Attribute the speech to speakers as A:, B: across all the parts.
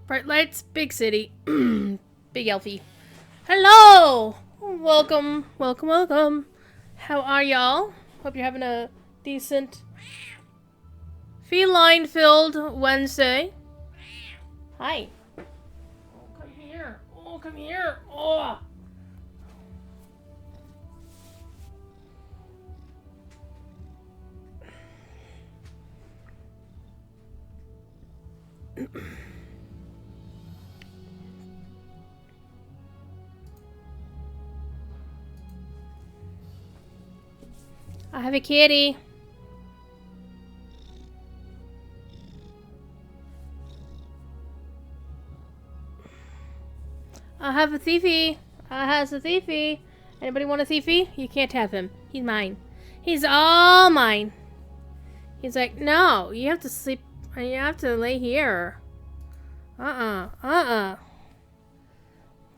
A: Bright lights, big city. Big Elfie. Hello! Welcome, welcome, welcome. How are y'all? Hope you're having a decent feline-filled Wednesday. Hi. Oh, come here. Oh, come here. Oh. I have a kitty. I have a thiefy. I has a thiefy. Anybody want a thiefy? You can't have him. He's mine. He's all mine. He's like, no, you have to sleep. You have to lay here. I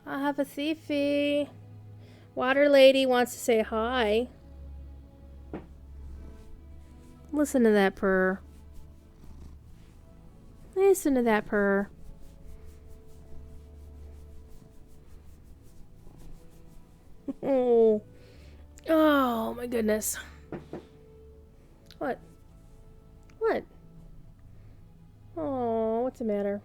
A: have a thiefy. Water lady wants to say hi. Listen to that purr. Listen to that purr. Oh. Oh my goodness. What? What? Oh, what's the matter?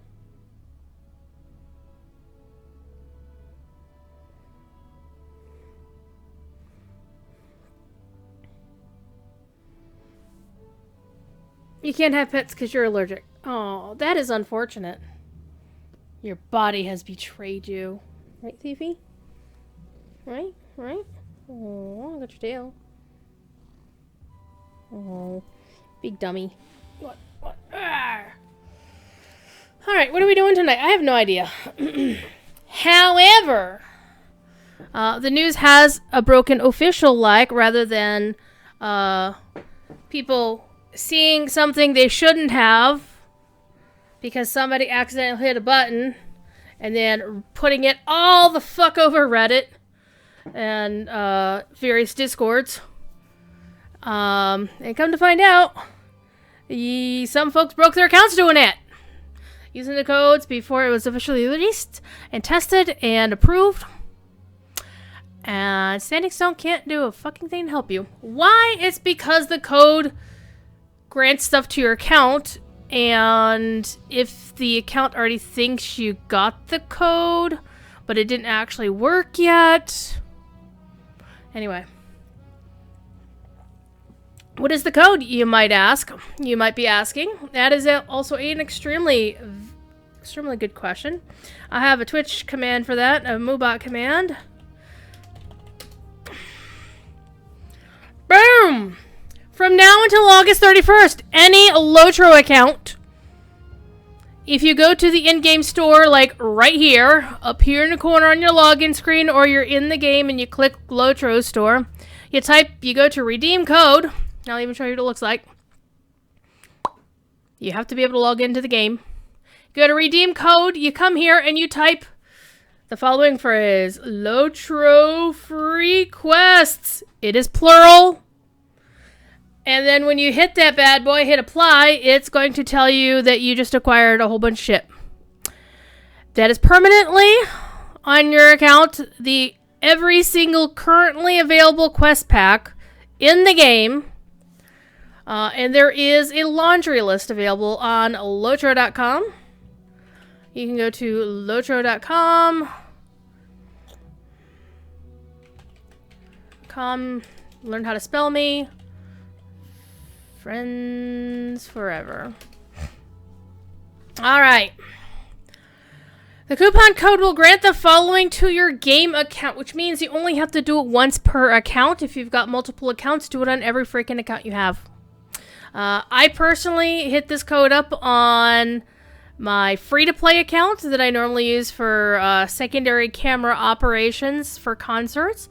A: You can't have pets because you're allergic. Oh, that is unfortunate. Your body has betrayed you. Right, Thiefy? Right? Right? Oh, I got your tail. Oh, big dummy. What? Alright, what are we doing tonight? I have no idea. However, the news has a broken official like rather than people seeing something they shouldn't have because somebody accidentally hit a button and then putting it all the fuck over Reddit and various discords. And come to find out, some folks broke their accounts doing it. Using the codes before it was officially released and tested and approved. And Standing Stone can't do a fucking thing to help you. Why? It's because the code grants stuff to your account, and if the account already thinks you got the code, but it didn't actually work yet. Anyway. What is the code, you might ask? You might be asking. That is also an extremely good question. I have a Twitch command for that, a Moobot command. Boom! From now until August 31st, any Lotro account, if you go to the in-game store, like right here, up here in the corner on your login screen, or you're in the game and you click Lotro store, you go to redeem code. I'll even show you what it looks like. You have to be able to log into the game. Go to redeem code, you come here and you type the following phrase, Lotro free quests. It is plural. And then when you hit that bad boy, hit apply, it's going to tell you that you just acquired a whole bunch of shit. That is permanently on your account. Every single currently available quest pack in the game. And there is a laundry list available on Lotro.com. You can go to Lotro.com. Learn how to spell me. Friends forever. Alright. The coupon code will grant the following to your game account, which means you only have to do it once per account. If you've got multiple accounts, do it on every freaking account you have. I personally hit this code up on my free-to-play account that I normally use for secondary camera operations for concerts.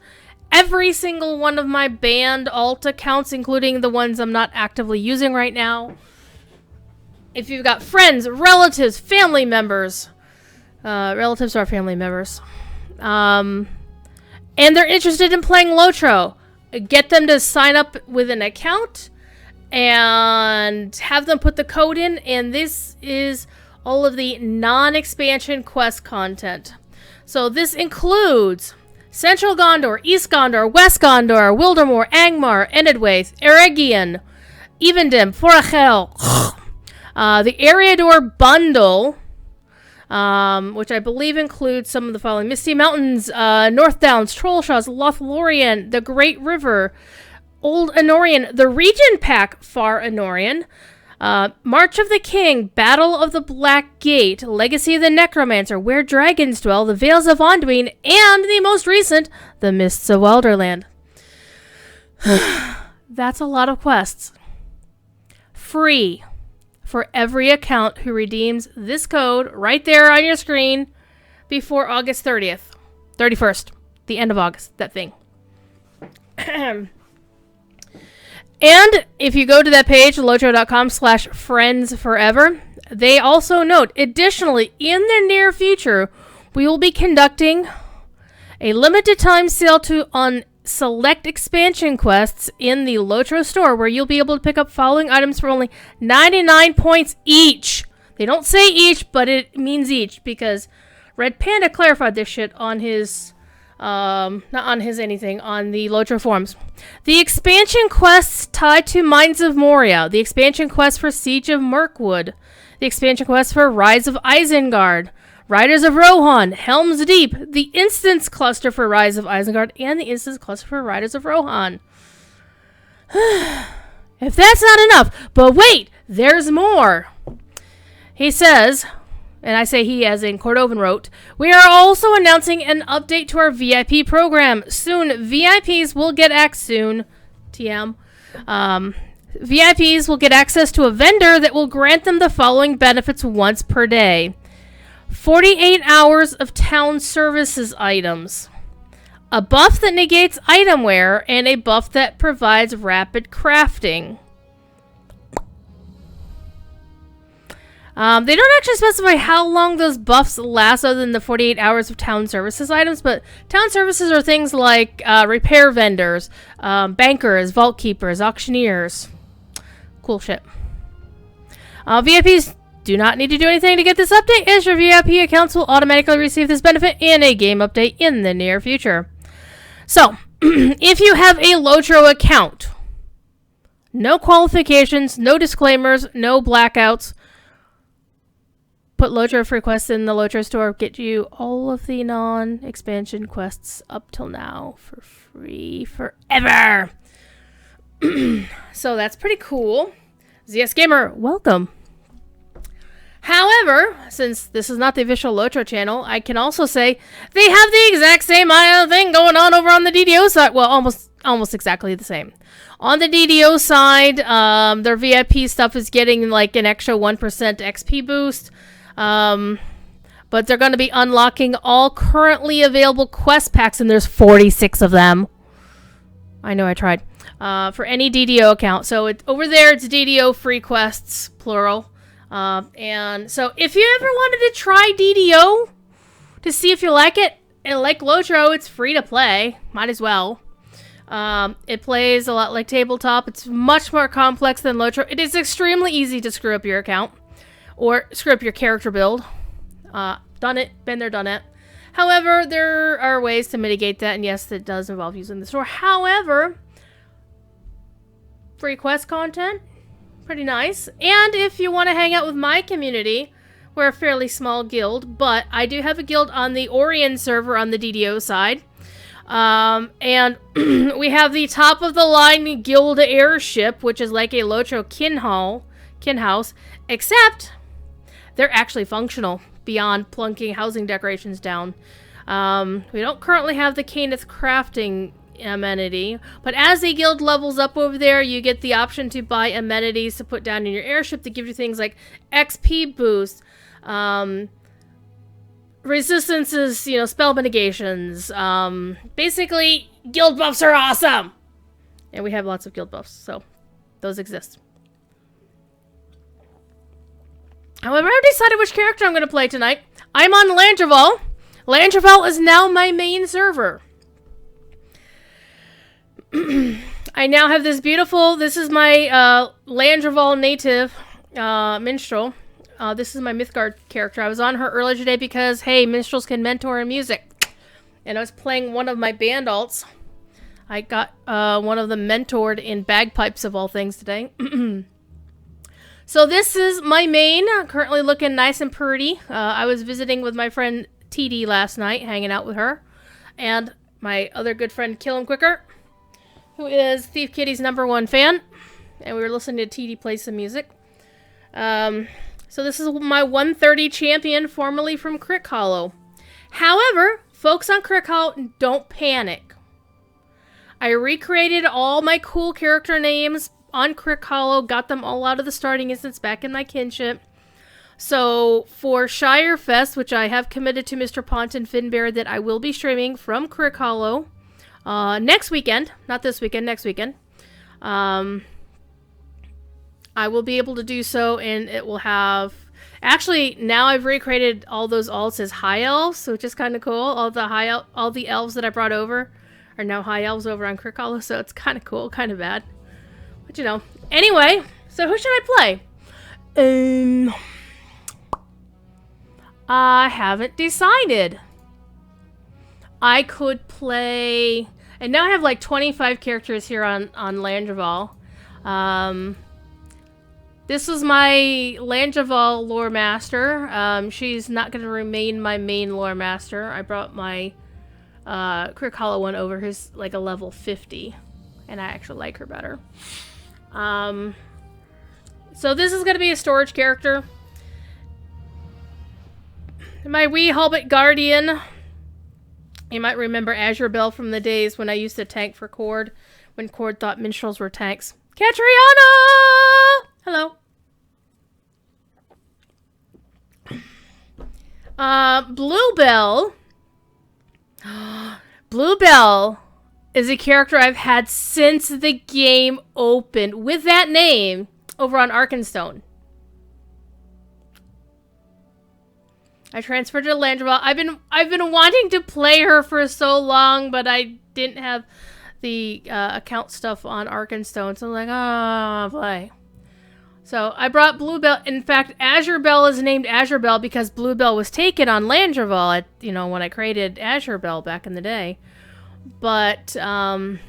A: Every single one of my banned alt accounts, including the ones I'm not actively using right now. If you've got friends, relatives, family members, relatives are family members, and they're interested in playing Lotro, get them to sign up with an account and have them put the code in, and this is all of the non-expansion quest content. So this includes Central Gondor, East Gondor, West Gondor, Wildermore, Angmar, Enedwaith, Eregion, Evendim, Forachel, the Eriador bundle, which I believe includes some of the following: Misty Mountains, North Downs, Trollshaws, Lothlorien, the Great River, Old Anorian, the Region Pack, Far Anorian, March of the King, Battle of the Black Gate, Legacy of the Necromancer, Where Dragons Dwell, The Vales of Anduin, and the most recent, The Mists of Welderland. That's a lot of quests. Free for every account who redeems this code right there on your screen before August 31st, the end of August, that thing. And if you go to that page, lotro.com/friendsforever, they also note, additionally, in the near future, we will be conducting a limited time sale on select expansion quests in the Lotro store, where you'll be able to pick up following items for only 99 points each. They don't say each, but it means each, because Red Panda clarified this shit on his, not on his anything, on the Lotro forums. The expansion quests tied to Mines of Moria, the expansion quest for Siege of Mirkwood, the expansion quest for Rise of Isengard, Riders of Rohan, Helm's Deep, the instance cluster for Rise of Isengard, and the instance cluster for Riders of Rohan. If that's not enough, but wait, there's more. He says, and I say he as in Cordovan wrote, we are also announcing an update to our VIP program. Soon, VIPs will get VIPs will get access to a vendor that will grant them the following benefits once per day. 48 hours of town services items, a buff that negates item wear, and a buff that provides rapid crafting. They don't actually specify how long those buffs last other than the 48 hours of town services items, but town services are things like repair vendors, bankers, vault keepers, auctioneers. Cool shit. VIPs do not need to do anything to get this update, as your VIP accounts will automatically receive this benefit in a game update in the near future. So, if you have a Lotro account, no qualifications, no disclaimers, no blackouts, put Lotro free quests in the Lotro store, get you all of the non-expansion quests up till now for free forever. So that's pretty cool. ZS Gamer, welcome. However, since this is not the official Lotro channel, I can also say they have the exact same thing going on over on the DDO side. Well, almost exactly the same. On the DDO side, their VIP stuff is getting like an extra 1% XP boost. But they're going to be unlocking all currently available quest packs, and there's 46 of them. I know I tried. For any DDO account. So over there, it's DDO free quests, plural. And so if you ever wanted to try DDO to see if you like it, and like Lotro, it's free to play. Might as well. It plays a lot like tabletop. It's much more complex than Lotro. It is extremely easy to screw up your account or screw up your character build. Done it. Been there, done it. However, there are ways to mitigate that, and yes, it does involve using the store. However, free quest content, pretty nice. And if you want to hang out with my community, we're a fairly small guild, but I do have a guild on the Orion server on the DDO side. And we have the top-of-the-line guild airship, which is like a Lotro kinhouse, except they're actually functional beyond plunking housing decorations down. We don't currently have the Caneth crafting amenity, but as the guild levels up over there, you get the option to buy amenities to put down in your airship to give you things like XP boost, resistances, spell mitigations. Basically, guild buffs are awesome! And we have lots of guild buffs, so those exist. However, I've decided which character I'm going to play tonight. I'm on Landreval. Landreval is now my main server. I now have this beautiful, this is my Landreval native minstrel. This is my Mythgard character. I was on her earlier today because, hey, minstrels can mentor in music. And I was playing one of my band alts. I got one of them mentored in bagpipes of all things today. So this is my main, currently looking nice and pretty. I was visiting with my friend TD last night, hanging out with her. And my other good friend Kill 'em Quicker, who is Thief Kitty's #1 fan. And we were listening to TD play some music. So this is my 130 champion, formerly from Crick Hollow. However, folks on Crick Hollow, don't panic. I recreated all my cool character names on Crick Hollow, got them all out of the starting instance back in my kinship. So for Shire Fest, which I have committed to Mr. Pont and Finbear that I will be streaming from Crick Hollow next weekend, not this weekend, next weekend. I will be able to do so, and it will have... Actually, now I've recreated all those alts as high elves, which is kind of cool. All the elves that I brought over are now high elves over on Crick Hollow, so it's kind of cool, kind of bad. But you know. Anyway, so who should I play? I haven't decided. I could play... And now I have like 25 characters here on Landreval. This is my Landreval lore master. She's not going to remain my main lore master. I brought my Crick Hollow one over, who's like a level 50. And I actually like her better. So this is going to be a storage character. My wee Hobbit Guardian. You might remember Azure Bell from the days when I used to tank for Cord, when Cord thought minstrels were tanks. Catriona! Hello. Bluebell. Bluebell is a character I've had since the game opened with that name over on Arkenstone. I transferred to Landreval. I've been wanting to play her for so long, but I didn't have the account stuff on Arkenstone, so I'm like, oh, I'll play. So I brought Bluebell. In fact, Azure Bell is named Azure Bell because Bluebell was taken on Landreval, when I created Azure Bell back in the day. But I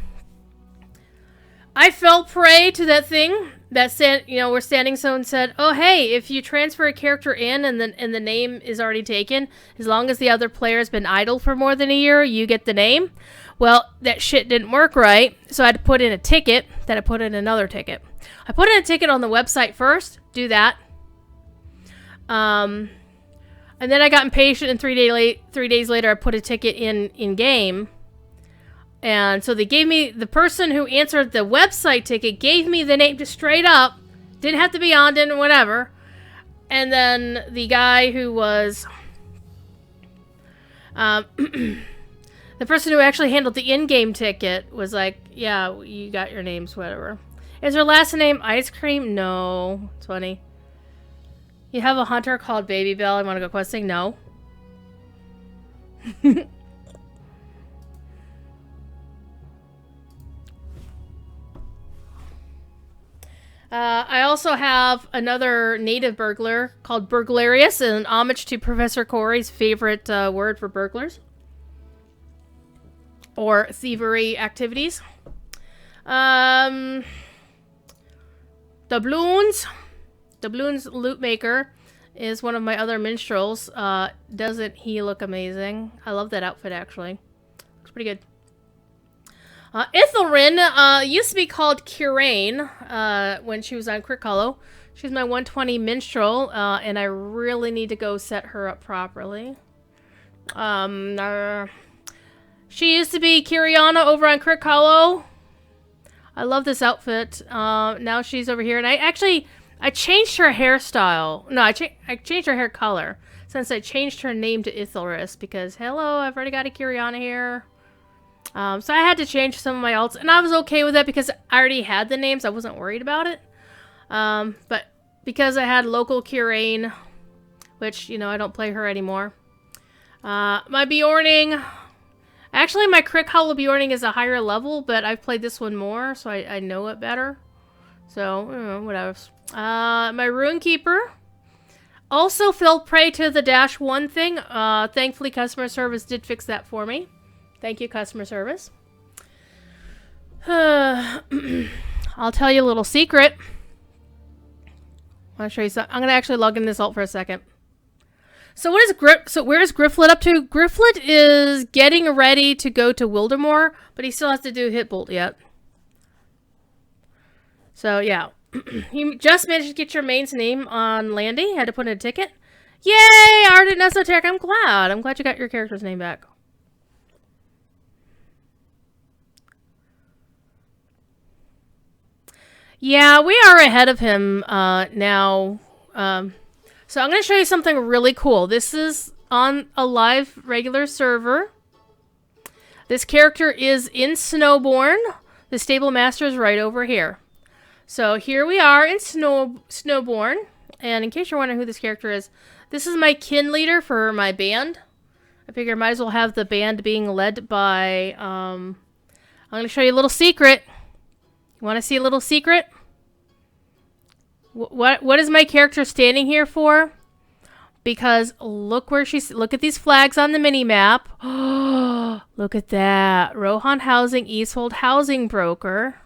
A: fell prey to that thing that said, where Standing Stone said, oh, hey, if you transfer a character in and the name is already taken, as long as the other player has been idle for more than a year, you get the name. Well, that shit didn't work right, so I had to put in a ticket, then I put in another ticket. I put in a ticket on the website first, do that. And then I got impatient, and 3 days later I put a ticket in-game. And so they gave me, the person who answered the website ticket gave me the name just straight up. Didn't have to be on, didn't whatever. And then the guy who was, the person who actually handled the in-game ticket was like, yeah, you got your names, whatever. Is her last name Ice Cream? No. It's funny. You have a hunter called Baby Bell. I want to go questing? No. I also have another native burglar called Burglarious, an homage to Professor Corey's favorite word for burglars. Or thievery activities. Doubloons Loot Maker is one of my other minstrels. Doesn't he look amazing? I love that outfit, actually. Looks pretty good. Ithelrin used to be called Kirain when she was on Crick Hollow. She's my 120 minstrel, and I really need to go set her up properly. She used to be Kiriana over on Crick Hollow. I love this outfit. Now she's over here, and I changed her hairstyle. No, I changed her hair color since I changed her name to Ithelris because, hello, I've already got a Kiriana here. So I had to change some of my alts, and I was okay with that because I already had the names. I wasn't worried about it. But because I had local Kirain, which, I don't play her anymore. My Bjorning... Actually, my Crick Hollow Bjorning is a higher level, but I've played this one more, so I know it better. So, whatever. My Runekeeper. Also fell prey to the -1 thing. Thankfully, customer service did fix that for me. Thank you, customer service. I'll tell you a little secret. I'll show you something. I'm gonna actually log in this alt for a second. So what is where is Grifflet up to? Grifflet is getting ready to go to Wildemore, but he still has to do Hit Bolt yet. So yeah. You just managed to get your main's name on Landy. Had to put in a ticket. Yay! Ardent Esoteric. I'm glad. I'm glad you got your character's name back. Yeah, we are ahead of him now. So I'm going to show you something really cool. This is on a live regular server. This character is in Snowborn. The stable master is right over here. So here we are in Snowborn. And in case you're wondering who this character is, this is my kin leader for my band. I figure I might as well have the band being led by... I'm going to show you a little secret. You want to see a little secret? What is my character standing here for? Because look where look at these flags on the mini map. Oh, look at that. Rohan Housing, Eastfold Housing Broker.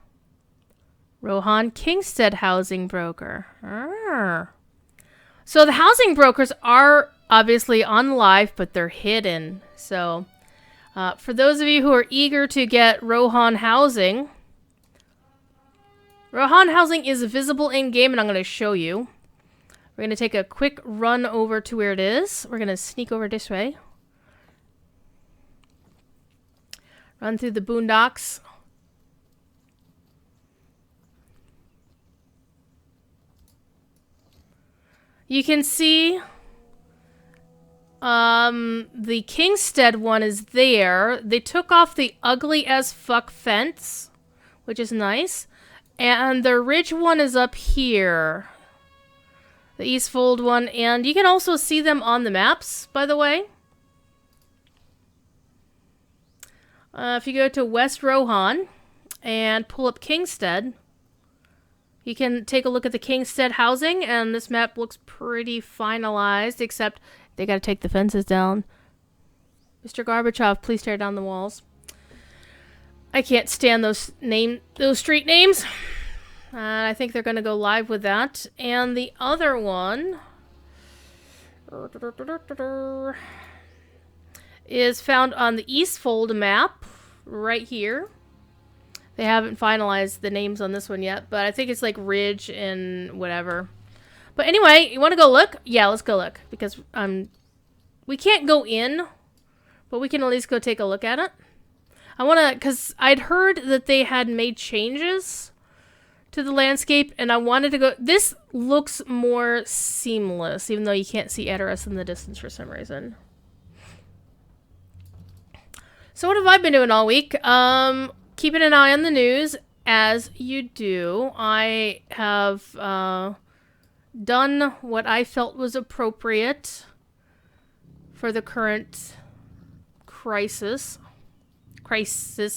A: Rohan Kingstead Housing Broker. So the housing brokers are obviously on live, but they're hidden. So for those of you who are eager to get Rohan Housing is visible in-game, and I'm going to show you. We're going to take a quick run over to where it is. We're going to sneak over this way. Run through the boondocks. You can see the Kingstead one is there. They took off the ugly as fuck fence, which is nice. And the Ridge one is up here. The Eastfold one. And you can also see them on the maps, by the way. If you go to West Rohan and pull up Kingstead, you can take a look at the Kingstead housing. And this map looks pretty finalized, except they got to take the fences down. Mr. Gorbachev, please tear down the walls. I can't stand those street names. I think they're going to go live with that. And the other one is found on the Eastfold map right here. They haven't finalized the names on this one yet, but I think it's like Ridge and whatever. But anyway, you want to go look? Yeah, let's go look, because we can't go in, but we can at least go take a look at it. I want to, because I'd heard that they had made changes to the landscape, and I wanted to go. This looks more seamless, even though you can't see Edoras in the distance for some reason. So what have I been doing all week? Keeping an eye on the news, as you do. I have done what I felt was appropriate for the current crisis,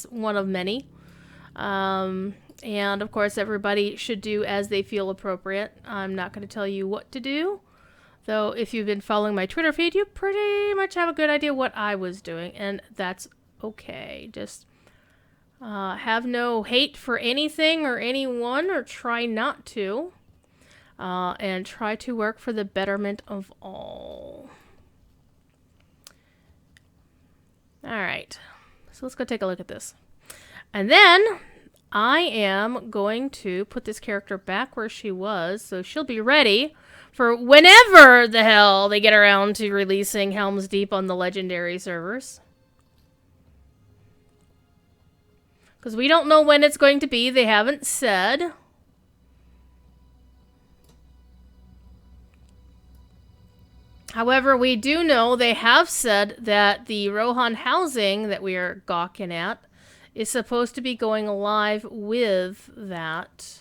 A: one of many. And of course, everybody should do as they feel appropriate. I'm not going to tell you what to do, though if you've been following my Twitter feed, you pretty much have a good idea what I was doing, and that's okay. Just have no hate for anything or anyone, or try not to, and try to work for the betterment of all. Alright, so let's go take a look at this. And then I am going to put this character back where she was, so she'll be ready for whenever the hell they get around to releasing Helm's Deep on the Legendary servers. Because we don't know when it's going to be. They haven't said. However, we do know they have said that the Rohan housing that we are gawking at is supposed to be going live with that.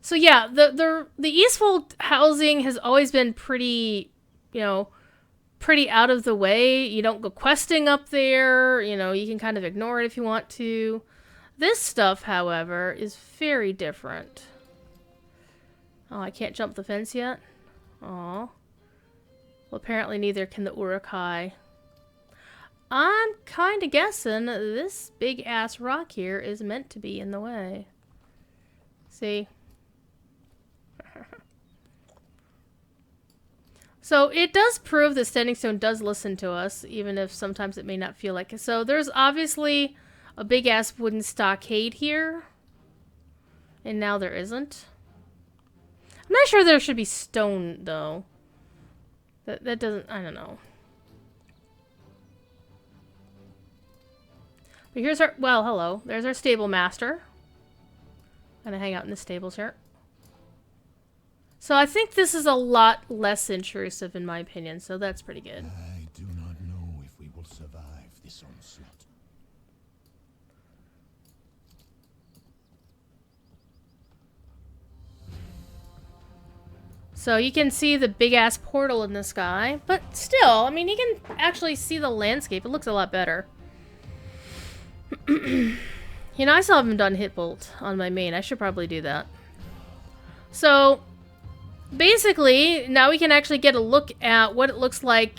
A: So yeah, the Eastfold housing has always been pretty, pretty out of the way. You don't go questing up there. You can kind of ignore it if you want to. This stuff, however, is very different. Oh, I can't jump the fence yet? Aw. Well, apparently neither can the Urukai. I'm kind of guessing this big-ass rock here is meant to be in the way. See? So it does prove that Standing Stone does listen to us, even if sometimes it may not feel like it. So there's obviously a big-ass wooden stockade here. And now there isn't. I'm not sure there should be stone, though. That doesn't... I don't know. But here's our... Well, hello. There's our stable master. Gonna hang out in the stables here. So I think this is a lot less intrusive, in my opinion. So that's pretty good.
B: I do not know if we will survive this onslaught.
A: So you can see the big-ass portal in the sky. But still, I mean, you can actually see the landscape. It looks a lot better. You know, I still haven't done Hit Bolt on my main. I should probably do that. So, basically, now we can actually get a look at what it looks like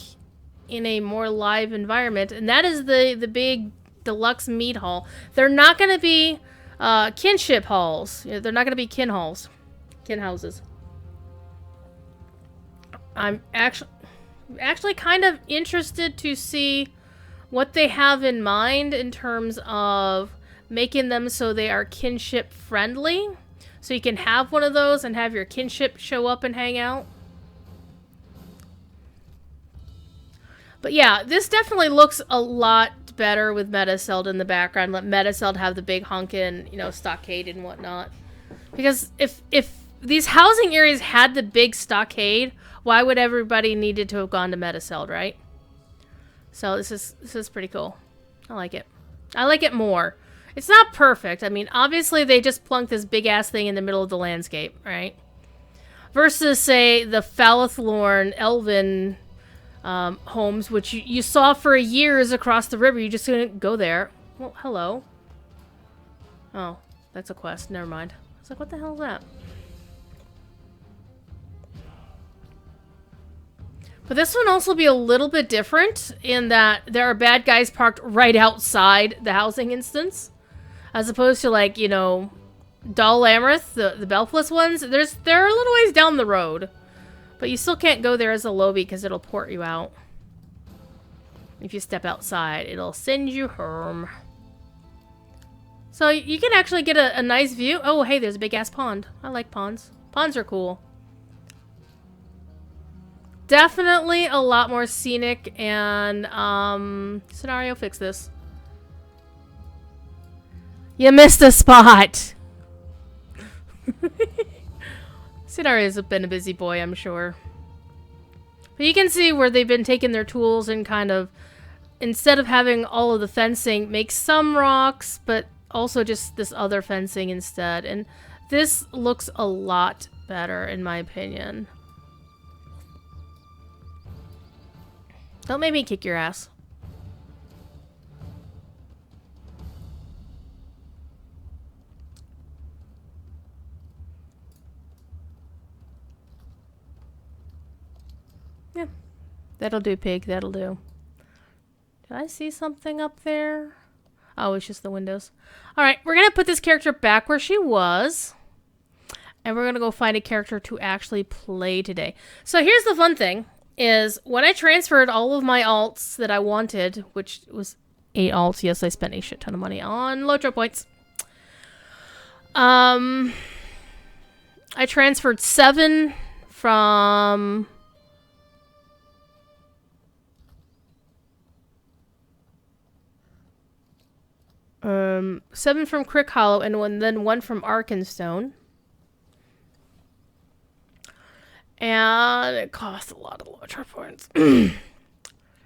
A: in a more live environment. And that is the big deluxe meat hall. They're not going to be kinship halls. They're not going to be kin halls. Kin houses. I'm actually kind of interested to see what they have in mind in terms of making them so they are kinship friendly. So you can have one of those and have your kinship show up and hang out. But yeah, this definitely looks a lot better with Metacelled in the background. Let Metacelled have the big honkin', you know, stockade and whatnot. Because if these housing areas had the big stockade, why would everybody needed to have gone to Metacelled, right? So this is pretty cool. I like it. I like it more. It's not perfect. I mean, obviously they just plunked this big-ass thing in the middle of the landscape, right? Versus, say, the Falathlorn Elven homes, which you saw for years across the river. You just couldn't go there. Well, hello. Oh, that's a quest. Never mind. I was like, what the hell is that? But this one also be a little bit different in that there are bad guys parked right outside the housing instance. As opposed to, like, you know, Dal Amrith, the Belfless ones. They're a little ways down the road. But you still can't go there as a lobby because it'll port you out. If you step outside, it'll send you home. So you can actually get a nice view. Oh, hey, there's a big-ass pond. I like ponds. Ponds are cool. Definitely a lot more scenic and, scenario fix this. You missed a spot! Scenario's been a busy boy, I'm sure. But you can see where they've been taking their tools and kind of, instead of having all of the fencing, make some rocks, but also just this other fencing instead. And this looks a lot better, in my opinion. Don't make me kick your ass. Yeah. That'll do, pig. That'll do. Did I see something up there? Oh, it's just the windows. Alright, we're going to put this character back where she was. And we're going to go find a character to actually play today. So here's the fun thing. Is when I transferred all of my alts that I wanted, which was 8 alts. Yes, I spent a shit ton of money on Lotro points. I transferred 7 from... seven from Crick Hollow and then 1 from Arkenstone. And it cost a lot of Lotro points.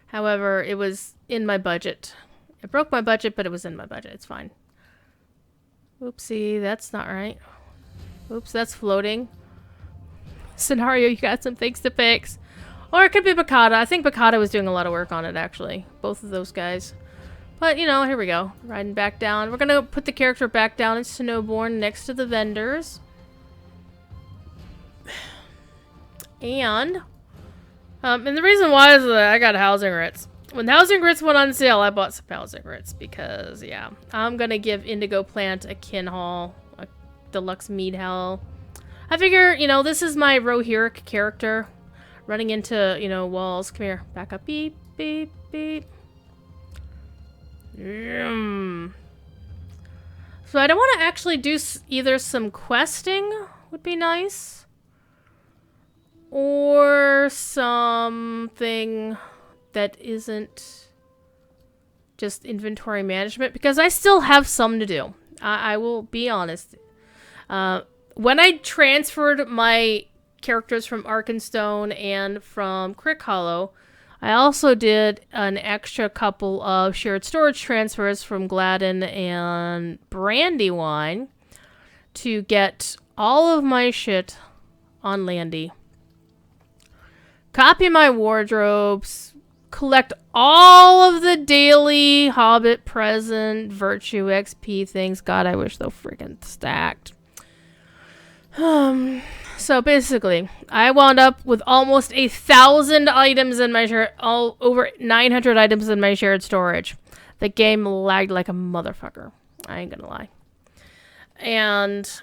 A: However, it was in my budget. It broke my budget, but it was in my budget. It's fine. Oopsie, that's not right. Oops, that's floating. Scenario, you got some things to fix. Or it could be Bakata. I think Bakata was doing a lot of work on it, actually. Both of those guys. But, you know, here we go. Riding back down. We're going to put the character back down in Snowborn next to the vendors. And And the reason why is that I got housing writs. When housing writs went on sale, I bought some housing writs because, yeah, I'm gonna give Indigo Plant a kin haul, a deluxe mead haul. I figure, you know, this is my Rohirric character running into, you know, walls. Come here, back up, beep, beep, beep. So I don't want to actually do either some questing would be nice, or something that isn't just inventory management, because I still have some to do. I will be honest. When I transferred my characters from Arkenstone and from Crick Hollow, I also did an extra couple of shared storage transfers from Gladden and Brandywine to get all of my shit on Landy. Copy my wardrobes, collect all of the daily Hobbit present Virtue XP things. God, I wish they freaking stacked. So basically, I wound up with almost 1,000 items in my over 900 items in my shared storage. The game lagged like a motherfucker. I ain't gonna lie. And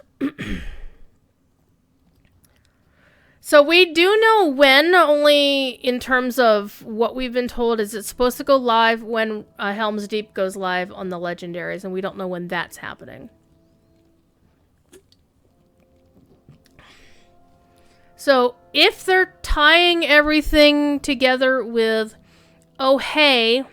A: so we do know when, only in terms of what we've been told is it's supposed to go live when Helm's Deep goes live on the legendaries, and we don't know when that's happening. So if they're tying everything together with, oh hey,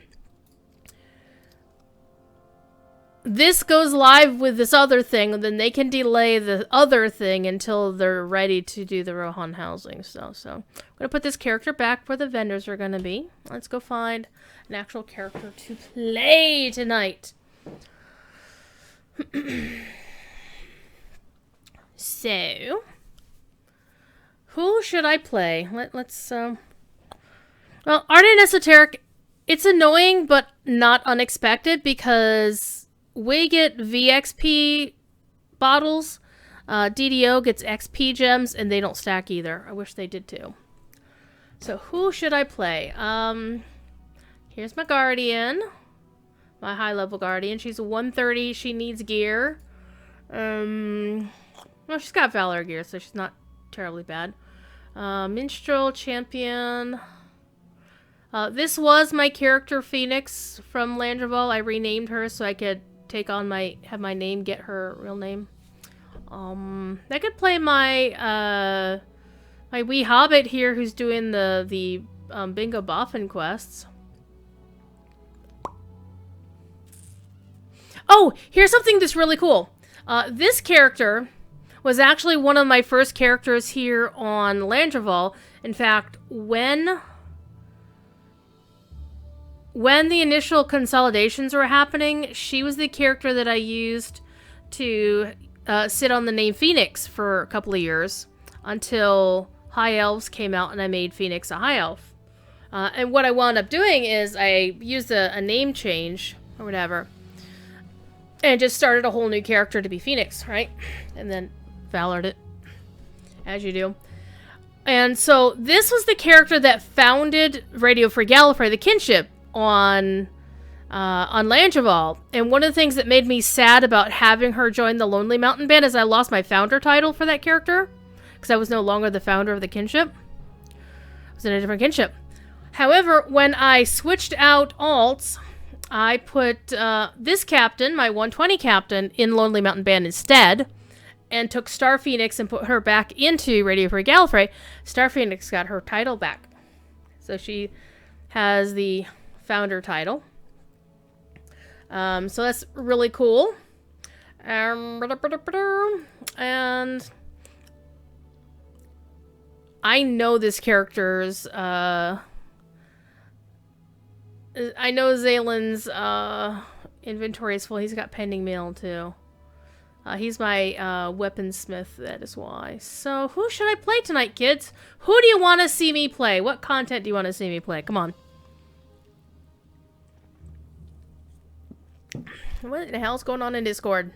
A: this goes live with this other thing, then they can delay the other thing until they're ready to do the Rohan housing stuff. So I'm going to put this character back where the vendors are going to be. Let's go find an actual character to play tonight. So who should I play? Let's well, Ardent Esoteric, it's annoying but not unexpected because we get VXP bottles, DDO gets XP gems, and they don't stack either. I wish they did too. So who should I play? Here's my Guardian, my high level Guardian. She's a 130. She needs gear. Well, she's got Valor gear, so she's not terribly bad. Minstrel, Champion. This was my character Phoenix from Landreval. I renamed her so I could take on have my name get her real name. I could play my my wee hobbit here who's doing the Bingo Boffin quests. Oh, here's something that's really cool. This character was actually one of my first characters here on Landreval. In fact, when the initial consolidations were happening, she was the character that I used to sit on the name Phoenix for a couple of years until High Elves came out and I made Phoenix a High Elf. And what I wound up doing is I used a name change or whatever and just started a whole new character to be Phoenix, right? And then Valored it, as you do. And so this was the character that founded Radio Free Gallifrey, the kinship, on Landreval. And one of the things that made me sad about having her join the Lonely Mountain Band is I lost my founder title for that character, because I was no longer the founder of the kinship. I was in a different kinship. However, when I switched out alts, I put this captain, my 120 captain, in Lonely Mountain Band instead, and took Star Phoenix and put her back into Radio Free Gallifrey. Star Phoenix got her title back. So she has the founder title. So that's really cool. And I know this character's... I know Zalen's inventory is full. He's got pending mail too. He's my weaponsmith, that is why. So, who should I play tonight, kids? Who do you want to see me play? What content do you want to see me play? Come on. What the hell's going on in Discord?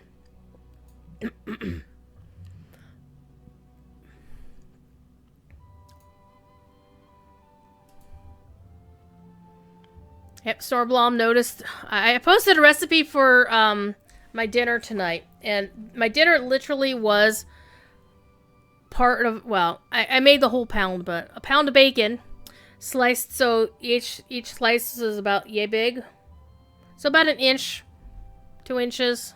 A: Yep, Storblom noticed. I posted a recipe for my dinner tonight, and my dinner literally was part of, well, I made the whole pound, but a pound of bacon sliced, so each slice is about yay big, so about an inch, 2 inches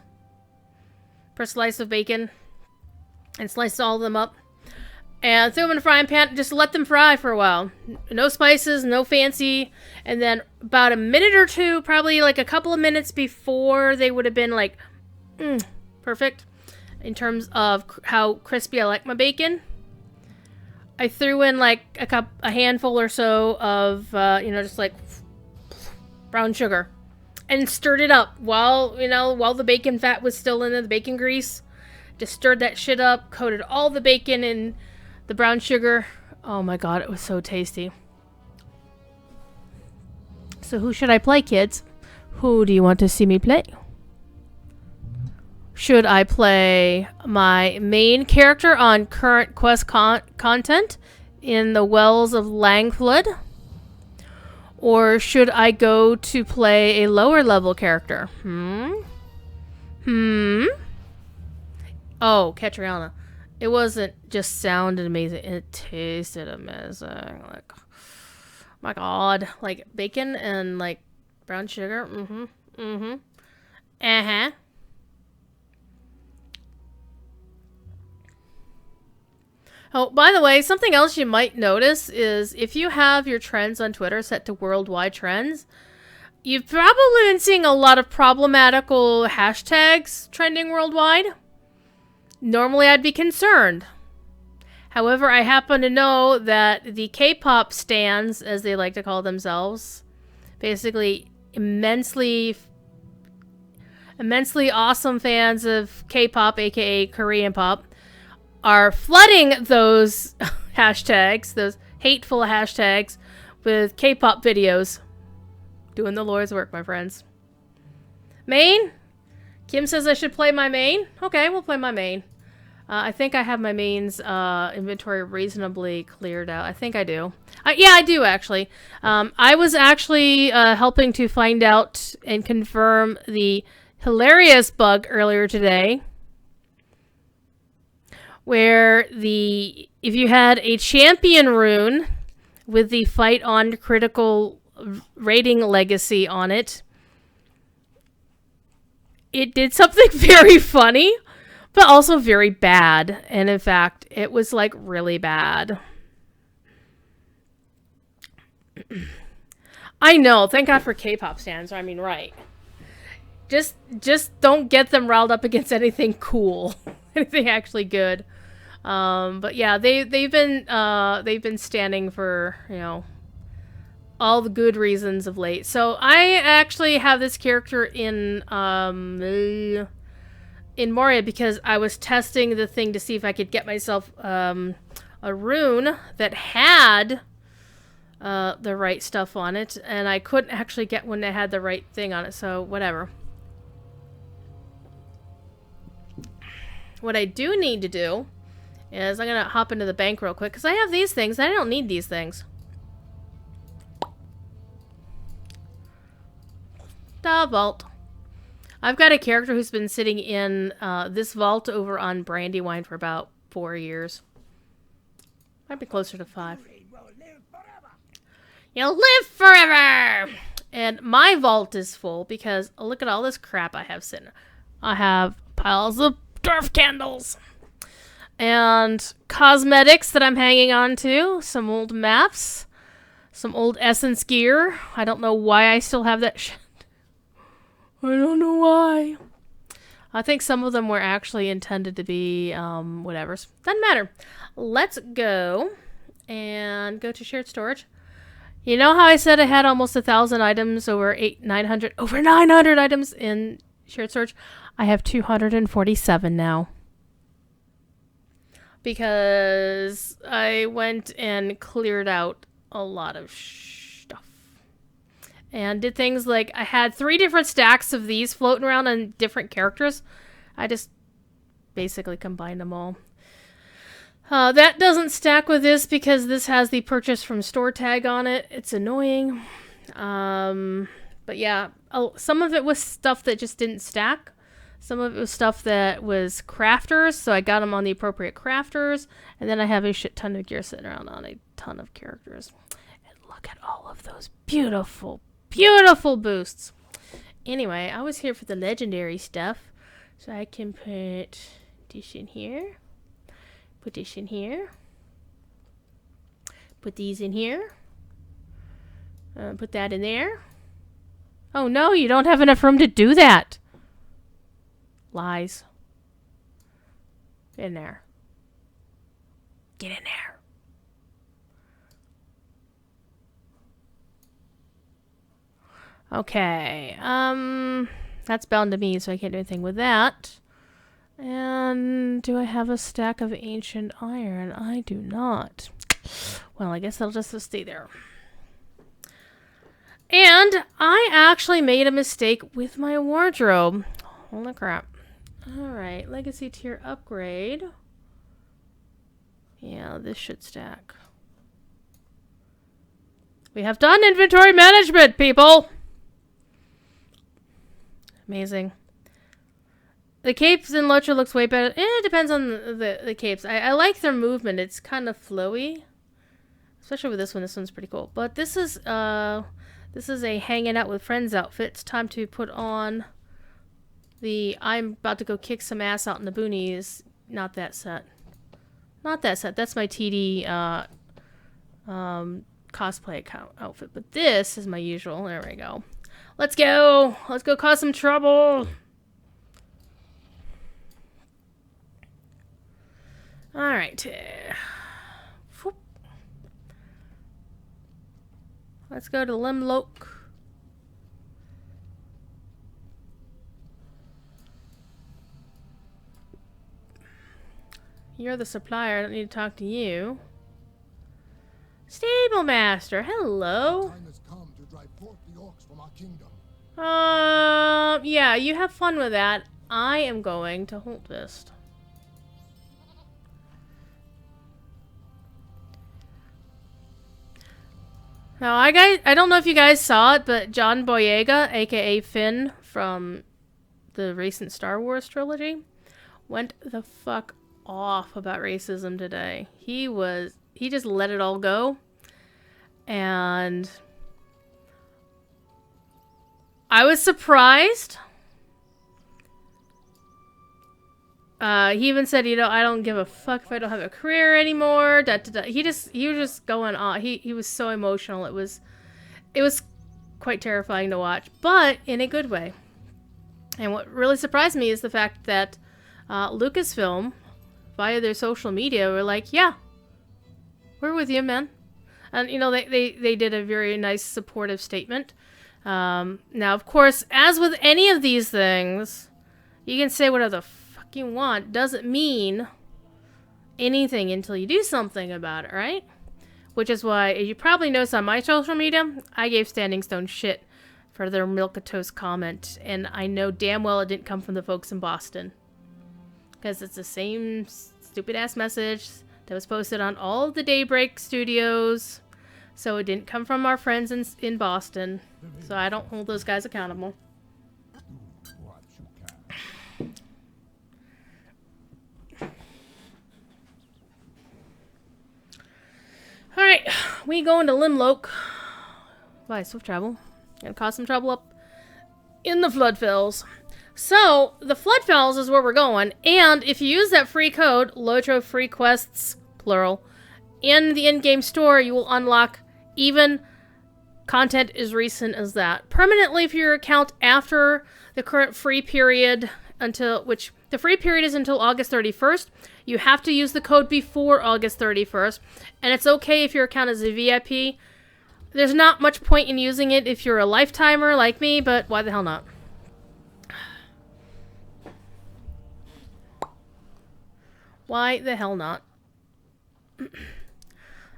A: per slice of bacon, and sliced all of them up. And threw them in a frying pan, just let them fry for a while. No spices, no fancy. And then about a minute or two, probably like a couple of minutes before they would have been like, perfect. In terms of how crispy I like my bacon. I threw in like a handful or so of, just like brown sugar. And stirred it up while the bacon fat was still in the bacon grease. Just stirred that shit up, coated all the bacon in the brown sugar. Oh my god, it was so tasty. So who should I play, kids? Who do you want to see me play? Should I play my main character on current quest content in the Wells of Langflood? Or should I go to play a lower level character? Oh, Catriona. It wasn't just sounded amazing. It tasted amazing. Like, my god. Like, bacon and, like, brown sugar. Oh, by the way, something else you might notice is if you have your trends on Twitter set to worldwide trends, you've probably been seeing a lot of problematical hashtags trending worldwide. Normally, I'd be concerned. However, I happen to know that the K-pop stans, as they like to call themselves, basically immensely awesome fans of K-pop, aka Korean pop, are flooding those hashtags, those hateful hashtags, with K-pop videos. Doing the Lord's work, my friends. Main? Kim says I should play my main? Okay, we'll play my main. I think I have my main's inventory reasonably cleared out. I think I do. Yeah, I do, actually. I was actually helping to find out and confirm the hilarious bug earlier today, where if you had a champion rune with the fight on critical rating legacy on it, it did something very funny, but also very bad. And in fact, it was like really bad. I know. Thank God for K-pop stans. I mean, right. Just don't get them riled up against anything cool, anything actually good. But yeah, they've been standing for, all the good reasons of late. So I actually have this character in Moria because I was testing the thing to see if I could get myself a rune that had the right stuff on it, and I couldn't actually get one that had the right thing on it, so whatever. What I do need to do is I'm gonna hop into the bank real quick because I have these things. I don't need these things. The vault. I've got a character who's been sitting in this vault over on Brandywine for about 4 years. Might be closer to 5. You'll live forever! And my vault is full because look at all this crap I have sitting. I have piles of dwarf candles. And cosmetics that I'm hanging on to. Some old maps. Some old essence gear. I don't know why I still have that shit. I don't know why. I think some of them were actually intended to be, whatever. Doesn't matter. Let's go and go to shared storage. You know how I said I had almost 1,000 items, over 900 items in shared storage? I have 247 now. Because I went and cleared out a lot of stuff. And did things like, I had 3 different stacks of these floating around on different characters. I just basically combined them all. That doesn't stack with this because this has the purchase from store tag on it. It's annoying. But yeah, some of it was stuff that just didn't stack. Some of it was stuff that was crafters, so I got them on the appropriate crafters. And then I have a shit ton of gear sitting around on a ton of characters. And look at all of those beautiful, beautiful boosts. Anyway, I was here for the legendary stuff. So I can put this in here. Put this in here. Put these in here. Put that in there. Oh no, you don't have enough room to do that. Lies. Get in there. Get in there. Okay. That's bound to me, so I can't do anything with that. And do I have a stack of ancient iron? I do not. Well, I guess I'll just stay there. And I actually made a mistake with my wardrobe. Holy crap. Alright, legacy tier upgrade. Yeah, this should stack. We have done inventory management, people! Amazing. The capes in Lotro looks way better. It depends on the capes. I like their movement. It's kind of flowy. Especially with this one. This one's pretty cool. But this is a hanging out with friends outfit. It's time to put on the I'm about to go kick some ass out in the boonies. Not that set. Not that set. That's my TD cosplay account outfit. But this is my usual. There we go. Let's go. Let's go cause some trouble. Alright. Let's go to Limloke. You're the supplier. I don't need to talk to you. Stable Master, hello.
B: Time has come to drive forth the orcs from our kingdom.
A: Yeah, you have fun with that. I am going to Holtvist. Now, I don't know if you guys saw it, but John Boyega, aka Finn from the recent Star Wars trilogy, went the fuck off about racism today. He just let it all go. And I was surprised. He even said, you know, I don't give a fuck if I don't have a career anymore. Da, da, da. He was just going on. He was so emotional. It was quite terrifying to watch, but in a good way. And what really surprised me is the fact that Lucasfilm, via their social media, were like, yeah, we're with you, man. And, you know, they did a very nice supportive statement. Now, of course, as with any of these things, you can say whatever the fuck you want. Doesn't mean anything until you do something about it, right? Which is why, as you probably noticed on my social media, I gave Standing Stone shit for their Milk-a-Toast comment. And I know damn well it didn't come from the folks in Boston. Because it's the same stupid-ass message that was posted on all of the Daybreak studios. So it didn't come from our friends in Boston. So I don't hold those guys accountable. Alright, we go into Limloke by swift travel. Gonna cause some trouble up in the Floodfells. So, the Floodfells is where we're going, and if you use that free code, Lotro Free Quests, plural, in the in-game store, you will unlock even content as recent as that. Permanently for your account after the current free period, which the free period is until August 31st. You have to use the code before August 31st, and it's okay if your account is a VIP. There's not much point in using it if you're a lifetimer like me, but why the hell not? Why the hell not?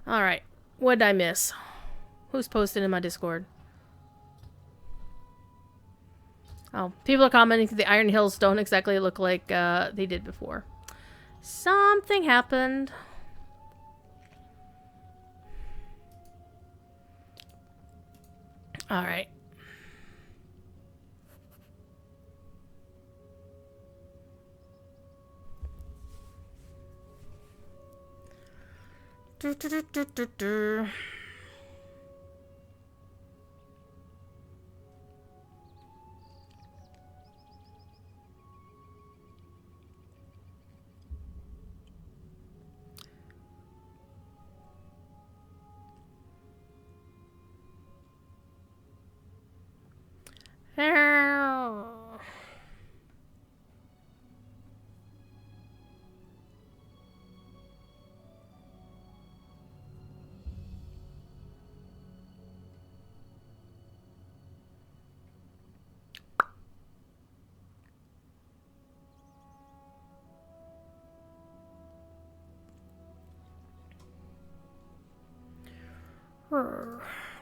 A: Alright, what did I miss? Who's posted in my Discord? Oh, people are commenting that the Iron Hills don't exactly look like they did before. Something happened. Alright. Do, do, do, do, do, do.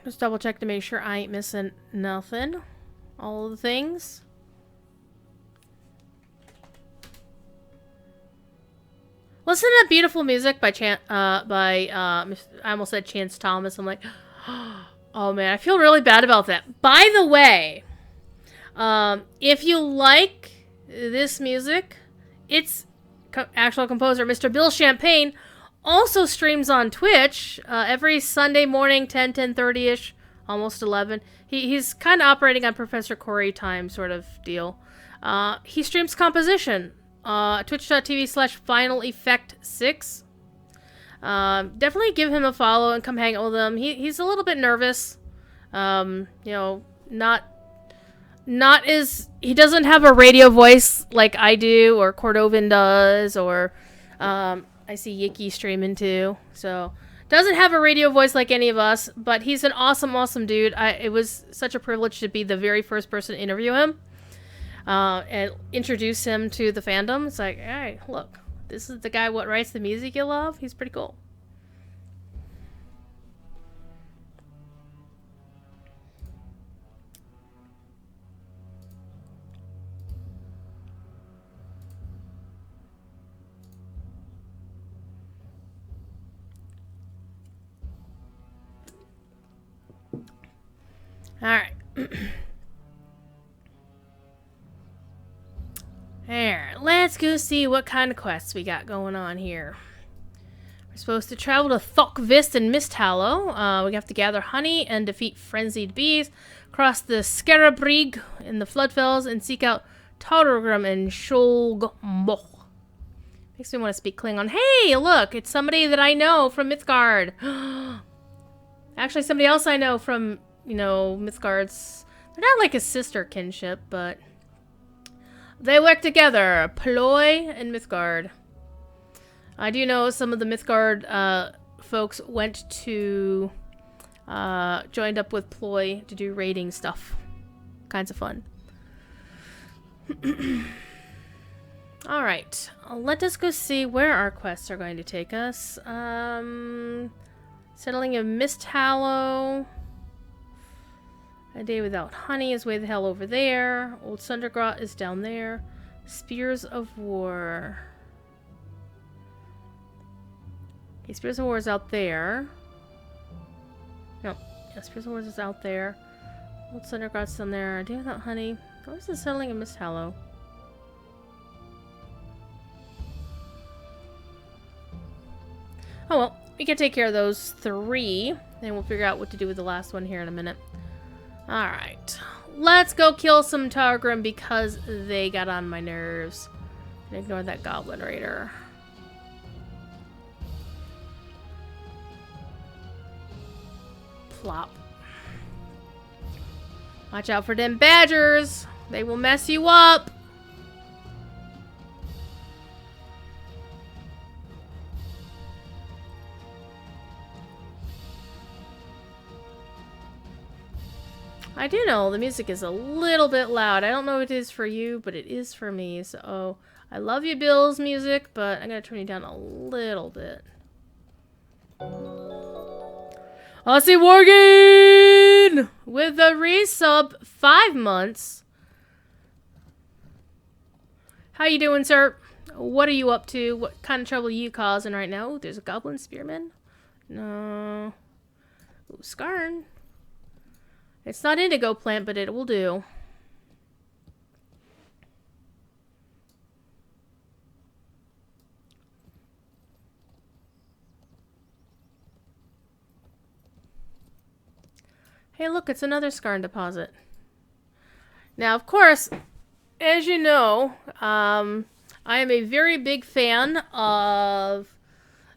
A: Just double check to make sure I ain't missing nothing. All of the things. Listen to that beautiful music by I almost said Chance Thomas. I'm like, oh man, I feel really bad about that. By the way, if you like this music, its actual composer, Mr. Bill Champagne, also streams on Twitch every Sunday morning, 10:30ish, almost 11. He's kind of operating on Professor Corey time sort of deal. He streams composition. Twitch.tv/Final Effect 6. Definitely give him a follow and come hang out with him. He's a little bit nervous. You know, not as he doesn't have a radio voice like I do or Cordovan does, or I see Yicky streaming too. So doesn't have a radio voice like any of us, but he's an awesome dude. It was such a privilege to be the very first person to interview him. And introduce him to the fandom. It's like, hey, look, this is the guy what writes the music you love. He's pretty cool. All right. There, let's go see what kind of quests we got going on here. We're supposed to travel to Thokvist and Misthallow. We have to gather honey and defeat frenzied bees, cross the Scarabrig in the Floodfells, and seek out Tauregrim and Sholgmoch. Makes me want to speak Klingon. Hey, look, it's somebody that I know from Mythgard. Actually, somebody else I know from, you know, Mythgard's. They're not like a sister kinship, but they work together, Ploy and Mythgard. I do know some of the Mythgard folks went to, joined up with Ploy to do raiding stuff. Kinds of fun. Alright, let us go see where our quests are going to take us. Settling in Misthallow. A day without honey is way the hell over there. Old Sundergrot is down there. Spears of War. Okay, Spears of War is out there. No, yeah, Spears of War is out there. Old Sundergrot's down there. A day without honey. Where's the settling in Misthallow? Oh well, we can take care of those 3. Then we'll figure out what to do with the last one here in a minute. Alright, let's go kill some Tauregrim because they got on my nerves. And ignore that Goblin Raider. Plop. Watch out for them badgers. They will mess you up. I do know the music is a little bit loud. I don't know what it is for you, but it is for me. So I love you, Bill's music, but I'm going to turn you down a little bit. Aussie Worgen with a resub 5 months. How you doing, sir? What are you up to? What kind of trouble are you causing right now? Ooh, there's a Goblin Spearman. No. Ooh, Skarn. It's not indigo plant, but it will do. Hey, look, it's another Skarn deposit. Now, of course, as you know, I am a very big fan of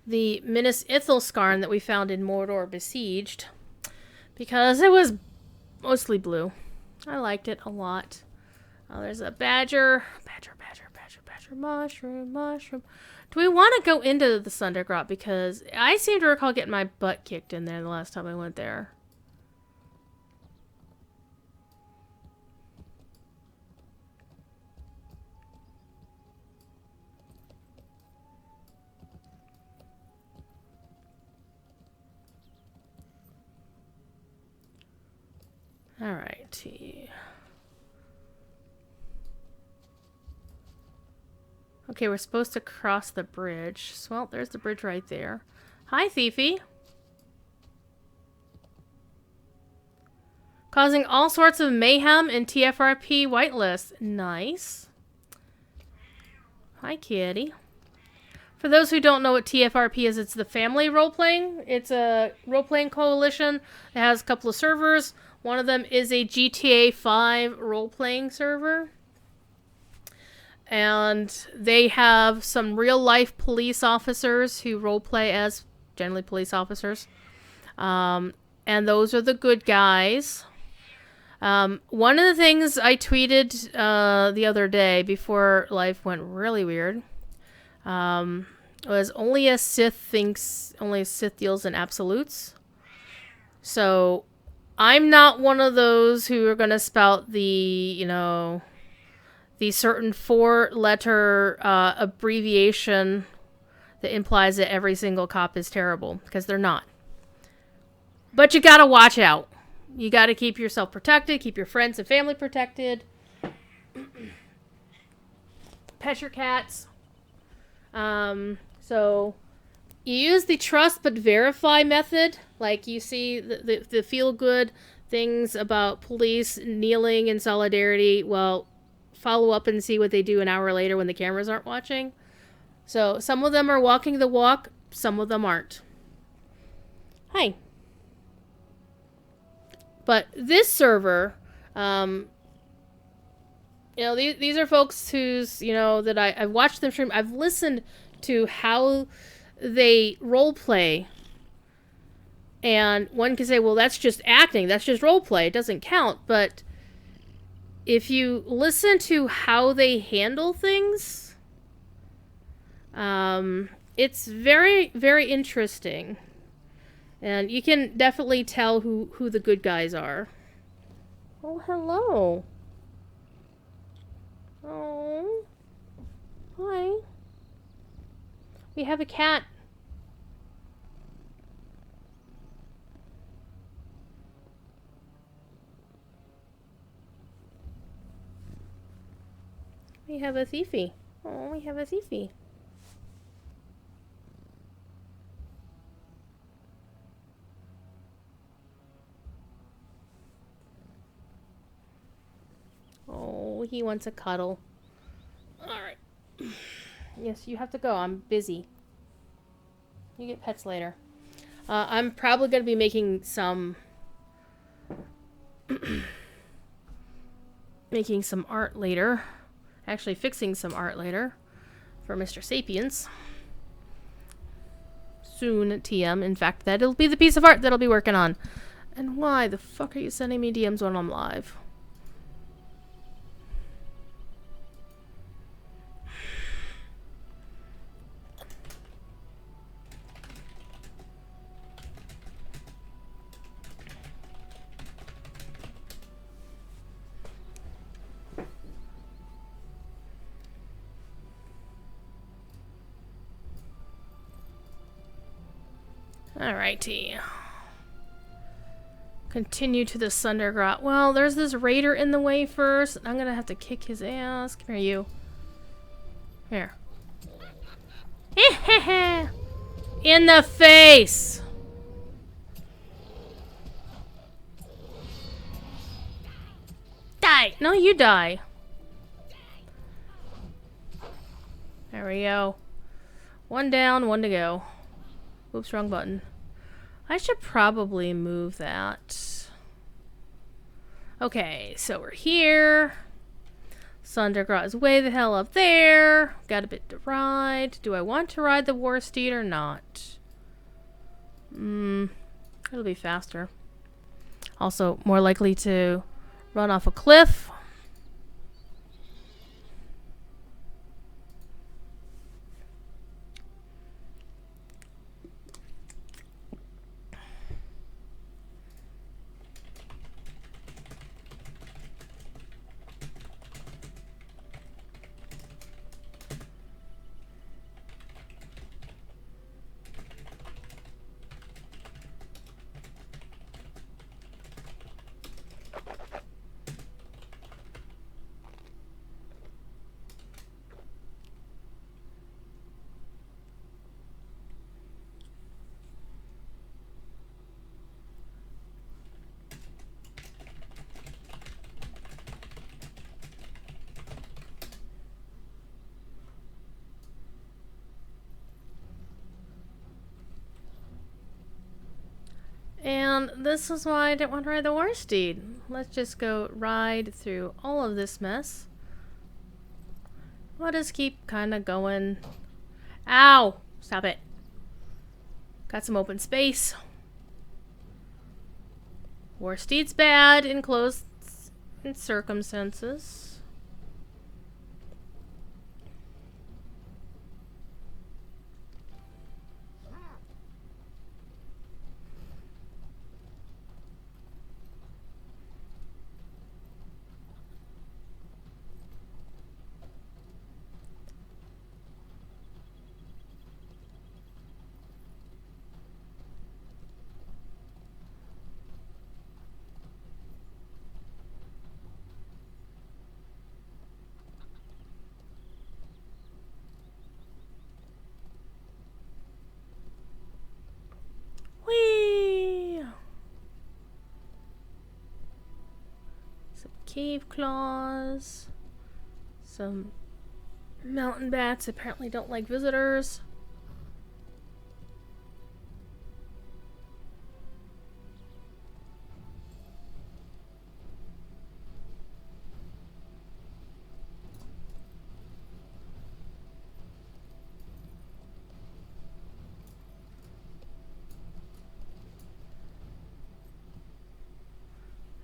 A: the Minas Ithil Skarn that we found in Mordor Besieged, because it was mostly blue. I liked it a lot. Oh, there's a badger. Badger, mushroom. Do we want to go into the Sundergrot? Because I seem to recall getting my butt kicked in there the last time I went there. Alrighty. Okay, we're supposed to cross the bridge. So, well, there's the bridge right there. Hi, Thiefy. Causing all sorts of mayhem in TFRP whitelist. Nice. Hi, kitty. For those who don't know what TFRP is, it's the family role-playing. It's a role-playing coalition. It has a couple of servers. One of them is a GTA 5 role-playing server. And they have some real-life police officers who role-play as generally police officers. And those are the good guys. One of the things I tweeted the other day before life went really weird was only a Sith deals in absolutes. So I'm not one of those who are going to spout the certain 4-letter abbreviation that implies that every single cop is terrible, because they're not. But you gotta watch out. You gotta keep yourself protected, keep your friends and family protected. Pet your cats. So you use the trust but verify method. Like you see the feel-good things about police kneeling in solidarity. Well, follow up and see what they do an hour later when the cameras aren't watching. So some of them are walking the walk, some of them aren't. Hi. But this server, these are folks who's, that I've watched them stream. I've listened to how they role play. And one can say, well, that's just acting. That's just role play. It doesn't count. But if you listen to how they handle things, it's very, very interesting. And you can definitely tell who the good guys are. Oh, hello. Oh. Hi. We have a cat. We have a thiefy. Oh, we have a thiefy. Oh, he wants a cuddle. Alright. Yes, you have to go. I'm busy. You get pets later. I'm probably going to be making some... making some art later. Actually, fixing some art later. For Mr. Sapiens. Soon, TM. In fact, that'll be the piece of art that I'll be working on. And why the fuck are you sending me DMs when I'm live? Alrighty. Continue to the Sundergrot. Well, there's this raider in the way first. I'm gonna have to kick his ass. Come here, you. Here. In the face! Die! No, you die. There we go. One down, one to go. Oops, wrong button. I should probably move that. Okay, so we're here. Sundergraw is way the hell up there. Got a bit to ride. Do I want to ride the war steed or not? It'll be faster. Also, more likely to run off a cliff. And this is why I didn't want to ride the war steed. Let's just go ride through all of this mess. We'll just keep kind of going. Ow! Stop it. Got some open space. War steed's bad in closed circumstances. Whee! Some cave claws. Some mountain bats apparently don't like visitors.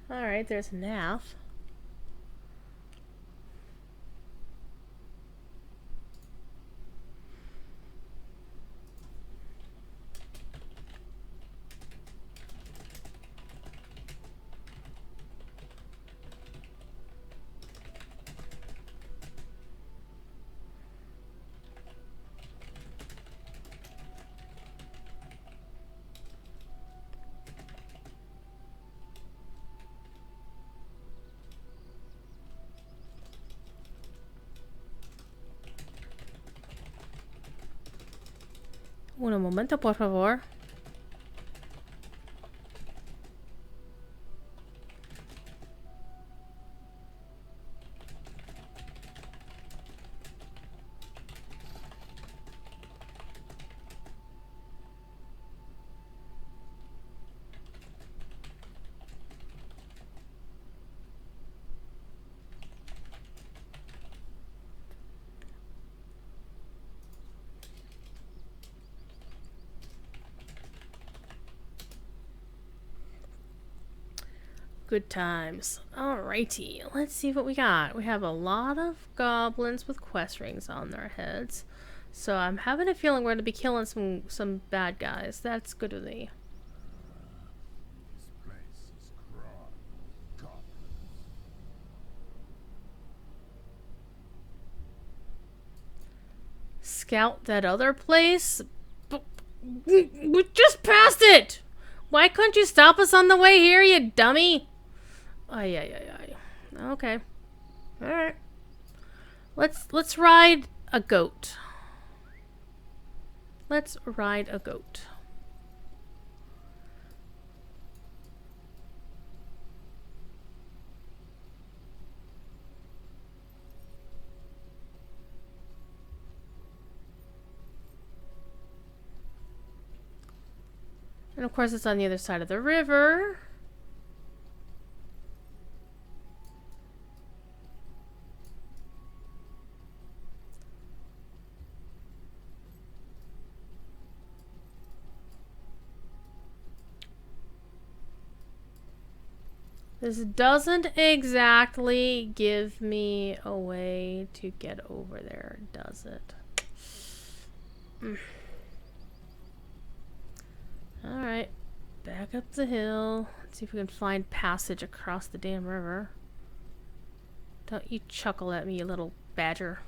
A: Alright, there's Nath. Un momento, por favor. Good times. Alrighty, let's see what we got. We have a lot of goblins with quest rings on their heads. So I'm having a feeling we're going to be killing some bad guys. That's good with me.
B: This place is crawling with goblins.
A: Scout that other place? But we just passed it! Why couldn't you stop us on the way here, you dummy? Ay, ay, ay, ay. Okay. Alright. Let's ride a goat. Let's ride a goat. And of course it's on the other side of the river. This doesn't exactly give me a way to get over there, does it? Alright. Back up the hill. Let's see if we can find passage across the damn river. Don't you chuckle at me, you little badger.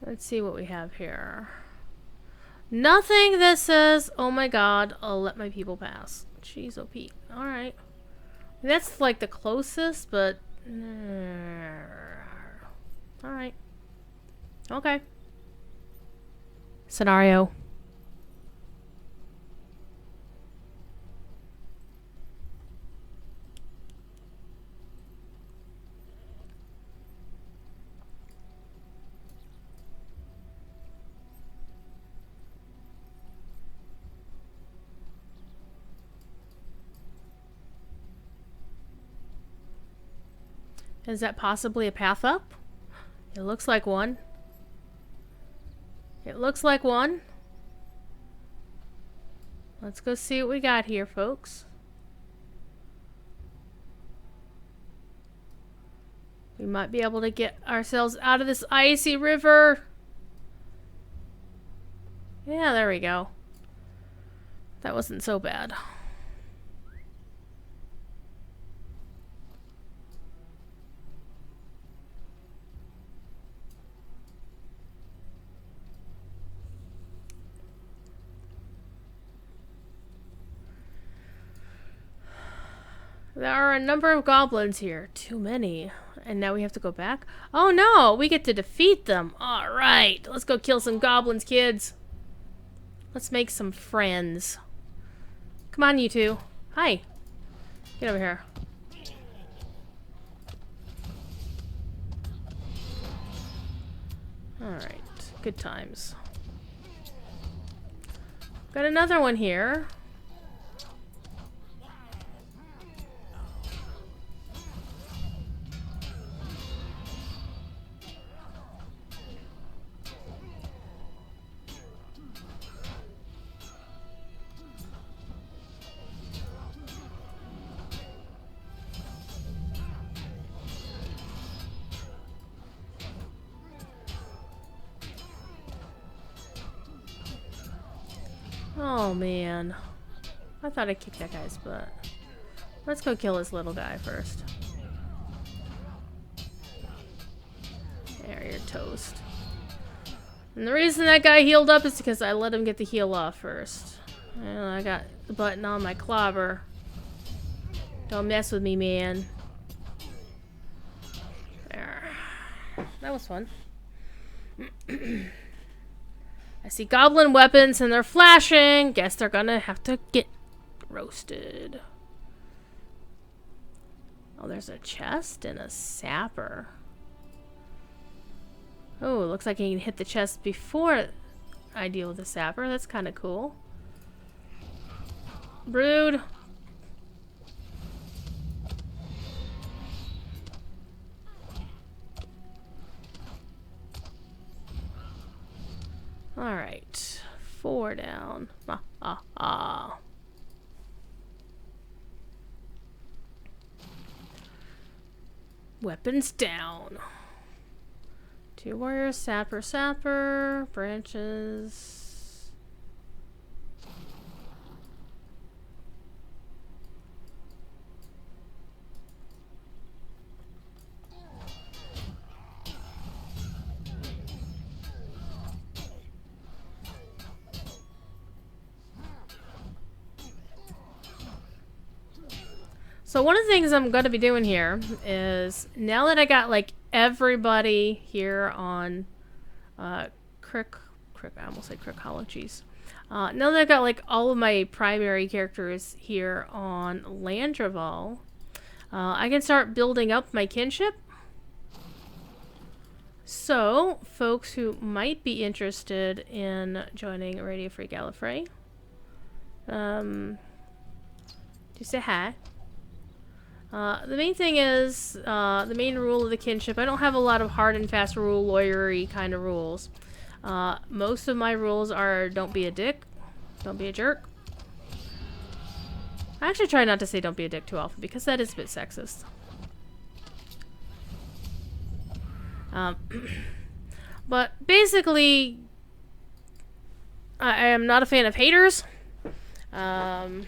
A: Let's see what we have here. Nothing that says, oh my god, I'll let my people pass. Jeez, oh Pete. Alright. That's like the closest, but... Alright. Okay. Scenario. Is that possibly a path up? It looks like one. It looks like one. Let's go see what we got here, folks. We might be able to get ourselves out of this icy river. Yeah, there we go. That wasn't so bad. There are a number of goblins here. Too many. And now we have to go back? Oh no! We get to defeat them! Alright! Let's go kill some goblins, kids! Let's make some friends. Come on, you two. Hi. Get over here. Alright. Good times. Got another one here. Oh man. I thought I kicked that guy's butt. Let's go kill this little guy first. There, you're toast. And the reason that guy healed up is because I let him get the heal off first. And I got the button on my clobber. Don't mess with me, man. There. That was fun. I see goblin weapons and they're flashing. Guess they're gonna have to get roasted. Oh, there's a chest and a sapper. Oh, it looks like I can hit the chest before I deal with the sapper. That's kind of cool. Brood. Alright. 4 down. Ah, ah, ah. Weapons down. 2 warriors, sapper, branches. So one of the things I'm going to be doing here is, now that I got like everybody here on I almost said Crickologies. Now that I've got like all of my primary characters here on Landreval, I can start building up my kinship. So, folks who might be interested in joining Radio Free Gallifrey, just say hi. The main thing is, the main rule of the kinship, I don't have a lot of hard and fast rule, lawyery kind of rules. Most of my rules are don't be a dick, don't be a jerk. I actually try not to say don't be a dick too often because that is a bit sexist. But basically, I am not a fan of haters. The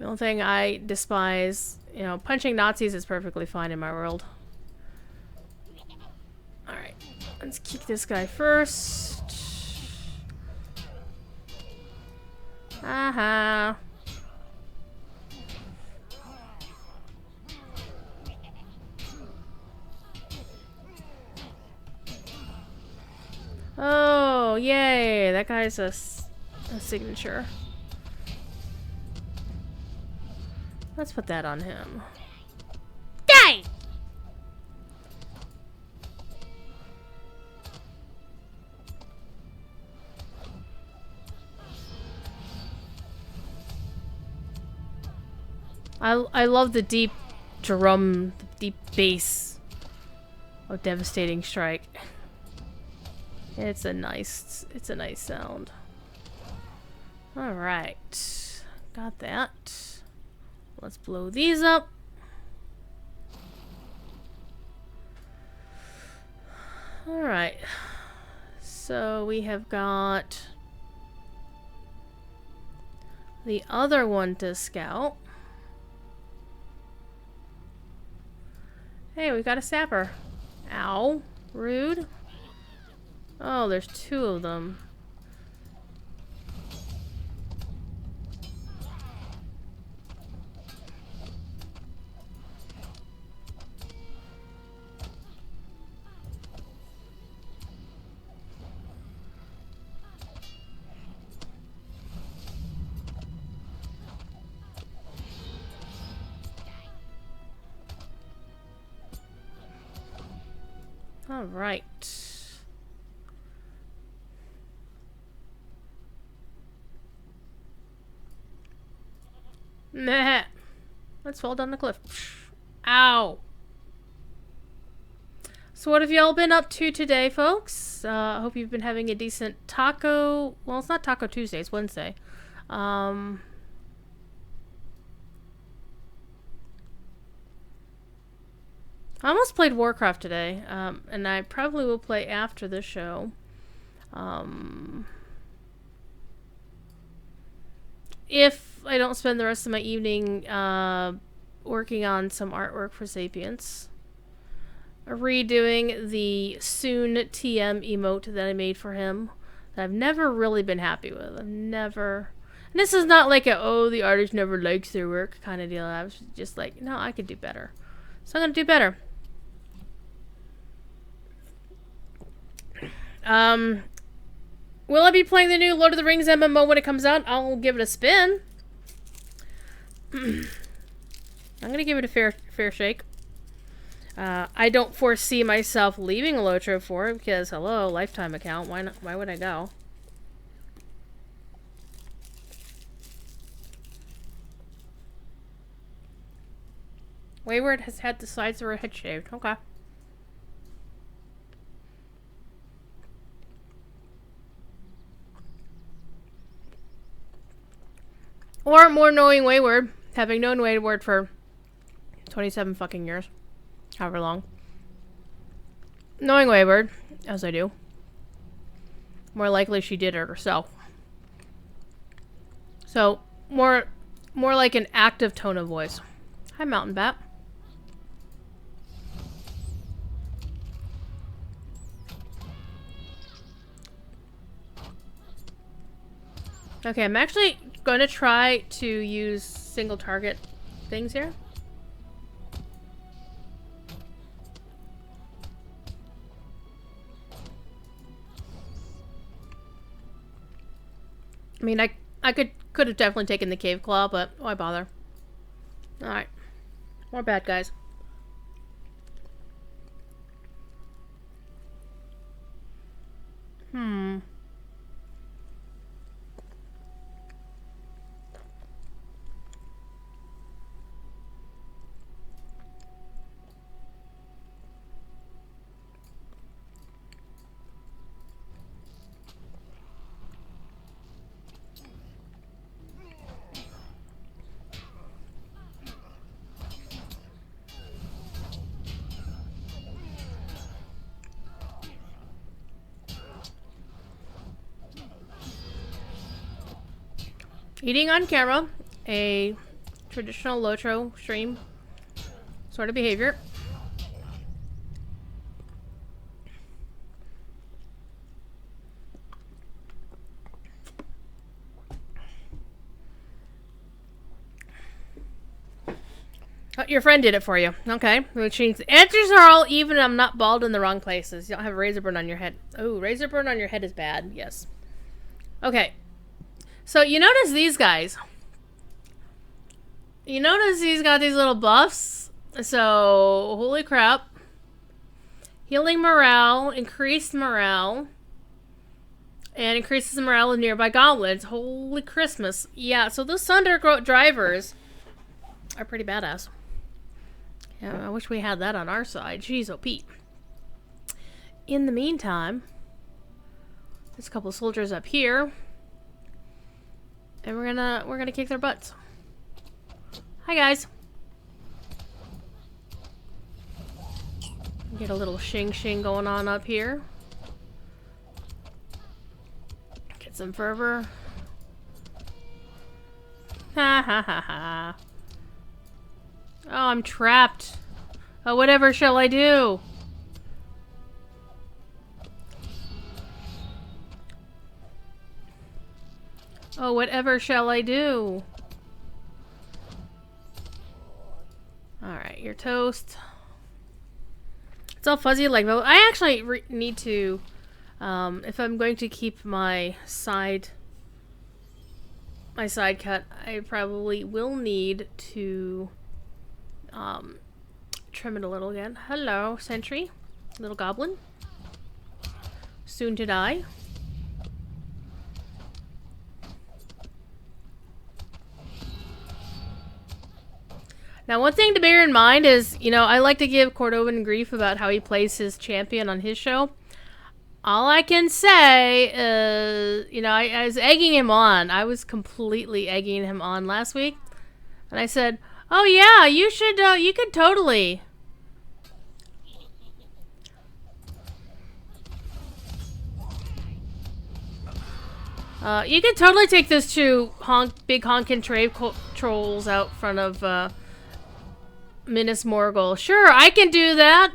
A: only thing I despise, you know, punching Nazis is perfectly fine in my world. Alright, let's kick this guy first. Aha. Oh, yay. That guy's a signature. Let's put that on him. Die! I love the deep drum, the deep bass of Devastating Strike. It's a nice sound. Alright. Got that. Let's blow these up. Alright. So we have got the other one to scout. Hey, we got a sapper. Ow. Rude. Oh, there's two of them. All right. Meh. Let's fall down the cliff. Ow. So what have y'all been up to today, folks? I hope you've been having a decent taco... Well, it's not Taco Tuesday, it's Wednesday. I almost played Warcraft today, and I probably will play after the show. If I don't spend the rest of my evening working on some artwork for Sapience. Redoing the soon TM emote that I made for him that I've never really been happy with. I've never... And this is not like a, oh, the artist never likes their work kind of deal. I was just like, no, I could do better. So I'm going to do better. Will I be playing the new Lord of the Rings MMO when it comes out? I'll give it a spin. I'm gonna give it a fair shake. I don't foresee myself leaving Lotro for it because, hello, lifetime account. Why not? Why would I go? Wayward has had the sides of her head shaved. Okay. Or more knowing Wayward, having known Wayward for 27 fucking years. However long. Knowing Wayward, as I do, more likely she did it herself. So, more like an active tone of voice. Hi, Mountain Bat. Okay, I'm actually going to try to use single target things here. I mean, I could have definitely taken the cave claw, but why bother? Alright. More bad guys. Eating on camera, a traditional Lotro stream sort of behavior. Oh, your friend did it for you. Okay. Which means the answers are all even. I'm not bald in the wrong places. You don't have a razor burn on your head. Oh, razor burn on your head is bad. Yes. Okay. So you notice these guys. You notice he's got these little buffs. So, holy crap. Healing morale, increased morale, and increases the morale of nearby goblins. Holy Christmas. Yeah, so those Thunder drivers are pretty badass. Yeah, I wish we had that on our side. Jeez, oh Pete. In the meantime, there's a couple of soldiers up here. And we're gonna kick their butts. Hi guys. Get a little shing going on up here. Get some fervor. Ha ha ha ha. Oh, I'm trapped. Oh, whatever shall I do? Oh, whatever shall I do? Alright, you're toast. It's all fuzzy like that. I actually need to, if I'm going to keep my side cut, I probably will need to trim it a little again. Hello, sentry. Little goblin. Soon to die. Now, one thing to bear in mind is, you know, I like to give Cordovan grief about how he plays his champion on his show. All I can say is, you know, I was egging him on. I was completely egging him on last week. And I said, oh yeah, you should, you could totally. You could totally take those two big honkin' trade trolls out front of, Minas Morgul. Sure, I can do that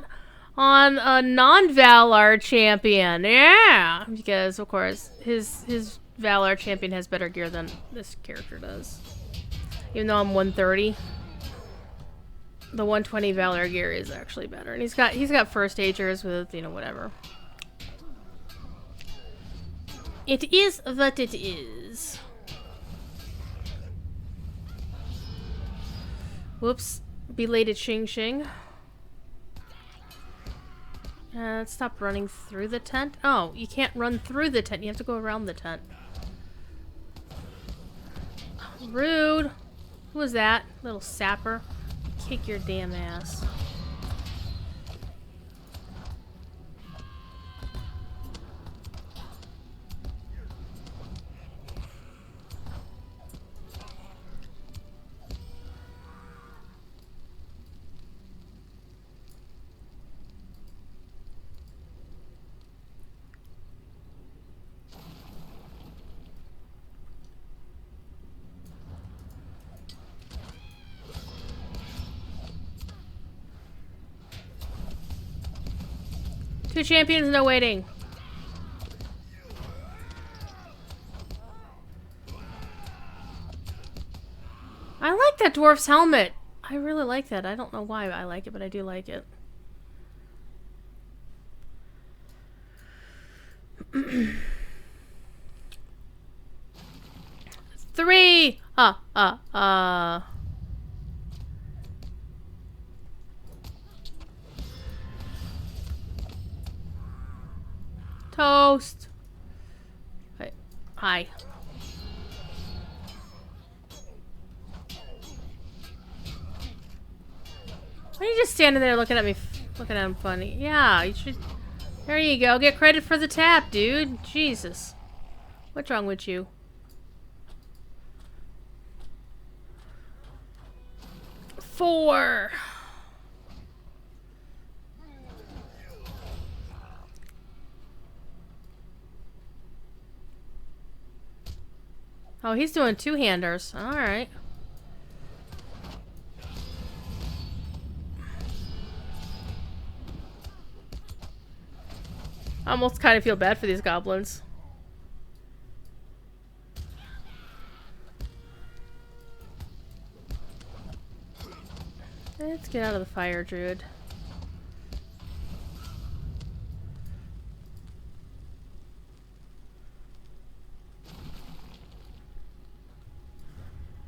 A: on a non-Valar champion. Yeah! Because, of course, his Valar champion has better gear than this character does. Even though I'm 130. The 120 Valar gear is actually better. And he's got first agers with, you know, whatever. It is what it is. Whoops. Belated shing. Stop running through the tent. Oh, you can't run through the tent. You have to go around the tent. Rude. Who was that? Little sapper. Kick your damn ass. Two champions, no waiting. I like that dwarf's helmet. I really like that. I don't know why I like it, but I do like it. Three! Toast. Wait. Hi. Why are you just standing there looking at me, looking at him funny? Yeah, you should. There you go. Get credit for the tap, dude. Jesus. What's wrong with you? Four. Oh, he's doing two-handers. Alright. I almost kind of feel bad for these goblins. Let's get out of the fire, Druid.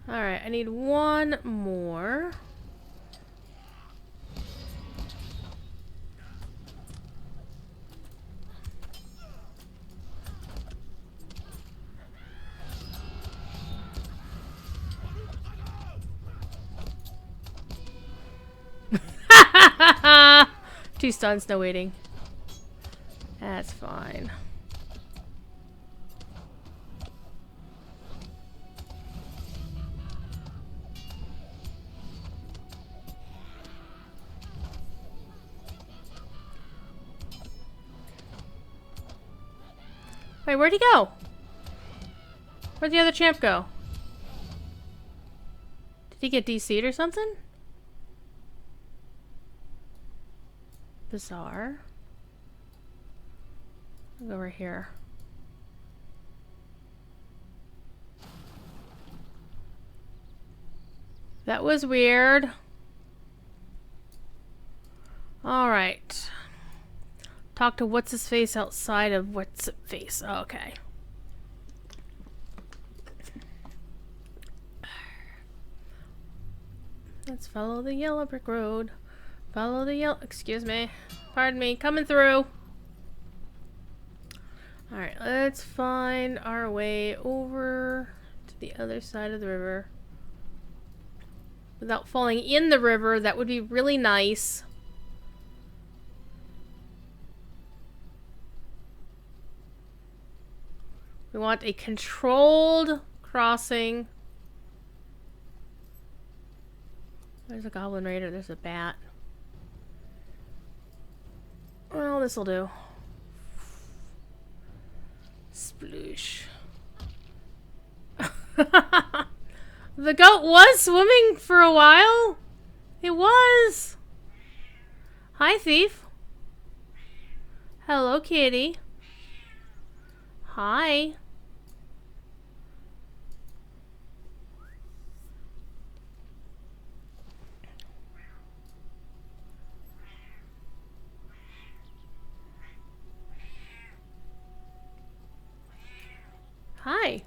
A: Alright, I need one more. Two stuns, no waiting. That's fine. Wait, where'd he go? Where'd the other champ go? Did he get DC'd or something? Bizarre. I'll go over here. That was weird. Alright. Talk to what's-his-face outside of what's-it-face. Okay. Let's follow the yellow brick road. Follow the yellow... Excuse me. Pardon me. Coming through. Alright, let's find our way over to the other side of the river. Without falling in the river, that would be really nice. We want a controlled crossing. There's a goblin raider, there's a bat. Well, this'll do. Sploosh. The goat was swimming for a while. It was. Hi, thief. Hello, kitty. Hi. Hi.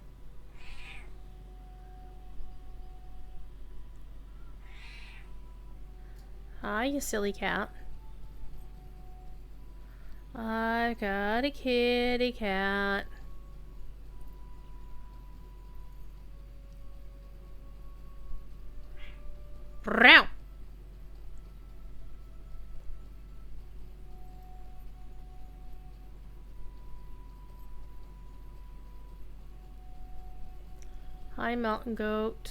A: Hi, you silly cat. I got a kitty cat. Brow. Hi, mountain goat.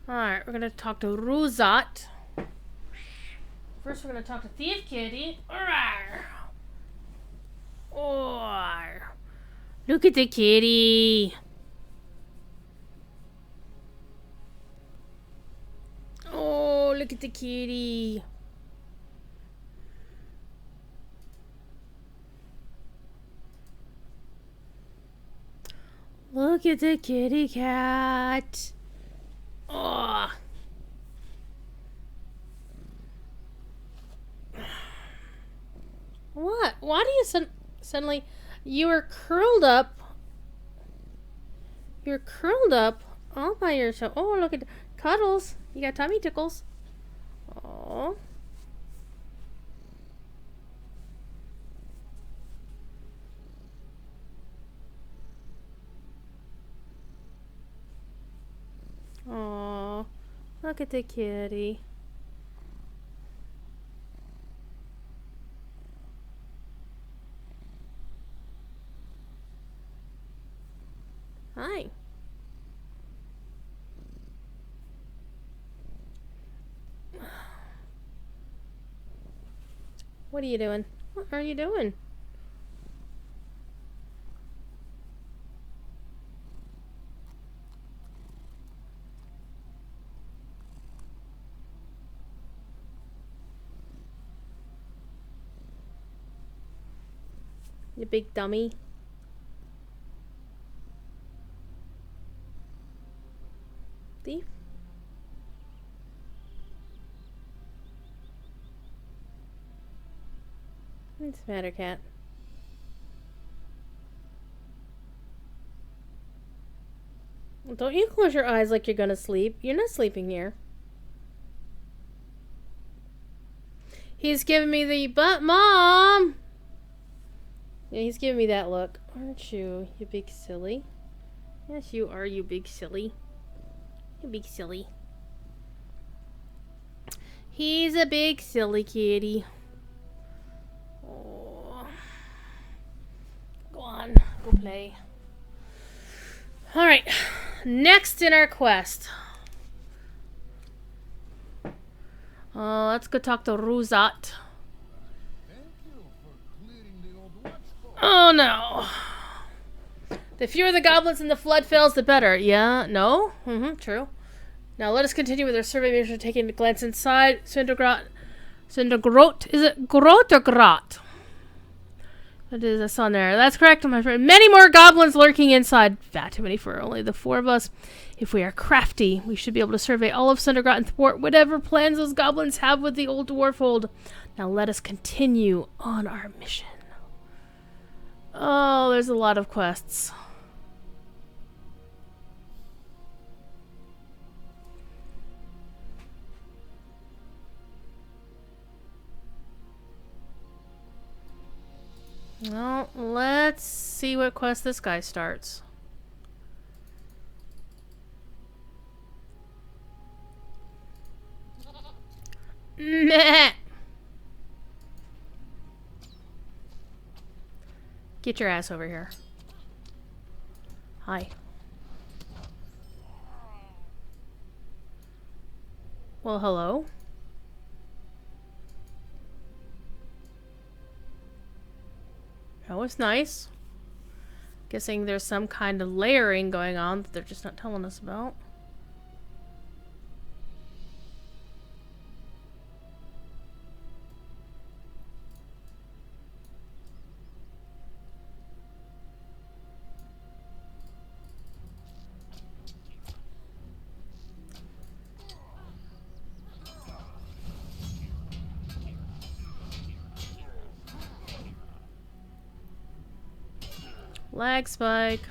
A: Alright, we're gonna talk to Ruzat. First, we're gonna talk to Thief Kitty. Alright. Oh, look at the kitty. Oh, look at the kitty. Look at the kitty cat. Oh. What? Why do you suddenly... You were curled up. You're curled up all by yourself. Oh, look at... Cuddles. You got tummy tickles. Oh. Oh. Look at the kitty. Hi. What are you doing? What are you doing? You big dummy. Thief? What's the matter, cat? Well, don't you close your eyes like you're gonna sleep. You're not sleeping here. He's giving me the butt, Mom! Yeah, he's giving me that look. Aren't you, you big silly? Yes, you are, you big silly. You big silly. He's a big silly kitty. Oh. Go on, go play. Alright, next in our quest. Let's go talk to Ruzat. Oh no. The fewer the goblins in the flood fails, the better. Yeah, no? True. Now let us continue with our survey mission, taking a glance inside. Cindergrot. Is it Grot or Grot? What is this on there? That's correct, my friend. Many more goblins lurking inside. Far too many for only the 4 of us. If we are crafty, we should be able to survey all of Cindergrot and thwart whatever plans those goblins have with the old dwarf hold. Now let us continue on our mission. Oh, there's a lot of quests. Well, let's see what quest this guy starts. Meh. Get your ass over here. Hi. Well, hello. That was nice. Guessing there's some kind of layering going on that they're just not telling us about. Lag spike.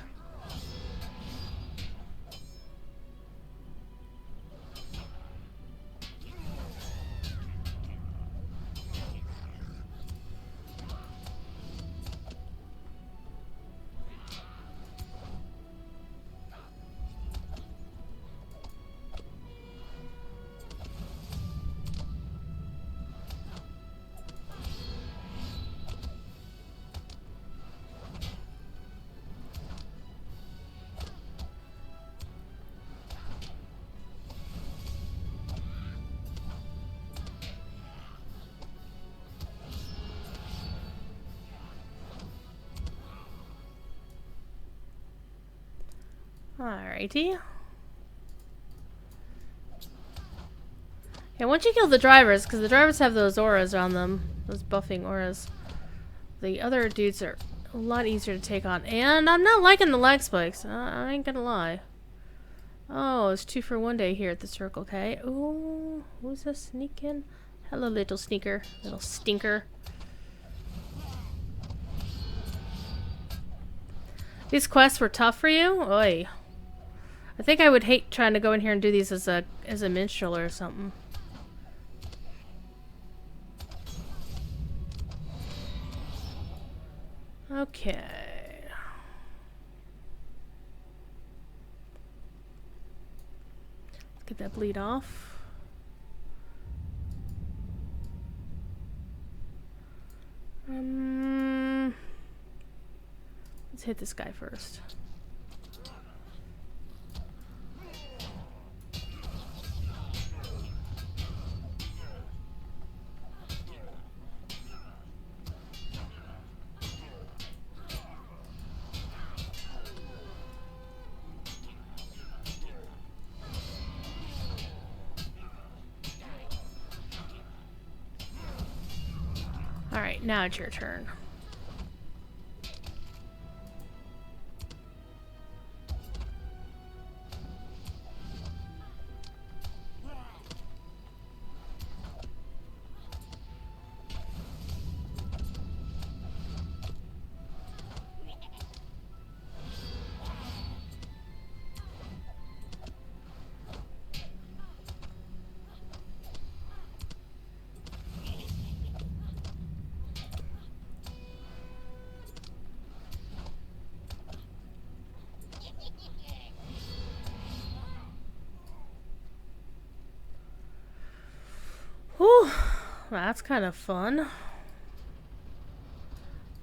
A: Alrighty. Yeah, once you kill the drivers, because the drivers have those auras on them, those buffing auras, the other dudes are a lot easier to take on. And I'm not liking the lag spikes. I ain't gonna lie. Oh, it's 2 for 1 day here at the Circle K. Ooh, who's this sneaking? Hello, little sneaker. Little stinker. These quests were tough for you? Oy. I think I would hate trying to go in here and do these as a minstrel or something. Okay. Get that bleed off. Let's hit this guy first. Alright, now it's your turn. Whew, that's kind of fun.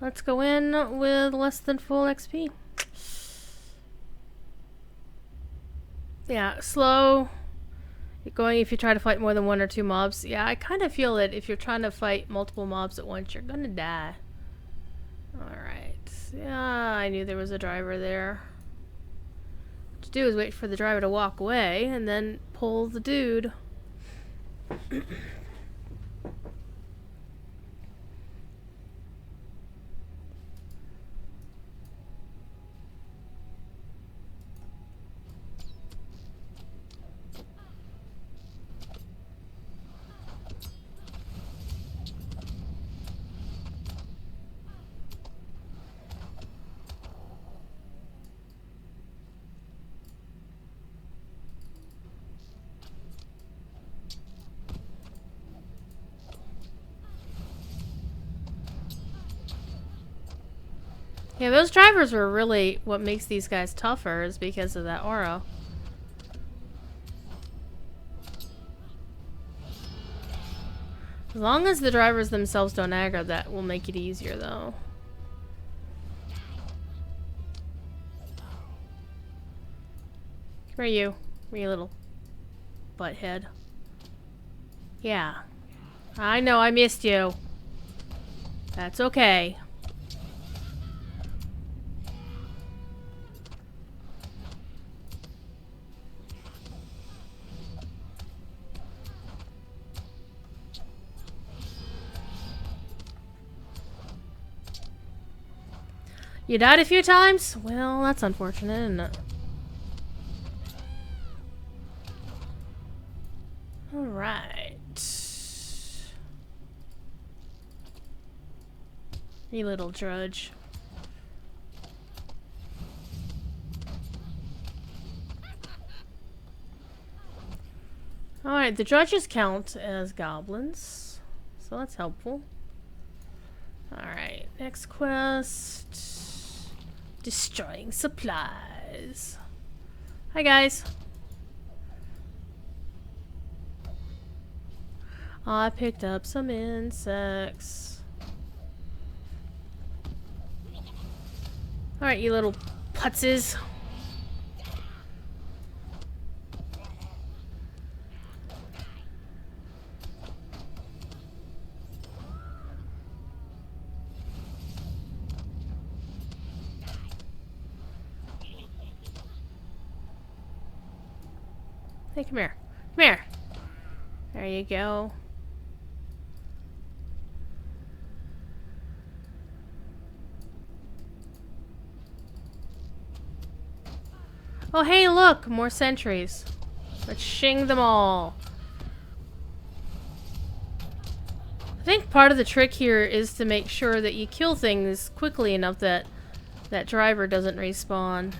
A: Let's go in with less than full XP. Yeah, slow. Going if you try to fight more than one or two mobs. Yeah, I kind of feel that if you're trying to fight multiple mobs at once, you're gonna die. Alright. Yeah, I knew there was a driver there. What to do is wait for the driver to walk away and then pull the dude. Yeah, those drivers were really what makes these guys tougher is because of that aura. As long as the drivers themselves don't aggro, that will make it easier though. Where are you? Where are you, little butthead? Yeah. I know I missed you. That's okay. You died a few times? Well, that's unfortunate, isn't it? Alright. You little drudge. Alright, the drudges count as goblins, so that's helpful. Alright, next quest. Destroying supplies. Hi guys. I picked up some insects. Alright, you little putzes. Hey, come here. Come here. There you go. Oh, hey, look! More sentries. Let's shing them all. I think part of the trick here is to make sure that you kill things quickly enough that that driver doesn't respawn.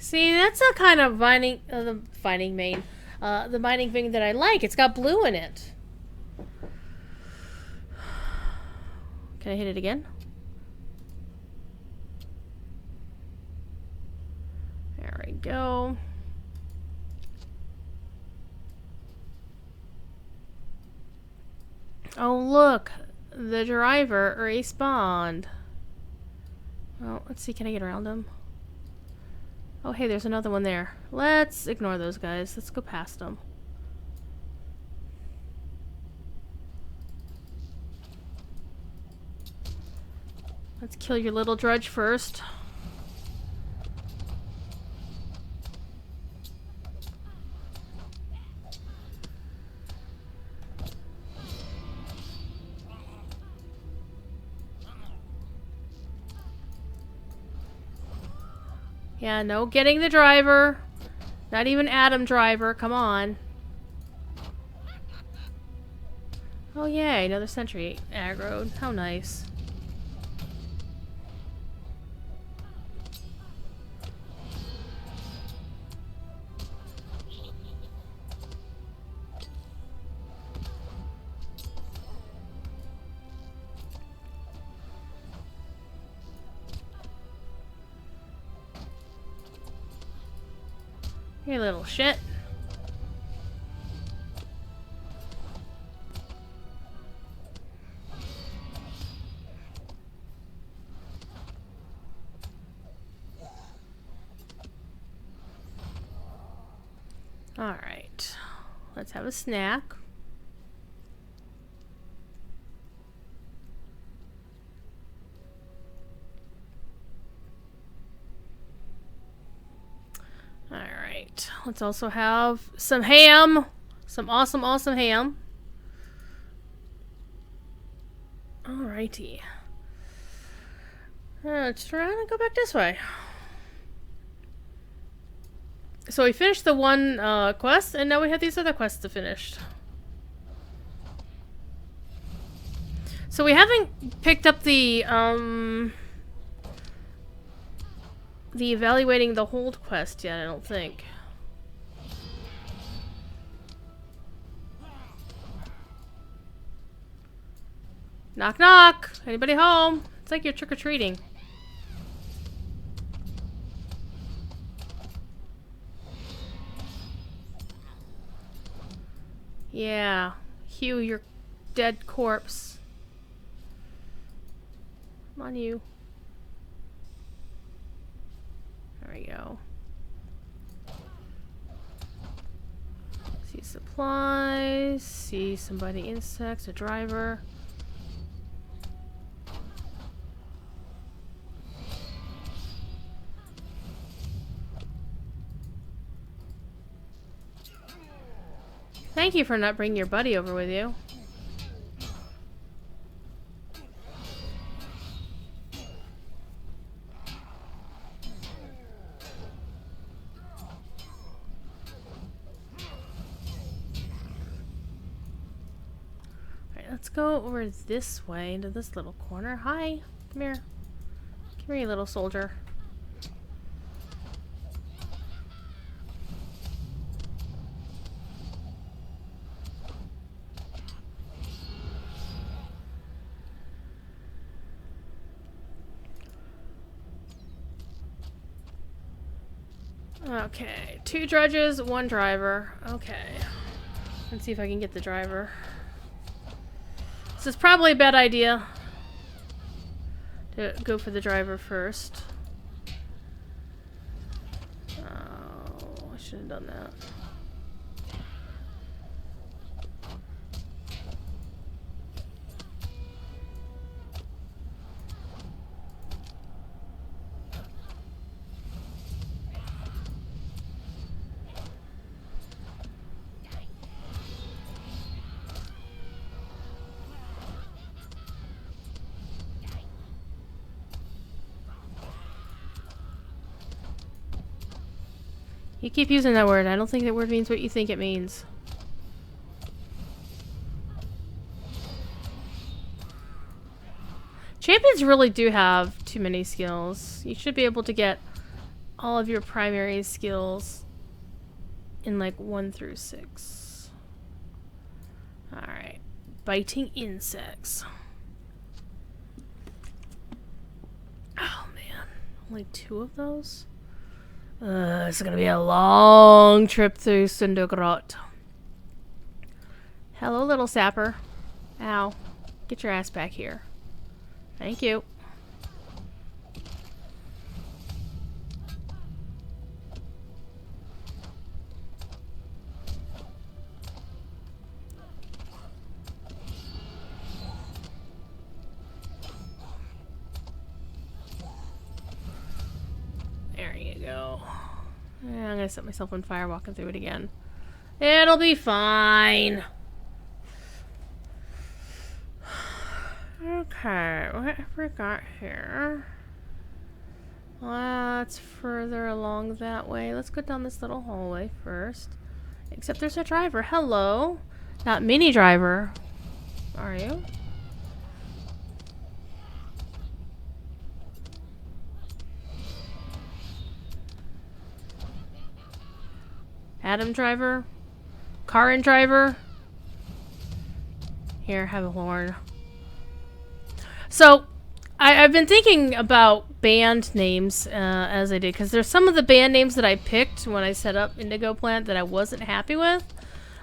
A: See, that's a kind of mining, the mining thing that I like. It's got blue in it. Can I hit it again? There we go. Oh, look. The driver respawned. Well, let's see. Can I get around him? Oh, hey, there's another one there. Let's ignore those guys. Let's go past them. Let's kill your little drudge first. Yeah, no getting the driver. Not even Adam driver. Come on. Oh, yay. Another sentry aggroed. How nice. You little shit. Alright. Let's have a snack. Alright. Let's also have some ham. Some awesome, awesome ham. Alrighty. Let's try and go back this way. So we finished the one quest, and now we have these other quests to finish. So we haven't picked up the evaluating the hold quest yet, I don't think. Knock knock! Anybody home? It's like you're trick-or-treating. Yeah. Hugh, your dead corpse. Come on, you. There we go. See supplies. See somebody insects. A driver. Thank you for not bringing your buddy over with you. Alright, let's go over this way into this little corner. Hi, come here. Come here, you little soldier. Okay, 2 drudges, 1 driver. Okay. Let's see if I can get the driver. This is probably a bad idea to go for the driver first. Oh, I should have done that. You keep using that word. I don't think that word means what you think it means. Champions really do have too many skills. You should be able to get all of your primary skills in like 1 through 6. Alright. Biting insects. Oh man. Only 2 of those? It's gonna be a long trip through Sundogrot. Hello, little sapper. Ow. Get your ass back here. Thank you. There you go. Yeah, I'm gonna set myself on fire walking through it again. It'll be fine. Okay, what have we got here? Let's further along that way. Let's go down this little hallway first. Except there's a driver. Hello. Not mini driver. Are you? Adam driver? Karin driver? Here, have a horn. So, I've been thinking about band names as I did, because there's some of the band names that I picked when I set up Indigo Plant that I wasn't happy with,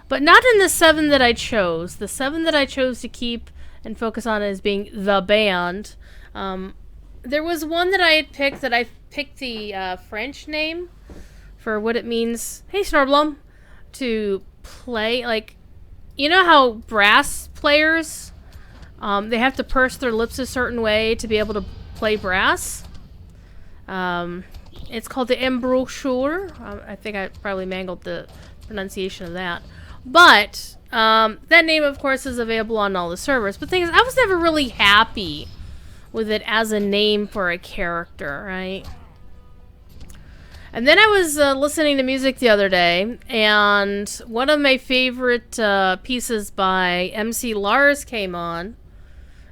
A: but not in the 7 that I chose. The 7 that I chose to keep and focus on as being the band. There was one that I had picked that I picked the French name for what it means. Hey, Snorblum, to play, like, you know how brass players, they have to purse their lips a certain way to be able to play brass. It's called the embouchure. I think I probably mangled the pronunciation of that. But that name, of course, is available on all the servers. But the thing is, I was never really happy with it as a name for a character, right? And then I was listening to music the other day, and one of my favorite pieces by MC Lars came on,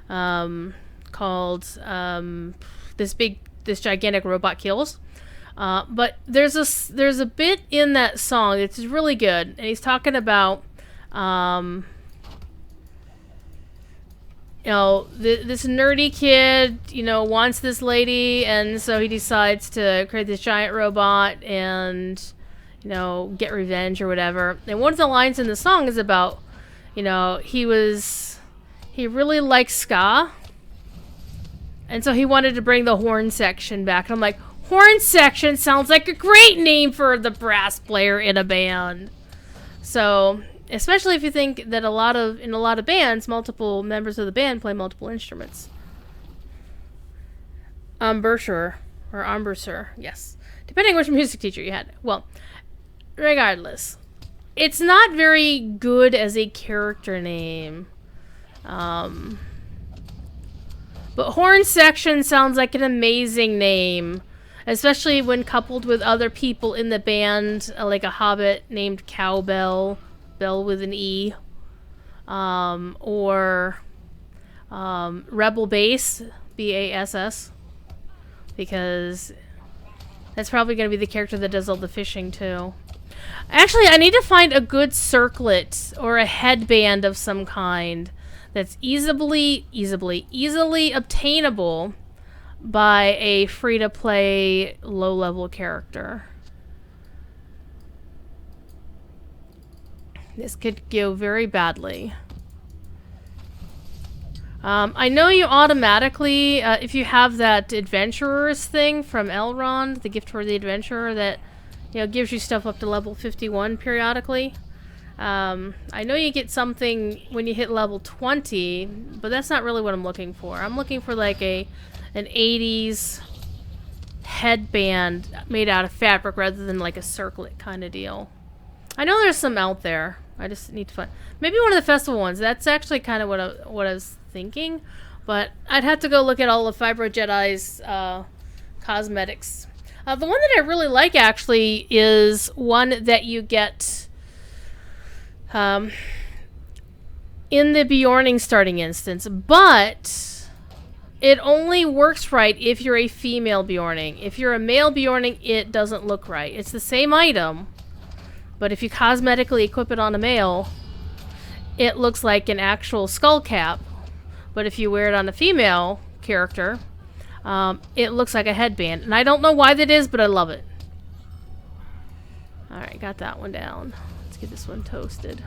A: called This Gigantic Robot Kills. But there's a bit in that song that's really good, and he's talking about you know, this nerdy kid, you know, wants this lady, and so he decides to create this giant robot and, you know, get revenge or whatever. And one of the lines in the song is about, you know, he really likes ska, and so he wanted to bring the horn section back. And I'm like, horn section sounds like a great name for the brass player in a band. So, especially if you think that in a lot of bands, multiple members of the band play multiple instruments. Embouchure, or embouchure, yes. Depending on which music teacher you had. Well, regardless, it's not very good as a character name. But horn section sounds like an amazing name, especially when coupled with other people in the band, like a hobbit named Cowbell. Bell with an E, or Rebel Bass, BASS, because that's probably going to be the character that does all the fishing too. Actually, I need to find a good circlet or a headband of some kind that's easily obtainable by a free-to-play low-level character. This could go very badly. I know you automatically, if you have that adventurers thing from Elrond, the gift for the adventurer, that, you know, gives you stuff up to level 51 periodically. I know you get something when you hit level 20, but that's not really what I'm looking for. I'm looking for like an 80s headband made out of fabric rather than like a circlet kind of deal. I know there's some out there. I just need to find maybe one of the festival ones. That's actually kind of what I was thinking, but I'd have to go look at all of Fibro Jedi's cosmetics. The one that I really like actually is one that you get in the Bjorning starting instance, but it only works right if you're a female Bjorning. If you're a male Bjorning, it doesn't look right. It's the same item, but if you cosmetically equip it on a male, it looks like an actual skull cap. But if you wear it on a female character, it looks like a headband. And I don't know why that is, but I love it. Alright, got that one down. Let's get this one toasted.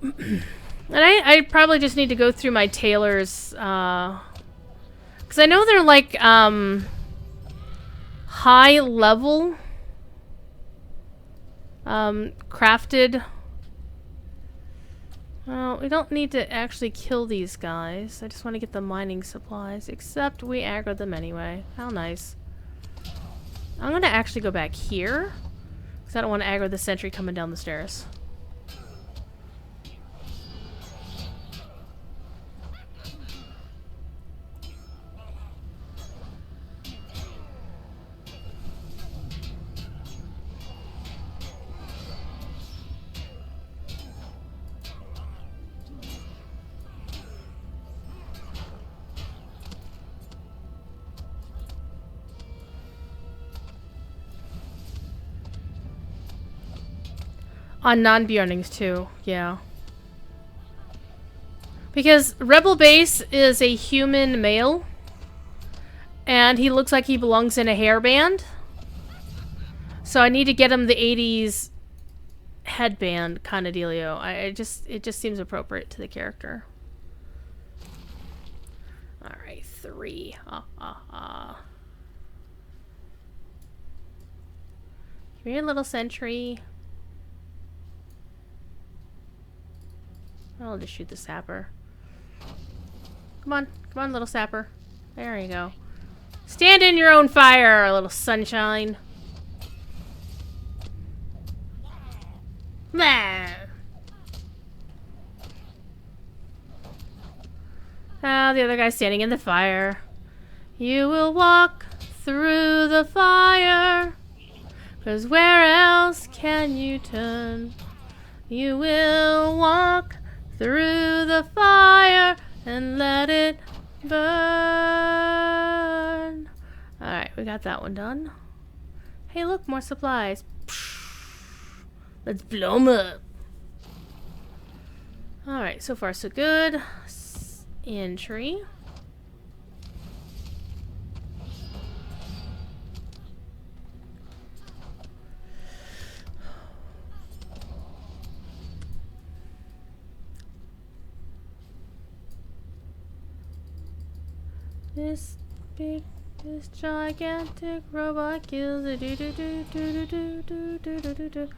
A: And I probably just need to go through my tailors, because I know they're like, high level, crafted. Well, we don't need to actually kill these guys. I just want to get the mining supplies, except we aggro them anyway. How nice. I'm going to actually go back here, because I don't want to aggro the sentry coming down the stairs. On non-Bjornings too, yeah. Because Rebel Base is a human male, and he looks like he belongs in a hairband. So I need to get him the 80s headband kind of dealio. It just seems appropriate to the character. Alright, 3. Come here, little sentry. I'll just shoot the sapper. Come on, little sapper. There you go. Stand in your own fire, little sunshine. Nah. Ah, the other guy's standing in the fire. You will walk through the fire, 'cause where else can you turn? You will walk through the fire and let it burn. Alright, we got that one done. Hey, look, more supplies. Let's blow them up. Alright, so far so good. Entry. This gigantic robot kills a do do do do do do do do do do.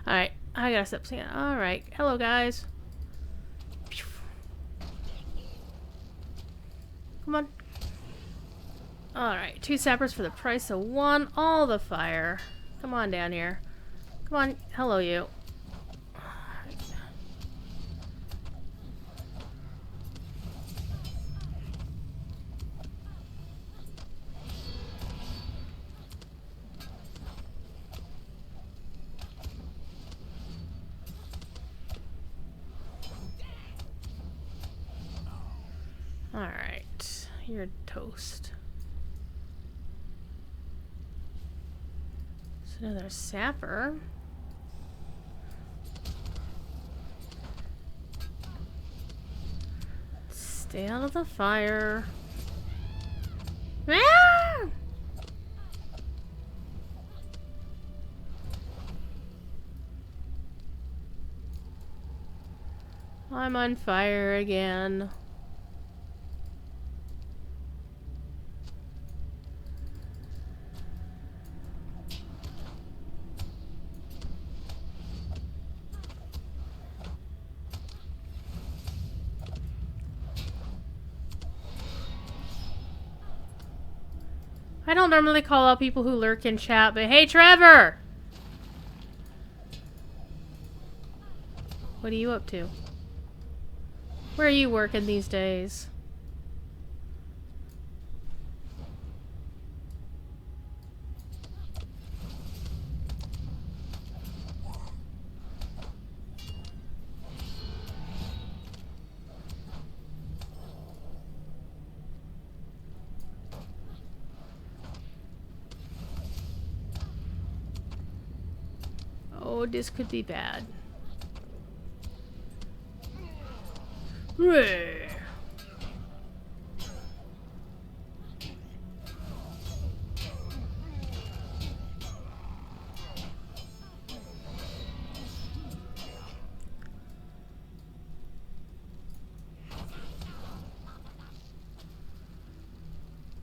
A: Alright, I gotta stop singing. Alright, hello guys. Come on. Alright, 2 sappers for the price of 1. All the fire. Come on down here. Come on, hello you. Alright, you're toast. So another sapper. Stay out of the fire. Ah! I'm on fire again. I don't normally call out people who lurk in chat, but hey, Trevor! What are you up to? Where are you working these days? Oh, this could be bad. Hooray.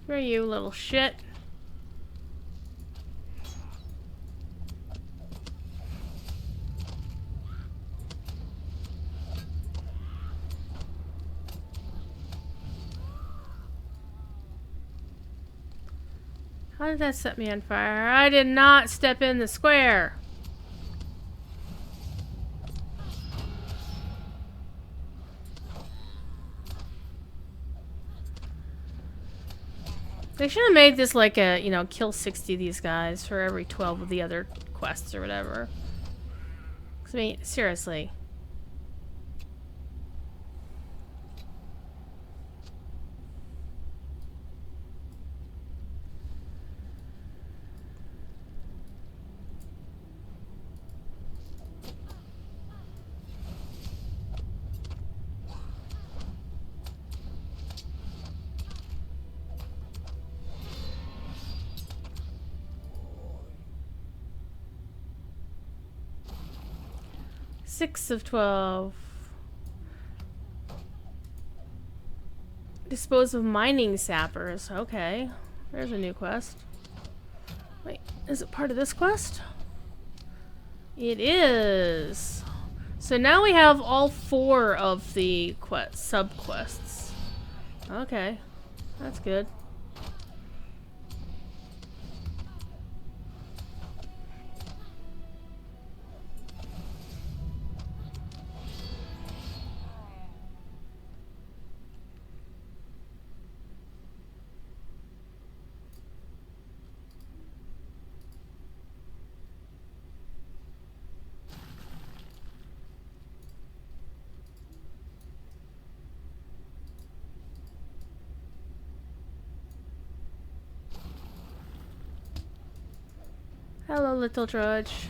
A: Where are you, little shit? How did that set me on fire? I did not step in the square. They should have made this like a, you know, kill 60 of these guys for every 12 of the other quests or whatever. 'Cause, I mean, seriously. Six of 12. Dispose of mining sappers. Okay. There's a new quest. Wait, is it part of this quest? It is. So now we have all 4 of the sub-quests. Okay. That's good. Hello, little drudge.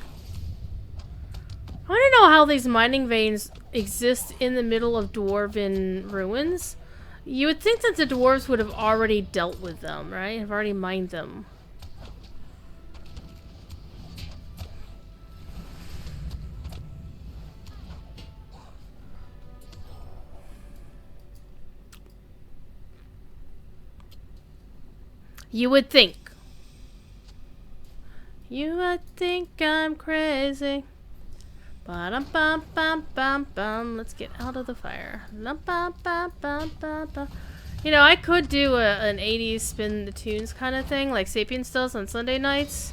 A: I want to know how these mining veins exist in the middle of dwarven ruins. You would think that the dwarves would have already dealt with them, right? Have already mined them. You would think. You would think I'm crazy. Ba-dum-bum-bum-bum-bum. Let's get out of the fire. Bum-bum-bum-bum-bum-bum. You know, I could do an 80s spin the tunes kind of thing, like Sapiens does on Sunday nights.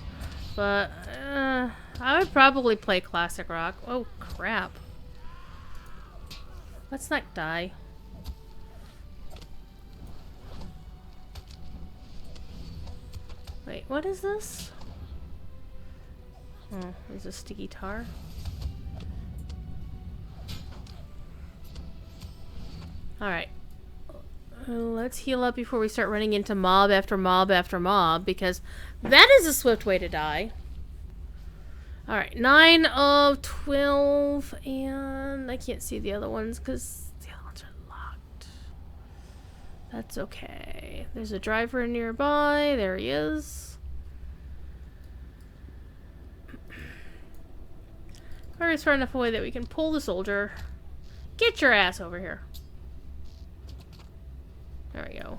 A: But, I would probably play classic rock. Oh, crap. Let's not die. Wait, what is this? Oh, there's a sticky tar. Alright. Let's heal up before we start running into mob after mob after mob, because that is a swift way to die. Alright, 9 of 12, and I can't see the other ones because the other ones are locked. That's okay. There's a driver nearby. There he is. Very far enough away that we can pull the soldier. Get your ass over here. There we go.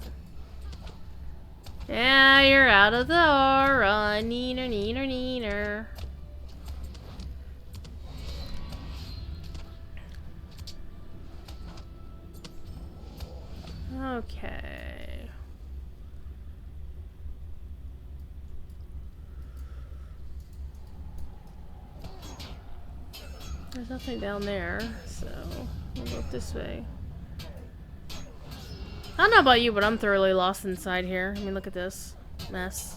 A: Yeah, you're out of the aura. Neener, neener, neener. Okay. There's nothing down there, so we'll go this way. I don't know about you, but I'm thoroughly lost inside here. I mean, look at this mess.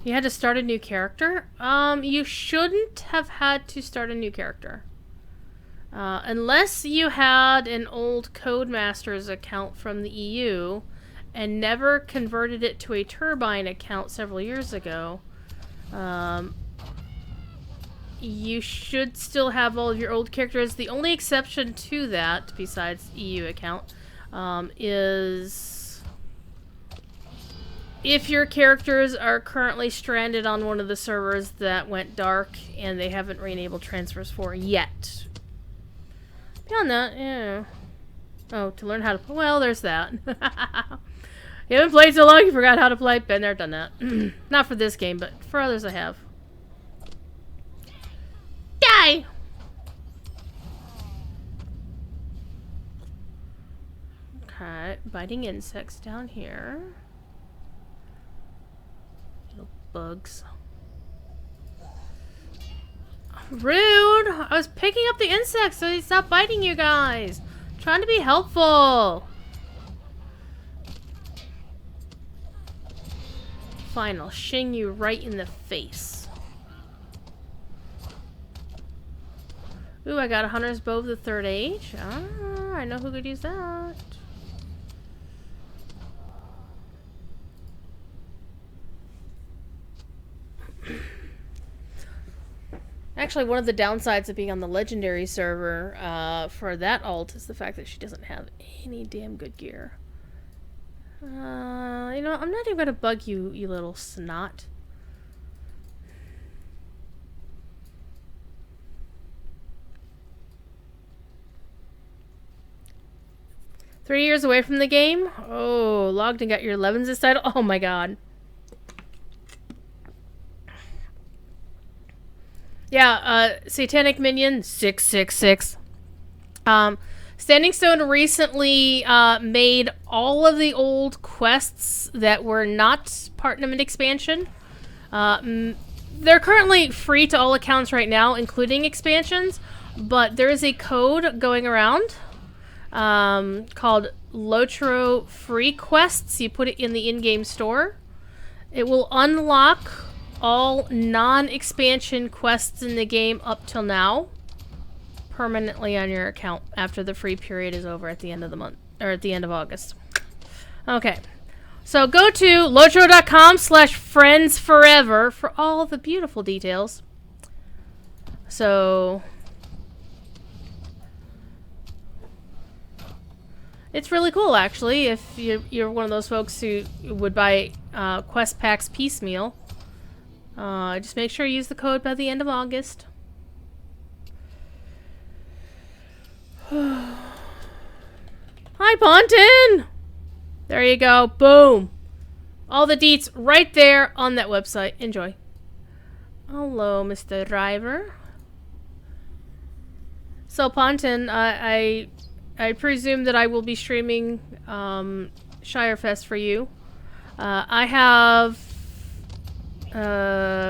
A: You had to start a new character? You shouldn't have had to start a new character. Unless you had an old Codemasters account from the EU and never converted it to a Turbine account several years ago, you should still have all of your old characters. The only exception to that, besides EU account, is if your characters are currently stranded on one of the servers that went dark and they haven't re-enabled transfers for yet. Beyond that, yeah. Oh, to learn how to... Well, there's that. You haven't played so long, you forgot how to play. Been there, done that. Not for this game, but for others I have. Die! Okay, biting insects down here. Little bugs. Rude! I was picking up the insects so they stop biting you guys. Trying to be helpful. Fine, I'll shing you right in the face. Ooh, I got a hunter's bow of the 3rd age. Ah, I know who could use that. Actually, one of the downsides of being on the legendary server for that alt is the fact that she doesn't have any damn good gear. You know, I'm not even gonna bug you, you little snot. Three years away from the game? Oh, logged and got your 11s this title? Oh my god. Yeah, Satanic Minion 666. Standing Stone recently made all of the old quests that were not part of an expansion. They're currently free to all accounts right now, including expansions, but there is a code going around called Lotro Free Quests. You put it in the in-game store. It will unlock all non-expansion quests in the game up till now permanently on your account after the free period is over at the end of the month, or at the end of August. Okay, so go to lotro.com/friendsforever for all the beautiful details. So it's really cool, actually, if you're one of those folks who would buy quest packs piecemeal. Just make sure you use the code by the end of August. Hi, Ponton! There you go. Boom. All the deets right there on that website. Enjoy. Hello, Mr. Driver. So, Ponton, I presume that I will be streaming Shirefest for you. I have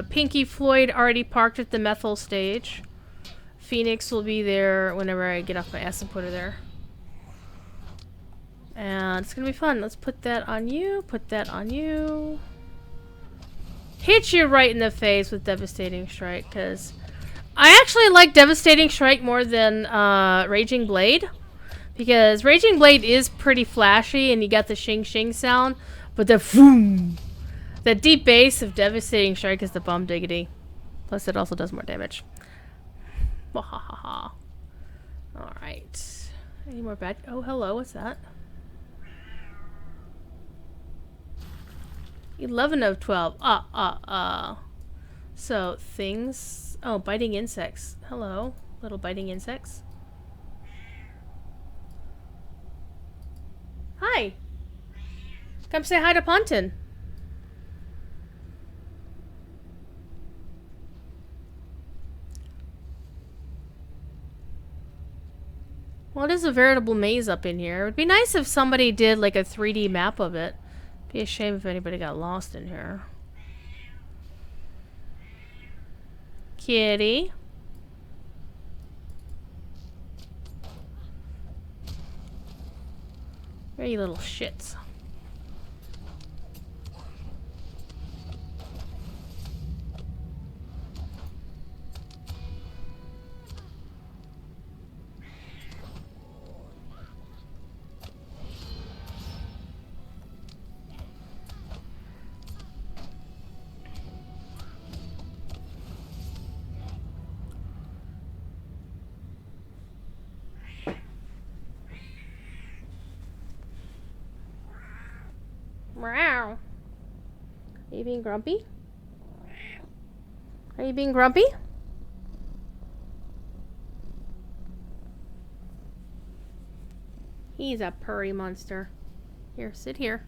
A: Pinky Floyd already parked at the Methyl stage. Phoenix will be there whenever I get off my ass and put her there. And it's gonna be fun. Let's put that on you. Put that on you. Hit you right in the face with Devastating Strike, because I actually like Devastating Strike more than Raging Blade. Because Raging Blade is pretty flashy and you got the shing shing sound, but the boom, the deep bass of Devastating Strike is the bomb diggity. Plus it also does more damage. Alright. Any more bad? Oh, hello. What's that? 11 of 12. So, things... Oh, biting insects. Hello. Little biting insects. Hi. Come say hi to Ponton. Well, it is a veritable maze up in here. It would be nice if somebody did like a 3D map of it. Be a shame if anybody got lost in here. Kitty. Where are you little shits? Meow. Are you being grumpy? Are you being grumpy? He's a purry monster. Here, sit here.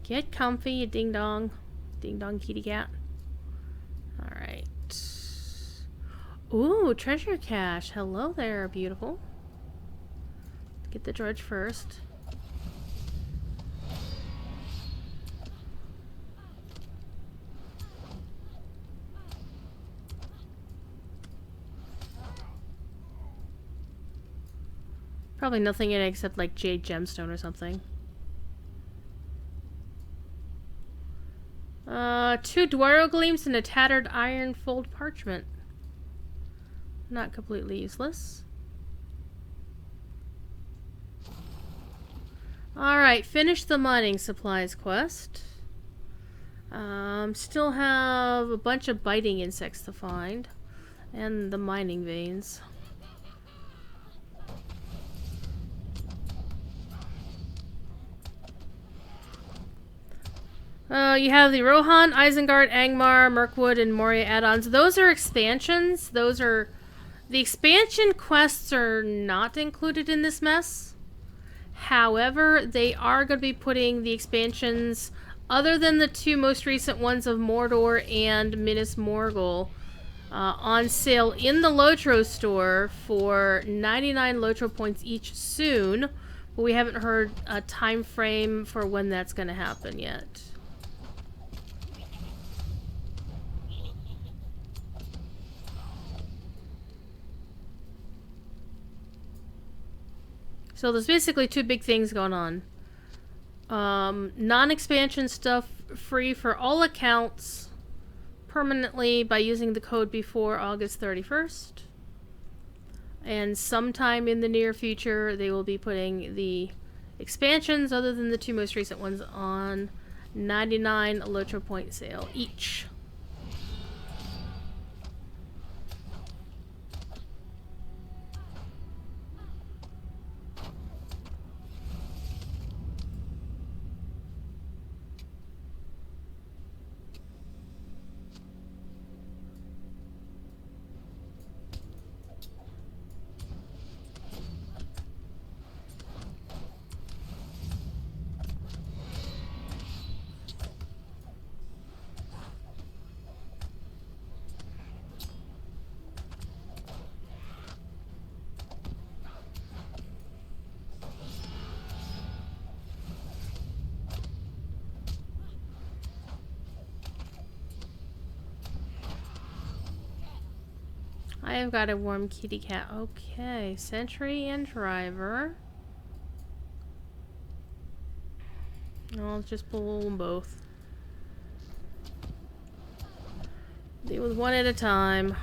A: Get comfy, you ding-dong. Ding-dong kitty cat. Alright. Ooh, treasure cache. Hello there, beautiful. Get the drudge first. Probably nothing in it except like jade gemstone or something. 2 Dwaro gleams and a tattered iron fold parchment. Not completely useless. Alright, finish the mining supplies quest. Still have a bunch of biting insects to find. And the mining veins. You have the Rohan, Isengard, Angmar, Mirkwood, and Moria add-ons. Those are expansions. Those are... The expansion quests are not included in this mess. However, they are going to be putting the expansions, other than the 2 most recent ones of Mordor and Minas Morgul, on sale in the Lotro store for 99 Lotro points each soon. But we haven't heard a time frame for when that's going to happen yet. So there's basically 2 big things going on. Non-expansion stuff free for all accounts permanently by using the code before August 31st. And sometime in the near future, they will be putting the expansions, other than the 2 most recent ones, on 99 Lotro point sale each. I have got a warm kitty cat. Okay, sentry and driver. I'll just pull them both. Deal with one at a time.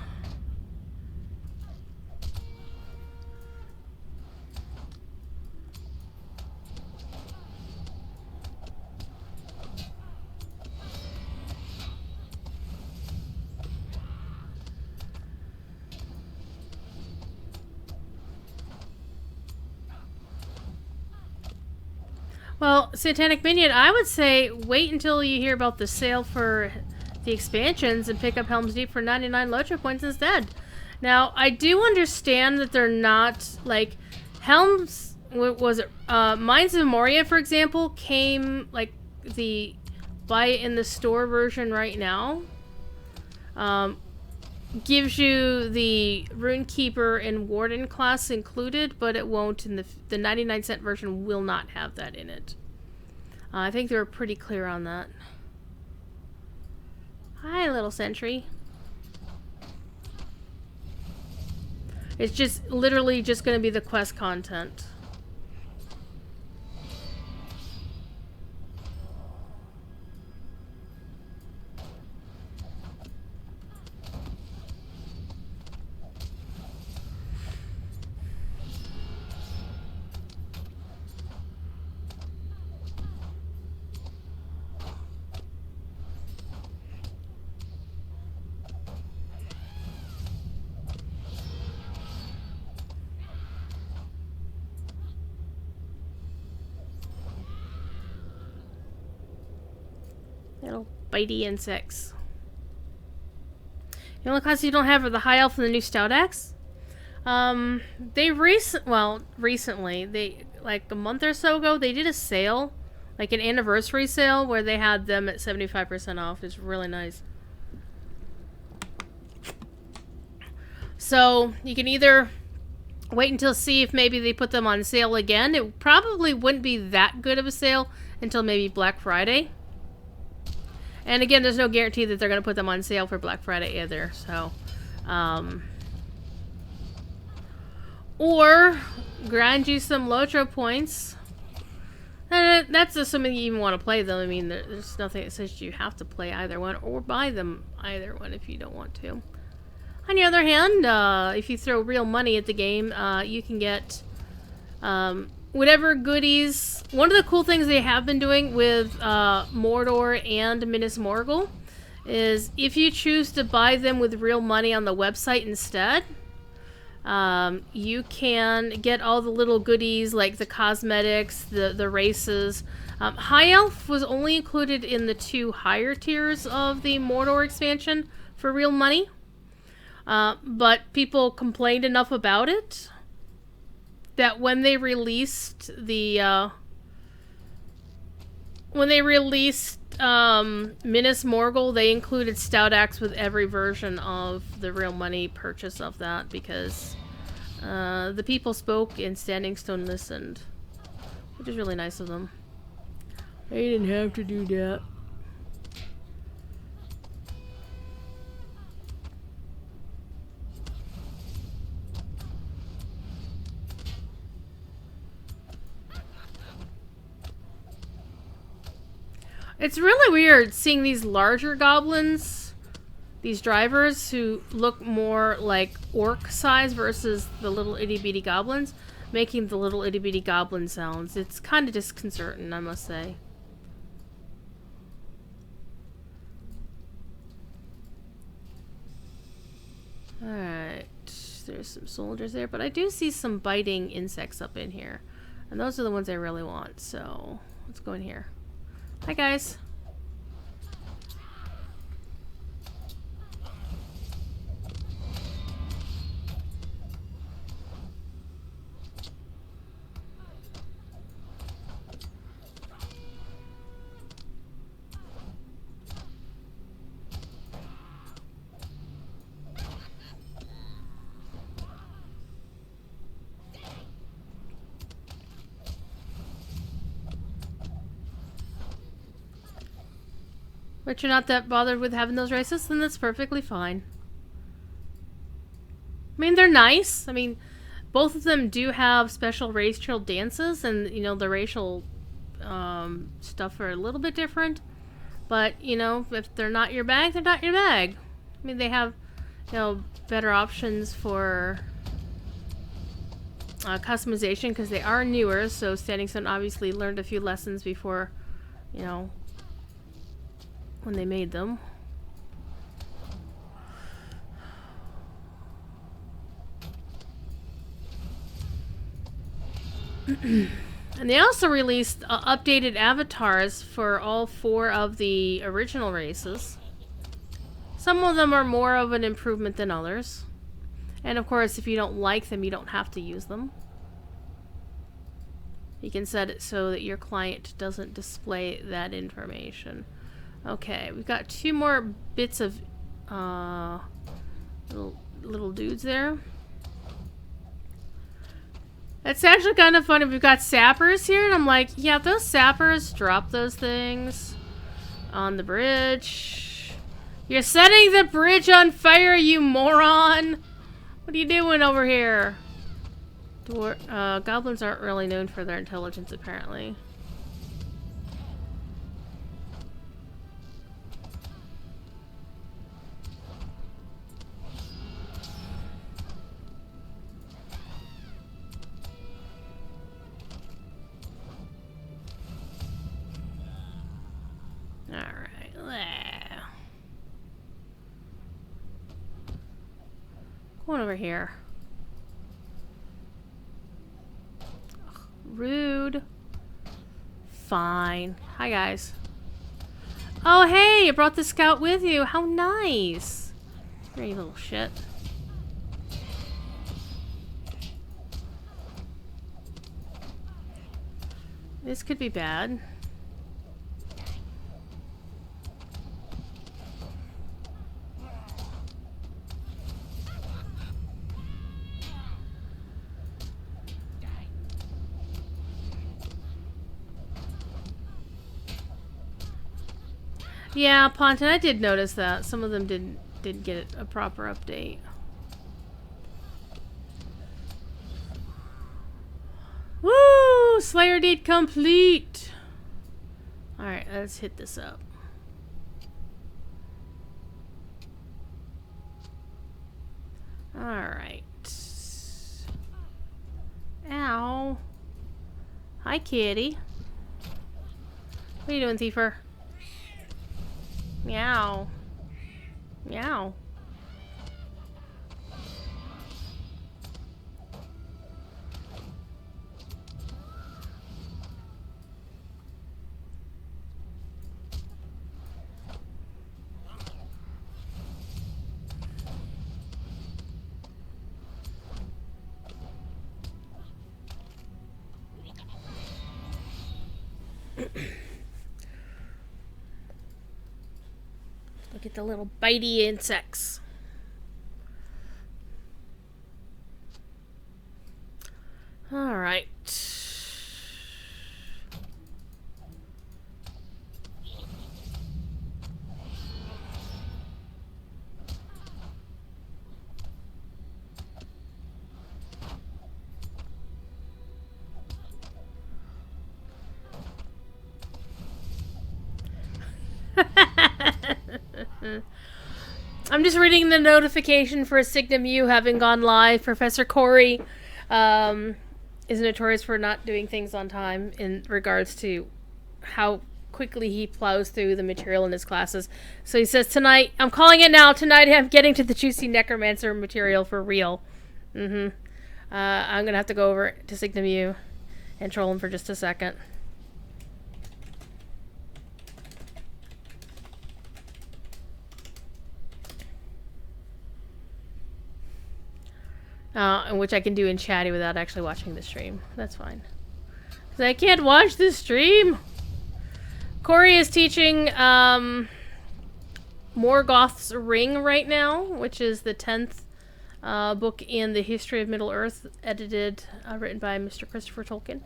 A: Well, Satanic Minion, I would say wait until you hear about the sale for the expansions and pick up Helm's Deep for 99 Lotro points instead. Now, I do understand that they're not, like, Helm's, what was it, Mines of Moria, for example, came, like, the buy it in the store version right now. Gives you the Runekeeper and Warden class included, but it won't in the 99-cent version will not have that in it. I think they were pretty clear on that. Hi, little sentry. It's just literally just going to be the quest content. Little bitey insects. The only class you don't have are the High Elf and the new Stout Axe. Recently, they, like a month or so ago, they did a sale, like an anniversary sale, where they had them at 75% off. It's really nice. So, you can either wait until see if maybe they put them on sale again. It probably wouldn't be that good of a sale until maybe Black Friday. And again, there's no guarantee that they're going to put them on sale for Black Friday either. So, or grind you some Lotro points. And that's assuming you even want to play them. I mean, there's nothing that says you have to play either one or buy them either one if you don't want to. On the other hand, if you throw real money at the game, you can get whatever goodies. One of the cool things they have been doing with Mordor and Minas Morgul is if you choose to buy them with real money on the website instead, you can get all the little goodies like the cosmetics, the races. High Elf was only included in the 2 higher tiers of the Mordor expansion for real money. But people complained enough about it that when they released Minas Morgul, they included Stout Axe with every version of the real money purchase of that because the people spoke and Standing Stone listened, which is really nice of them. They didn't have to do that. It's really weird seeing these larger goblins, these drivers who look more like orc size versus the little itty bitty goblins, making the little itty bitty goblin sounds. It's kind of disconcerting, I must say. Alright, there's some soldiers there, but I do see some biting insects up in here. And those are the ones I really want, so let's go in here. Hi guys. But you're not that bothered with having those races, then that's perfectly fine. I mean, they're nice. I mean, both of them do have special racial dances, and, you know, the racial stuff are a little bit different. But, you know, if they're not your bag, they're not your bag. I mean, they have, you know, better options for customization because they are newer, so Standing Stone obviously learned a few lessons before, you know, when they made them. And they also released updated avatars for all 4 of the original races. Some of them are more of an improvement than others. And of course, if you don't like them, you don't have to use them. You can set it so that your client doesn't display that information. Okay, we've got 2 more bits of little dudes there. It's actually kind of funny. We've got sappers here, and I'm like, yeah, those sappers drop those things on the bridge. You're setting the bridge on fire, you moron! What are you doing over here? Goblins aren't really known for their intelligence, apparently. Going over here. Ugh, rude. Fine. Hi, guys. Oh, hey, you brought the scout with you. How nice. Here, you little shit. This could be bad. Yeah, Ponton, I did notice that. Some of them didn't get a proper update. Woo! Slayer deed complete! Alright, let's hit this up. Alright. Ow. Hi, kitty. What are you doing, Thiefer? Meow. Meow. Look at the little bitey insects. All right. I'm just reading the notification for Signum U having gone live. Professor Corey is notorious for not doing things on time in regards to how quickly he plows through the material in his classes. So he says, tonight, I'm calling it now, tonight I'm getting to the juicy necromancer material for real. I'm going to have to go over to Signum U and troll him for just a second. And which I can do in chatty without actually watching the stream. That's fine. Because I can't watch the stream. Corey is teaching Morgoth's Ring right now, which is the 10th book in the history of Middle-earth, edited, written by Mr. Christopher Tolkien.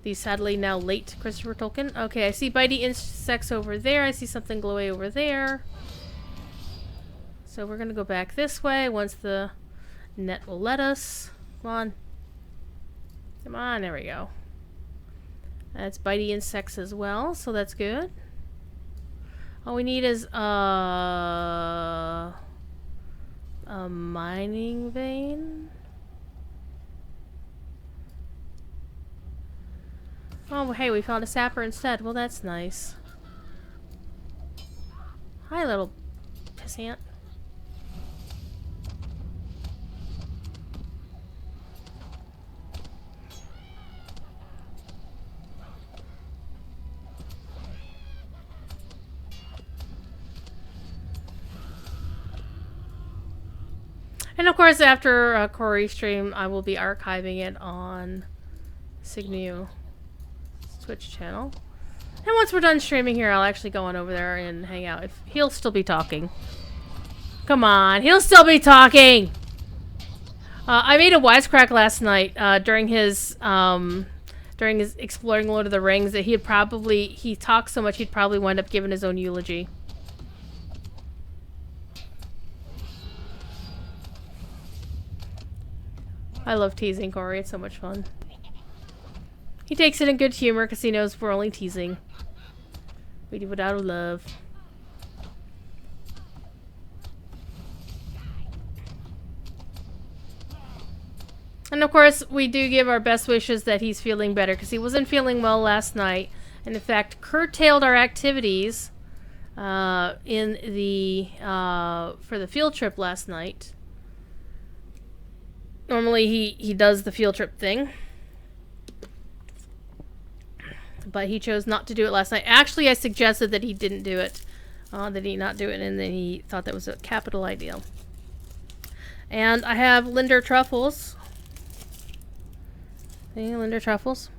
A: The sadly now late Christopher Tolkien. Okay, I see bitey insects over there. I see something glowy over there. So we're going to go back this way once the net will let us. Come on. Come on, there we go. That's bitey insects as well, so that's good. All we need is a mining vein. Oh, hey, we found a sapper instead. Well, that's nice. Hi, little pissant. And of course, after Corey's stream, I will be archiving it on Signu Twitch channel. And once we're done streaming here, I'll actually go on over there and hang out. If he'll still be talking. Come on, he'll still be talking! I made a wisecrack last night during his exploring Lord of the Rings that he talks so much he'd probably wind up giving his own eulogy. I love teasing Corey. It's so much fun. He takes it in good humor because he knows we're only teasing. We do it out of love. And of course, we do give our best wishes that he's feeling better because he wasn't feeling well last night. And in fact, curtailed our activities for the field trip last night. Normally he does the field trip thing. But he chose not to do it last night. Actually, I suggested that he didn't do it. That he not do it, and then he thought that was a capital idea. And I have Linder Truffles. Hey, Linder Truffles.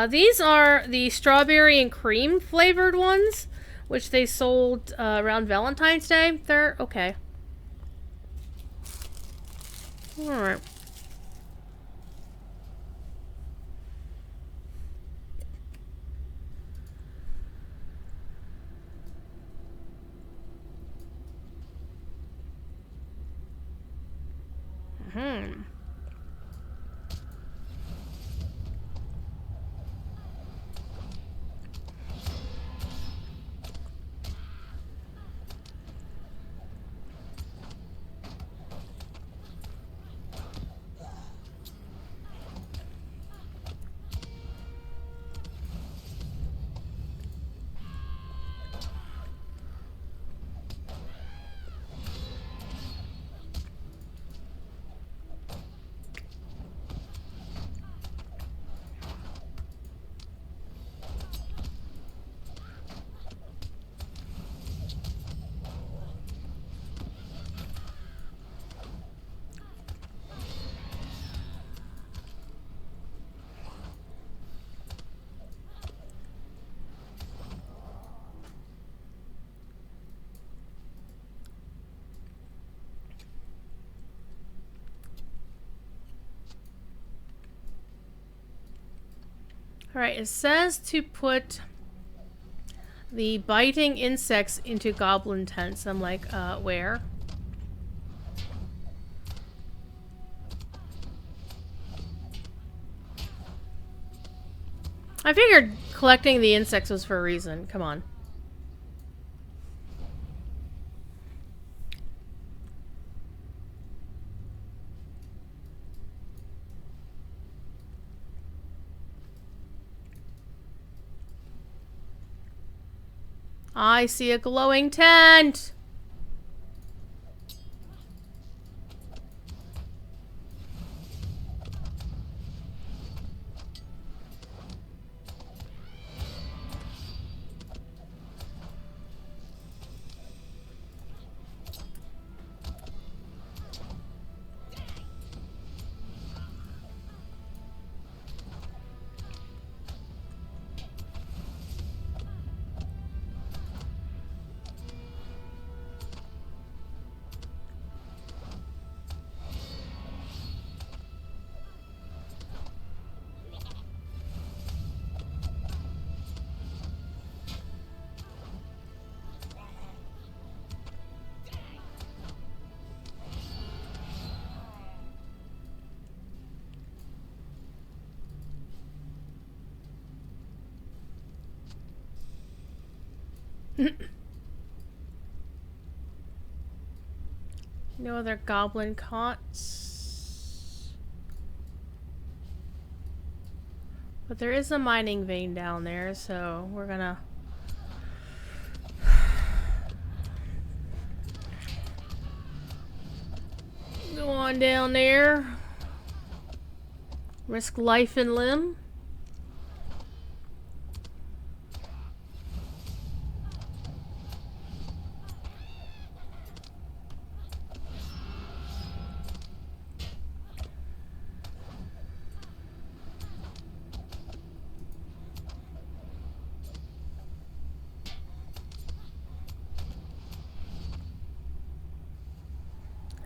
A: These are the strawberry and cream flavored ones, which they sold around Valentine's Day. They're okay. Alright. Alright, it says to put the biting insects into goblin tents. I'm like, where? I figured collecting the insects was for a reason. Come on. I see a glowing tent! No other goblin cots. But there is a mining vein down there, so we're gonna... go on down there. Risk life and limb.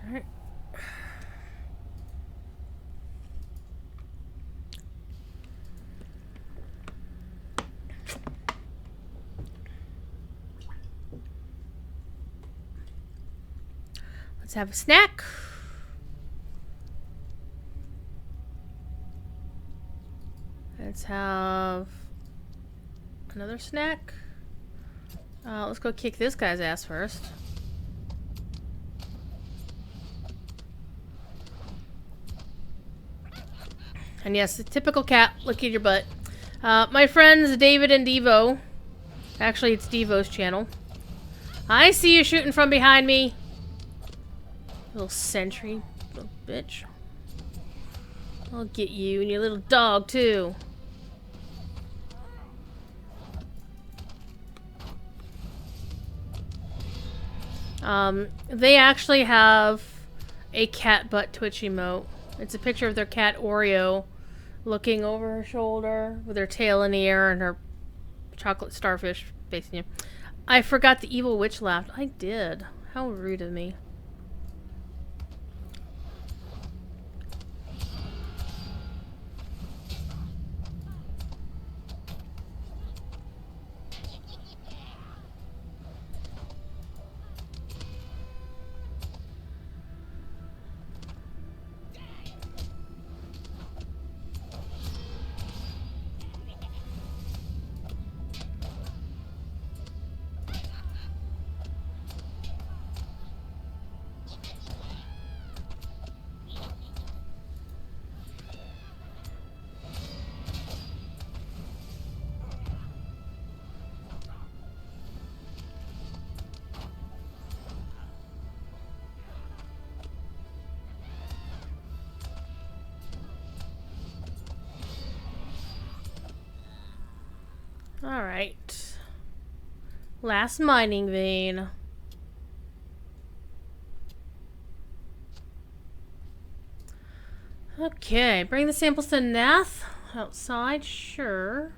A: Alright. Let's have a snack. Let's have another snack. Let's go kick this guy's ass first. And yes, the typical cat, look at your butt. My friends David and Devo. Actually, it's Devo's channel. I see you shooting from behind me. Little sentry. Little bitch. I'll get you and your little dog, too. They actually have a cat butt twitch emote. It's a picture of their cat Oreo looking over her shoulder with her tail in the air and her chocolate starfish facing you. I forgot the evil witch laughed. I did. How rude of me. Alright. Last mining vein. Okay, bring the samples to Nath. Outside, sure.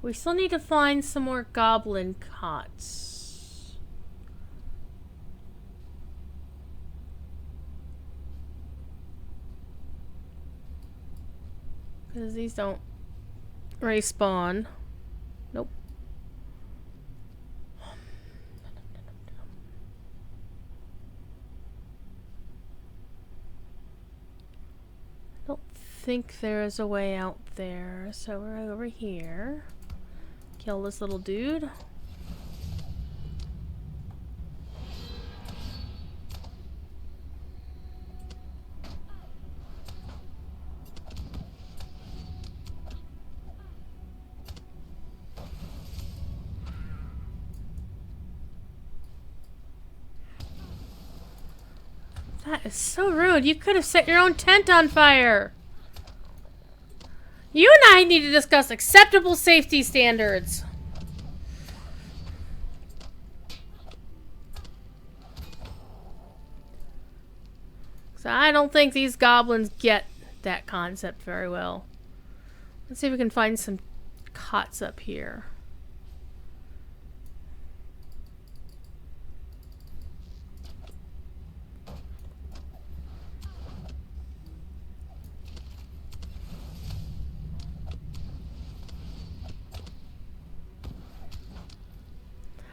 A: We still need to find some more goblin cots. Because these don't respawn. Nope. I don't think there is a way out there, so we're over here. Kill this little dude. That is so rude. You could have set your own tent on fire. You and I need to discuss acceptable safety standards. So I don't think these goblins get that concept very well. Let's see if we can find some cots up here.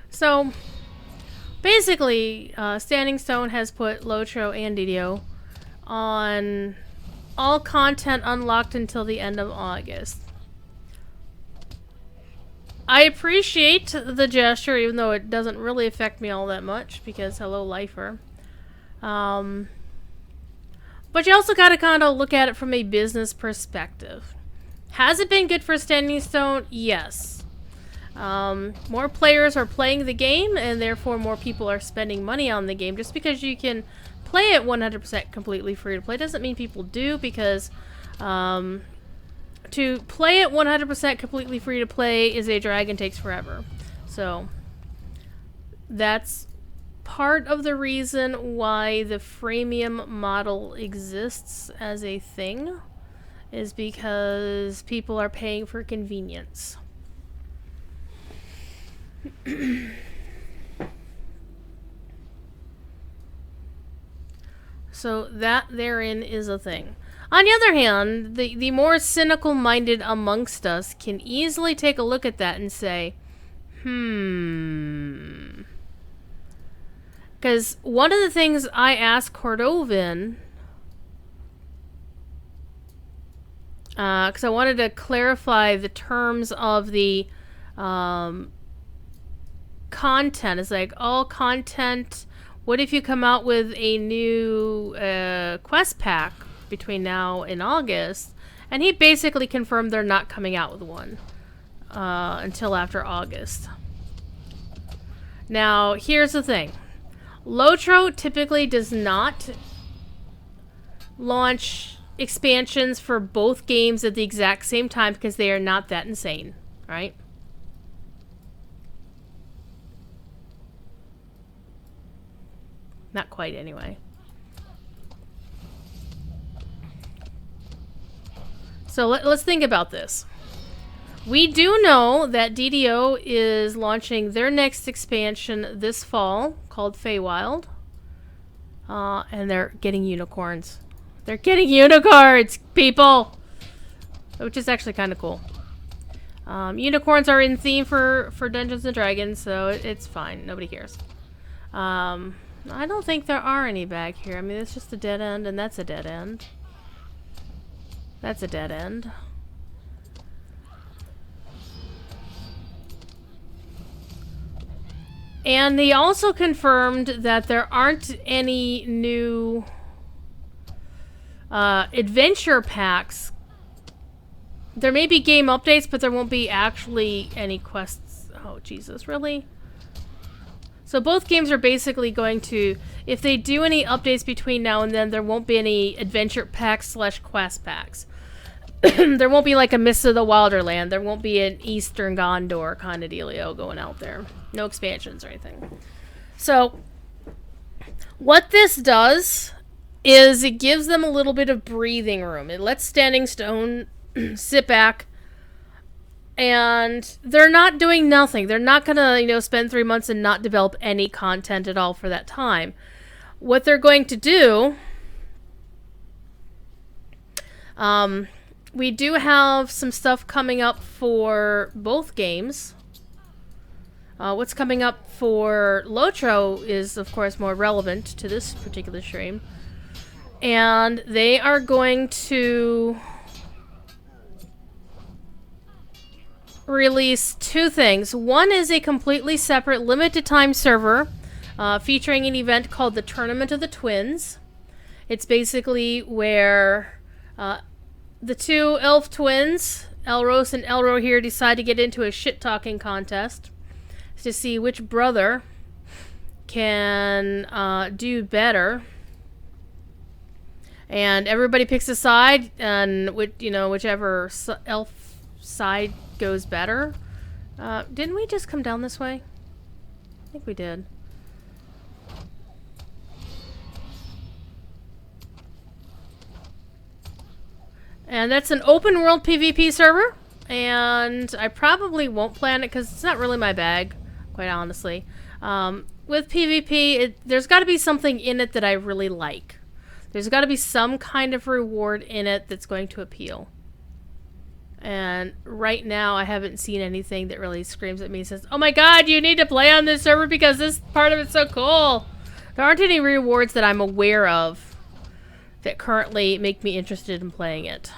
A: So, basically, Standing Stone has put Lotro and Didio on all content unlocked until the end of August. I appreciate the gesture, even though it doesn't really affect me all that much, because hello, lifer. But you also gotta kind of look at it from a business perspective. Has it been good for Standing Stone? Yes. More players are playing the game, and therefore more people are spending money on the game. Just because you can play it 100% completely free to play doesn't mean people do, because to play it 100% completely free to play is a drag and takes forever. So that's part of the reason why the freemium model exists as a thing, is because people are paying for convenience. So that therein is a thing. On the other hand, the more cynical minded amongst us can easily take a look at that and say, because one of the things I asked Cordovan, because I wanted to clarify the terms of the content, is like all content. What if you come out with a new quest pack between now and August? And he basically confirmed they're not coming out with one until after August. Now, here's the thing. Lotro typically does not launch expansions for both games at the exact same time because they are not that insane, right? Not quite, anyway. So let's think about this. We do know that DDO is launching their next expansion this fall called Feywild. And they're getting unicorns. They're getting unicorns, people! Which is actually kind of cool. Unicorns are in theme for Dungeons and Dragons, so it's fine. Nobody cares. I don't think there are any back here. I mean, it's just a dead end, and that's a dead end. That's a dead end. And they also confirmed that there aren't any new adventure packs. There may be game updates, but there won't be actually any quests. Oh, Jesus, really? So both games are basically going to, if they do any updates between now and then, there won't be any adventure packs / quest packs. There won't be like a Mists of the Wilderland. There won't be an Eastern Gondor kind of dealio going out there. No expansions or anything. So, what this does is it gives them a little bit of breathing room. It lets Standing Stone sit back, and they're not doing nothing. They're not gonna, spend 3 months and not develop any content at all for that time. What they're going to do, we do have some stuff coming up for both games. What's coming up for Lotro is, of course, more relevant to this particular stream. And they are going to release two things. One is a completely separate limited time server featuring an event called the Tournament of the Twins. It's basically where the two elf twins, Elros and Elro here, decide to get into a shit-talking contest to see which brother can do better. And everybody picks a side, and whichever elf side goes better. Didn't we just come down this way? I think we did. And that's an open world PvP server, and I probably won't plan it because it's not really my bag, quite honestly. With PvP, there's got to be something in it that I really like. There's got to be some kind of reward in it that's going to appeal. And right now, I haven't seen anything that really screams at me and says, "Oh my god, you need to play on this server because this part of it's so cool." There aren't any rewards that I'm aware of that currently make me interested in playing it.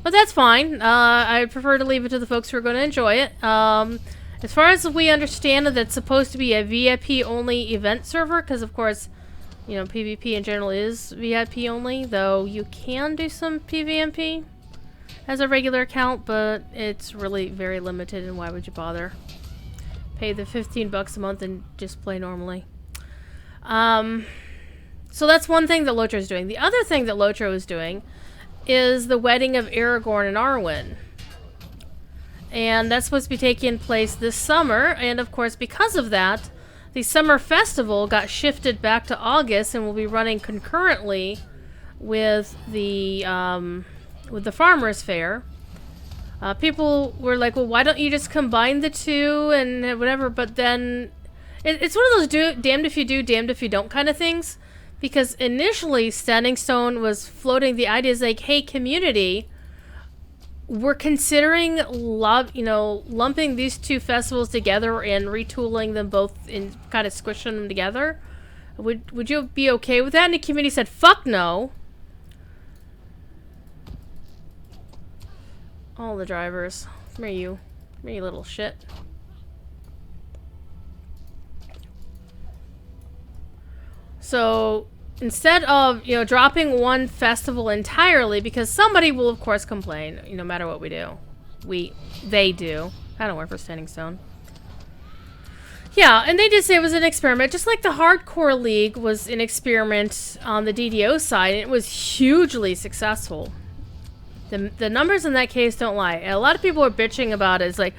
A: But that's fine. I prefer to leave it to the folks who are going to enjoy it. As far as we understand, that's supposed to be a VIP-only event server, because of course, PvP in general is VIP only, though you can do some PvMP as a regular account, but it's really very limited, and why would you bother? Pay the $15 a month and just play normally. So that's one thing that Lotro is doing. The other thing that Lotro is doing is the wedding of Aragorn and Arwen. And that's supposed to be taking place this summer, and of course, because of that, the summer festival got shifted back to August and will be running concurrently with the Farmers Fair. People were like, well, why don't you just combine the two and whatever? But then it's one of those damned if you do, damned if you don't kind of things. Because initially, Standing Stone was floating the ideas like, hey, community, we're considering lumping these two festivals together and retooling them both and kind of squishing them together. Would you be okay with that? And the community said, fuck no. All the drivers. Come here, you. Come here, you little shit. So instead of, dropping one festival entirely, because somebody will, of course, complain, no matter what we do. They do. I don't work for Standing Stone. Yeah, and they did say it was an experiment, just like the Hardcore League was an experiment on the DDO side, and it was hugely successful. The numbers in that case don't lie. And a lot of people are bitching about it. It's like,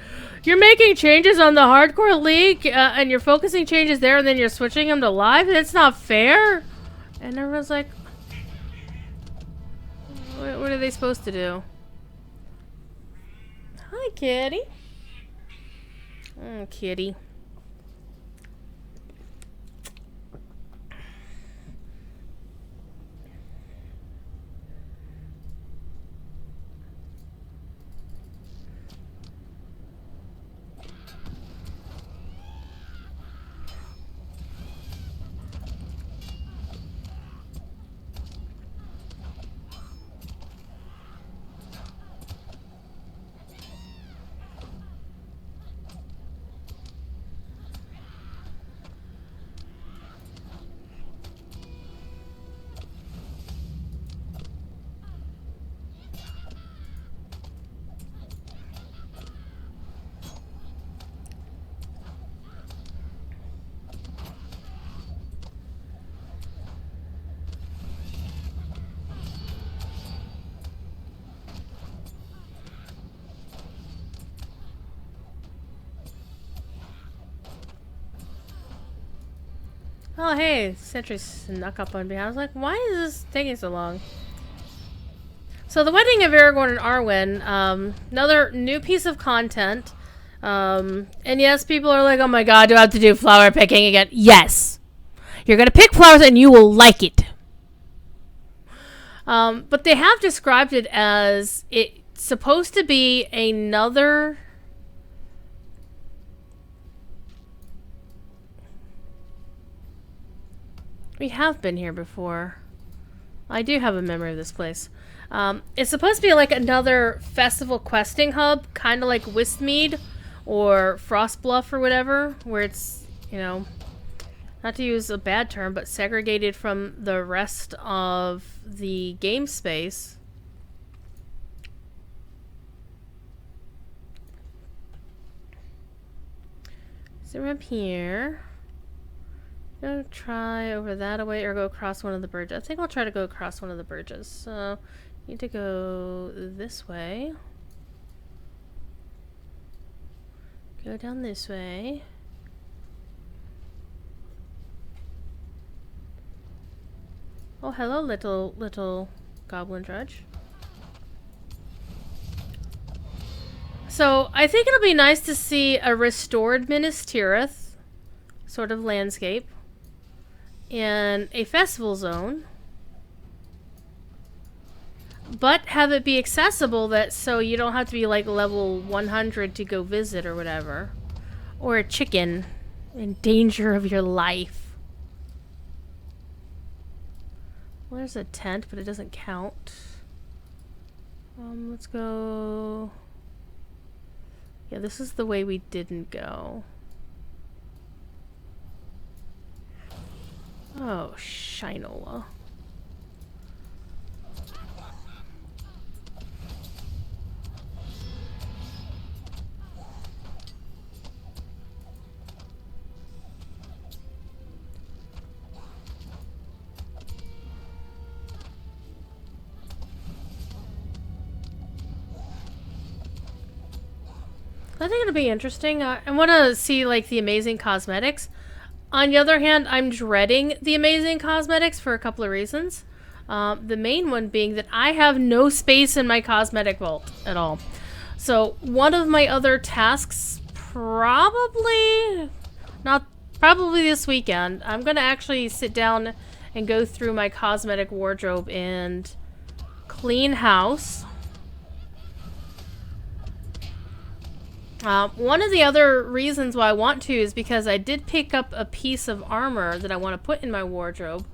A: you're making changes on the hardcore league, and you're focusing changes there, and then you're switching them to live? That's not fair. And everyone's like, what are they supposed to do? Hi, kitty. Oh, kitty. Oh, hey, Sentry snuck up on me. I was like, why is this taking so long? So the wedding of Aragorn and Arwen, another new piece of content. And yes, people are like, oh my god, do I have to do flower picking again? Yes! You're gonna pick flowers and you will like it. But they have described it as it's supposed to be another... We have been here before. I do have a memory of this place. It's supposed to be like another festival questing hub, kind of like Wistmead or Frostbluff or whatever, where it's, you know, not to use a bad term, but segregated from the rest of the game space. So we're up here. Go try over that way or go across one of the bridges. I think I'll try to go across one of the bridges. So, need to go this way. Go down this way. Oh, hello, little goblin drudge. So, I think it'll be nice to see a restored Minas Tirith sort of landscape in a festival zone, but have it be accessible that so you don't have to be like level 100 to go visit or whatever, or a chicken in danger of your life. Well, there's a tent, but it doesn't count. Let's go. Yeah, this is the way we didn't go. Oh, Shinola. I think it'll be interesting. I want to see like the amazing cosmetics. On the other hand, I'm dreading the amazing cosmetics for a couple of reasons. The main one being that I have no space in my cosmetic vault at all. So one of my other tasks, probably this weekend, I'm going to actually sit down and go through my cosmetic wardrobe and clean house. One of the other reasons why I want to is because I did pick up a piece of armor that I want to put in my wardrobe,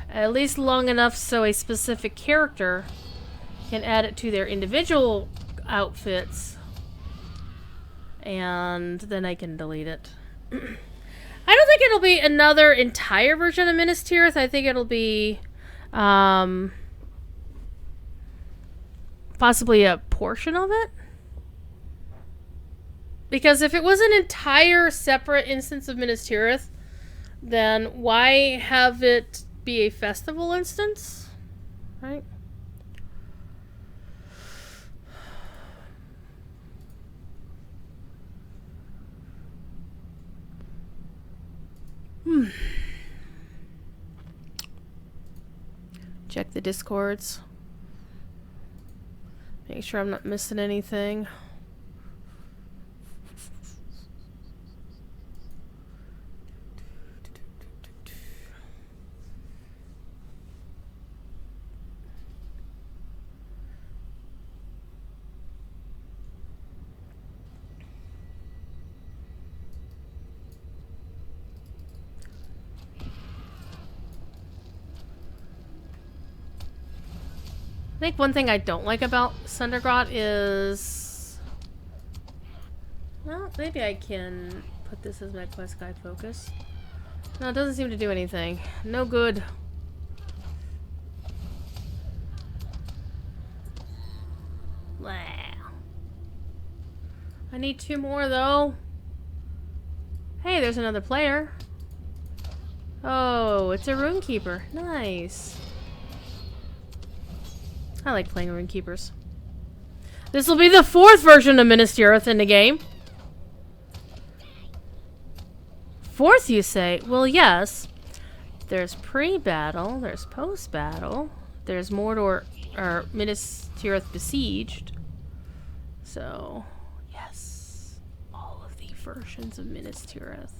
A: at least long enough so a specific character can add it to their individual outfits, and then I can delete it. I don't think it'll be another entire version of Minas Tirith. I think it'll be possibly a portion of it. Because if it was an entire separate instance of Minas Tirith, then why have it be a festival instance? Right? check the discords. Make sure I'm not missing anything. I think one thing I don't like about Sundergrot is... Well, maybe I can put this as my quest guide focus. No, it doesn't seem to do anything. No good. Blah. I need 2 more, though. Hey, there's another player. Oh, it's a Runekeeper. Nice. I like playing Runekeepers. This will be the 4th version of Minas Tirith in the game. 4th, you say? Well, yes. There's pre-battle. There's post-battle. There's Mordor, or Minas Tirith Besieged. So, yes. All of the versions of Minas Tirith.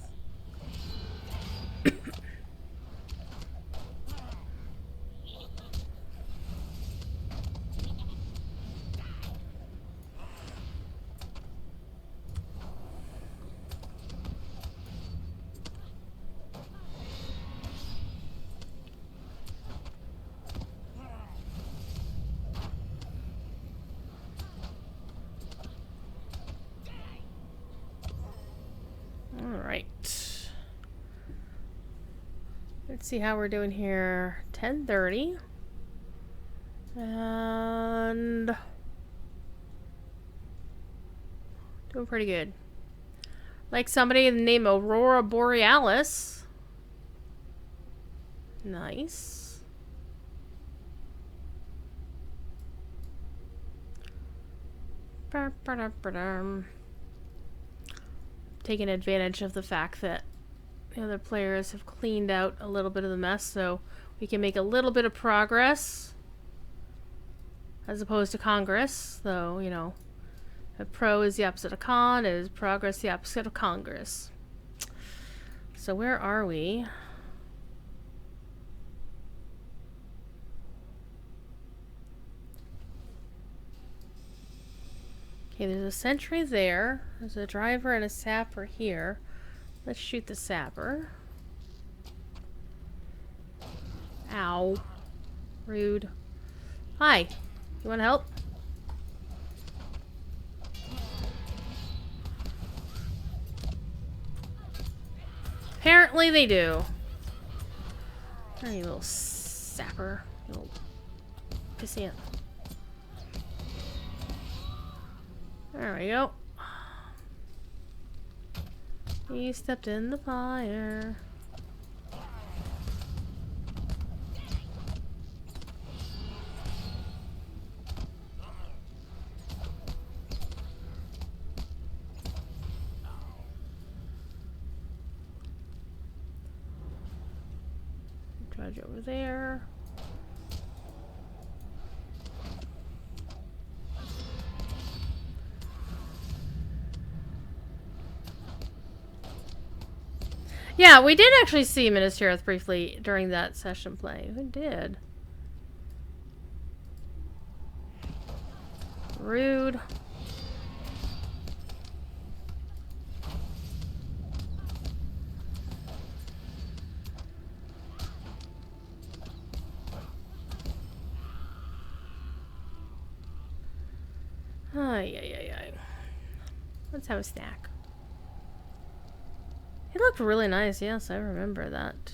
A: Let's see how we're doing here. 10:30. And... doing pretty good. Like somebody named Aurora Borealis. Nice. Taking advantage of the fact that the other players have cleaned out a little bit of the mess, so we can make a little bit of progress as opposed to Congress, though, you know, a pro is the opposite of con, is progress the opposite of Congress. So where are we? Okay, there's a sentry there. There's a driver and a sapper here. Let's shoot the sapper. Ow. Rude. Hi. You want help? Apparently they do. Hey, you little sapper. You little pissant. There we go. He stepped in the fire. Trudge over there. Yeah, we did actually see Minas Tirith briefly during that session play. We did. Rude. Ay, ay, ay, ay. Let's have a snack. He looked really nice, yes, I remember that.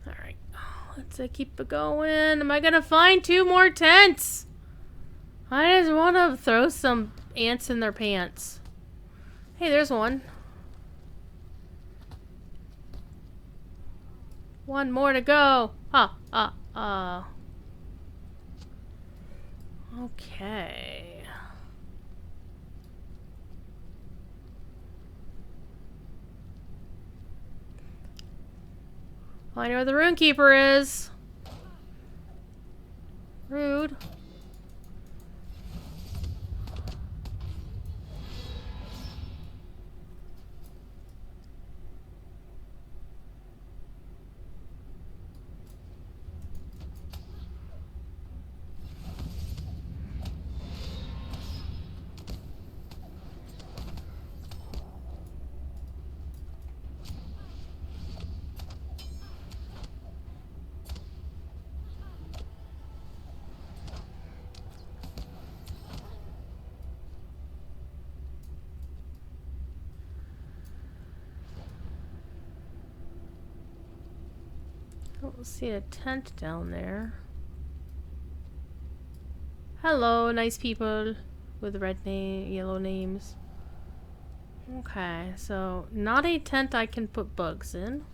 A: Alright, let's keep it going. Am I gonna find 2 more tents? I just want to throw some ants in their pants. Hey, there's one. 1 more to go. Okay. Well, I know where the Runekeeper is. Rude. I don't see a tent down there. Hello, nice people with red yellow names. Okay, so not a tent I can put bugs in.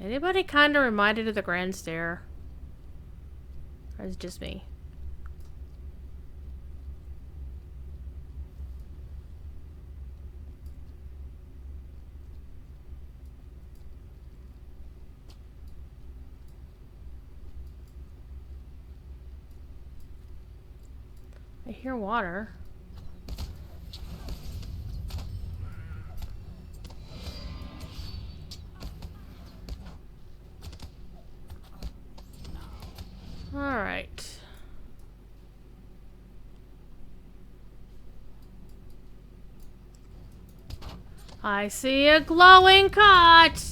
A: Anybody kind of reminded of the Grand Stair? Or is it just me? I hear water. Alright. I see a glowing cot!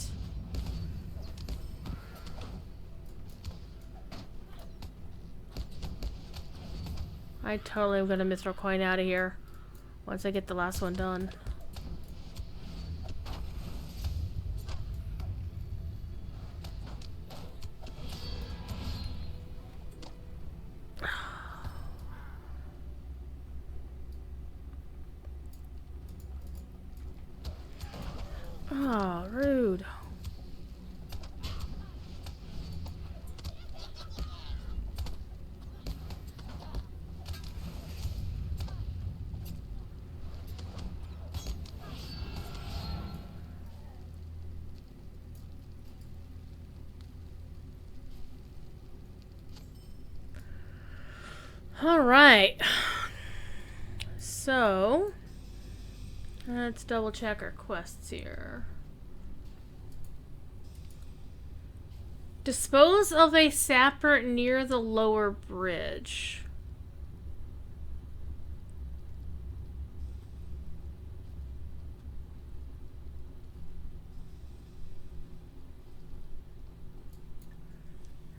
A: I totally am gonna Mithril coin out of here once I get the last one done. Oh, rude. Alright. So, let's double check our quests here. Dispose of a sapper near the lower bridge.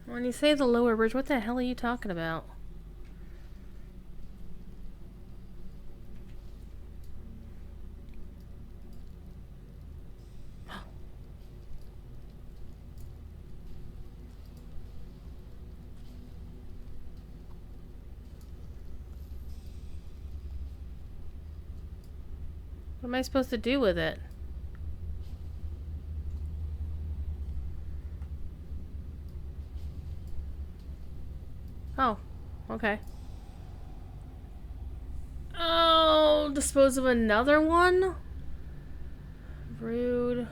A: When you say the lower bridge, what the hell are you talking about? What am I supposed to do with it? Oh, okay. Oh, dispose of another one? Rude.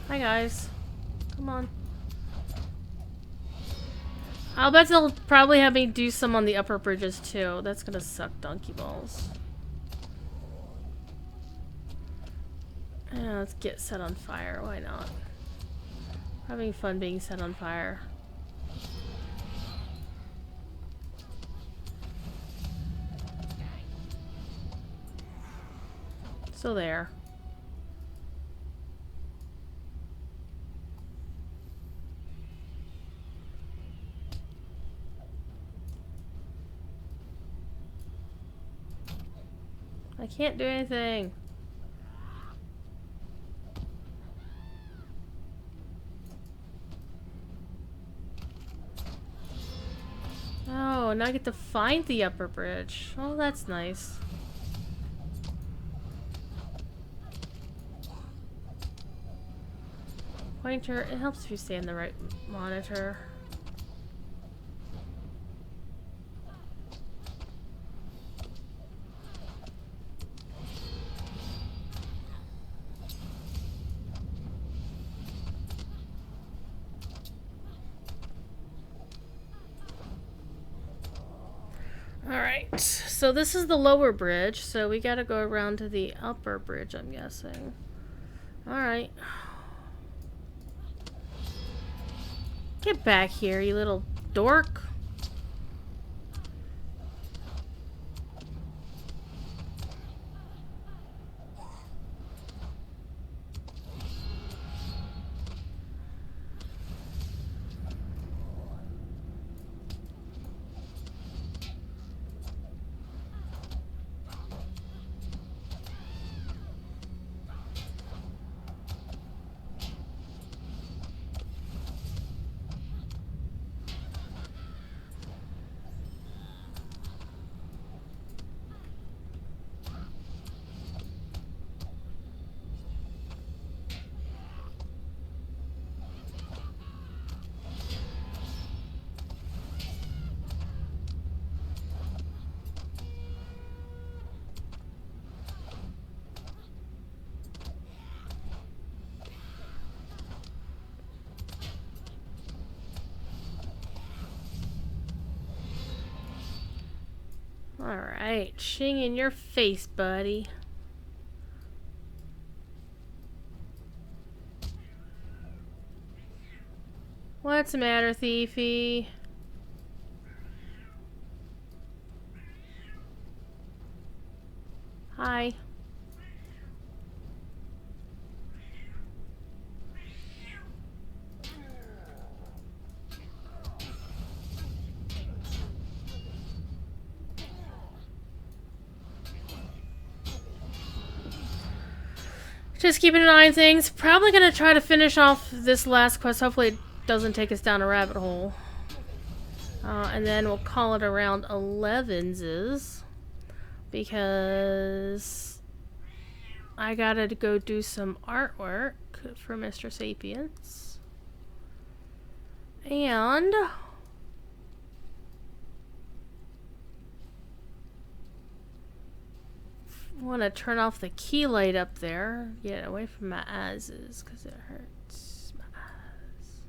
A: Hi guys. Come on. I'll bet they'll probably have me do some on the upper bridges too. That's gonna suck donkey balls. Yeah, let's get set on fire. Why not? Having fun being set on fire. So there. I can't do anything. Oh, and now I get to find the upper bridge. Oh, that's nice. Pointer, it helps if you stay in the right monitor. Alright, so this is the lower bridge, so we gotta go around to the upper bridge, I'm guessing. Alright. Get back here, you little dork. Alright, shing in your face, buddy. What's the matter, thiefy? Hi. Just keeping an eye on things. Probably gonna try to finish off this last quest. Hopefully it doesn't take us down a rabbit hole. And then we'll call it around 11's. Because I gotta go do some artwork for Mr. Sapiens. And I want to turn off the key light up there. Get away from my eyes because it hurts my eyes.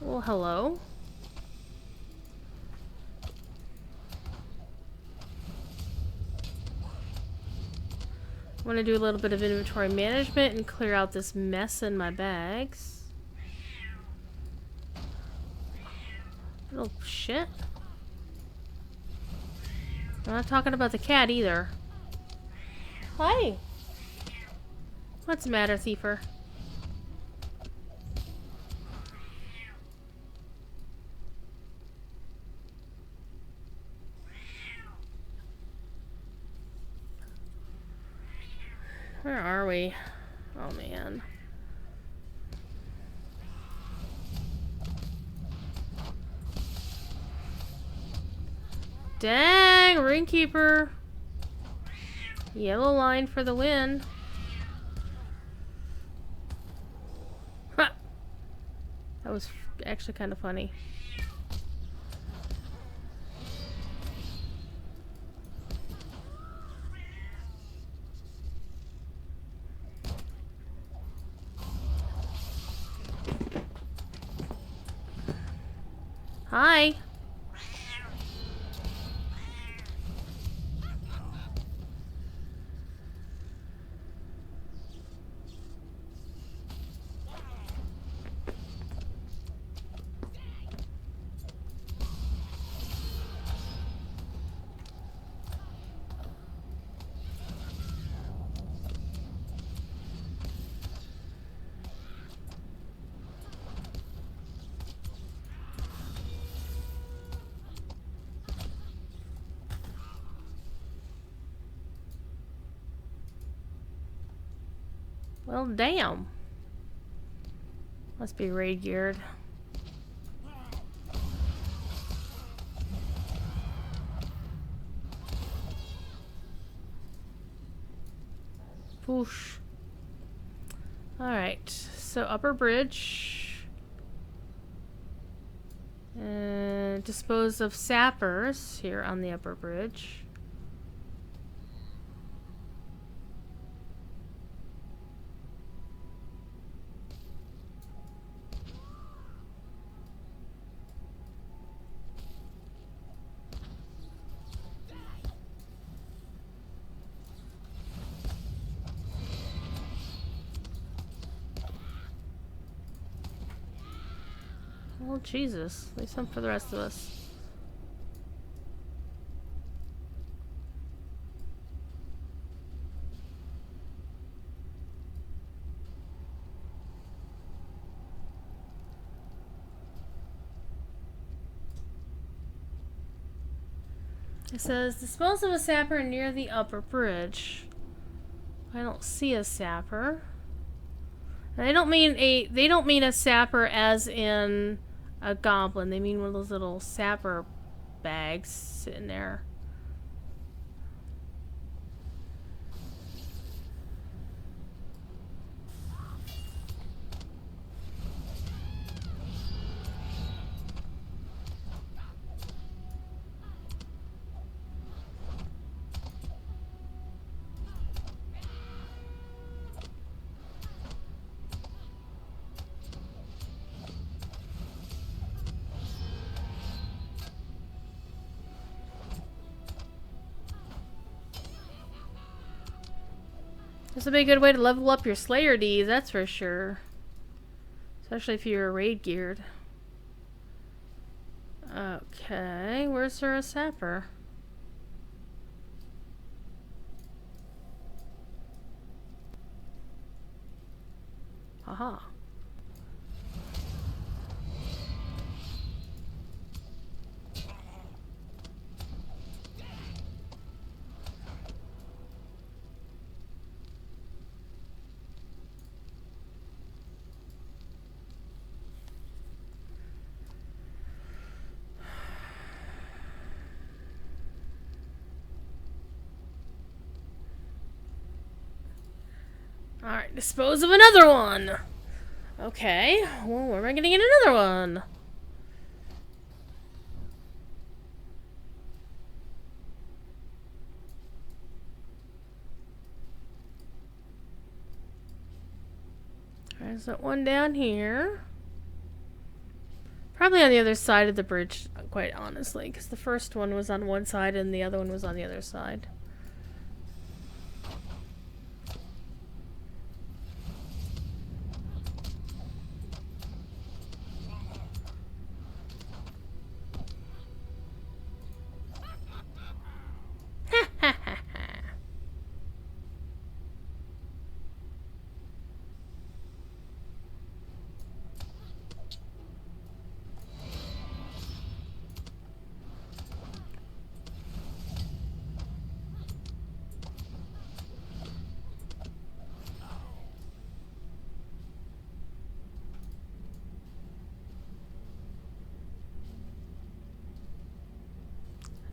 A: Well, hello. I want to do a little bit of inventory management and clear out this mess in my bags. Little shit. I'm not talking about the cat either. Hi. What's the matter, thiefer? Where are we? Oh, man. Dang, Ringkeeper. Yellow line for the win. Ha! That was actually kind of funny. Hi. Well, damn. Must be raid geared. Whoosh. Alright, so upper bridge. And dispose of sappers here on the upper bridge. Oh, Jesus. Leave some for the rest of us. It says, dispose of a sapper near the upper bridge. I don't see a sapper. And they don't mean a sapper as in a goblin. They mean one of those little sapper bags sitting there. This would be a good way to level up your Slayer Ds, that's for sure. Especially if you're raid geared. Okay, where's there a sapper? Haha. Alright, dispose of another one. Okay, well, where am I gonna get another one? There's that one down here. Probably on the other side of the bridge, quite honestly, because the first one was on one side and the other one was on the other side.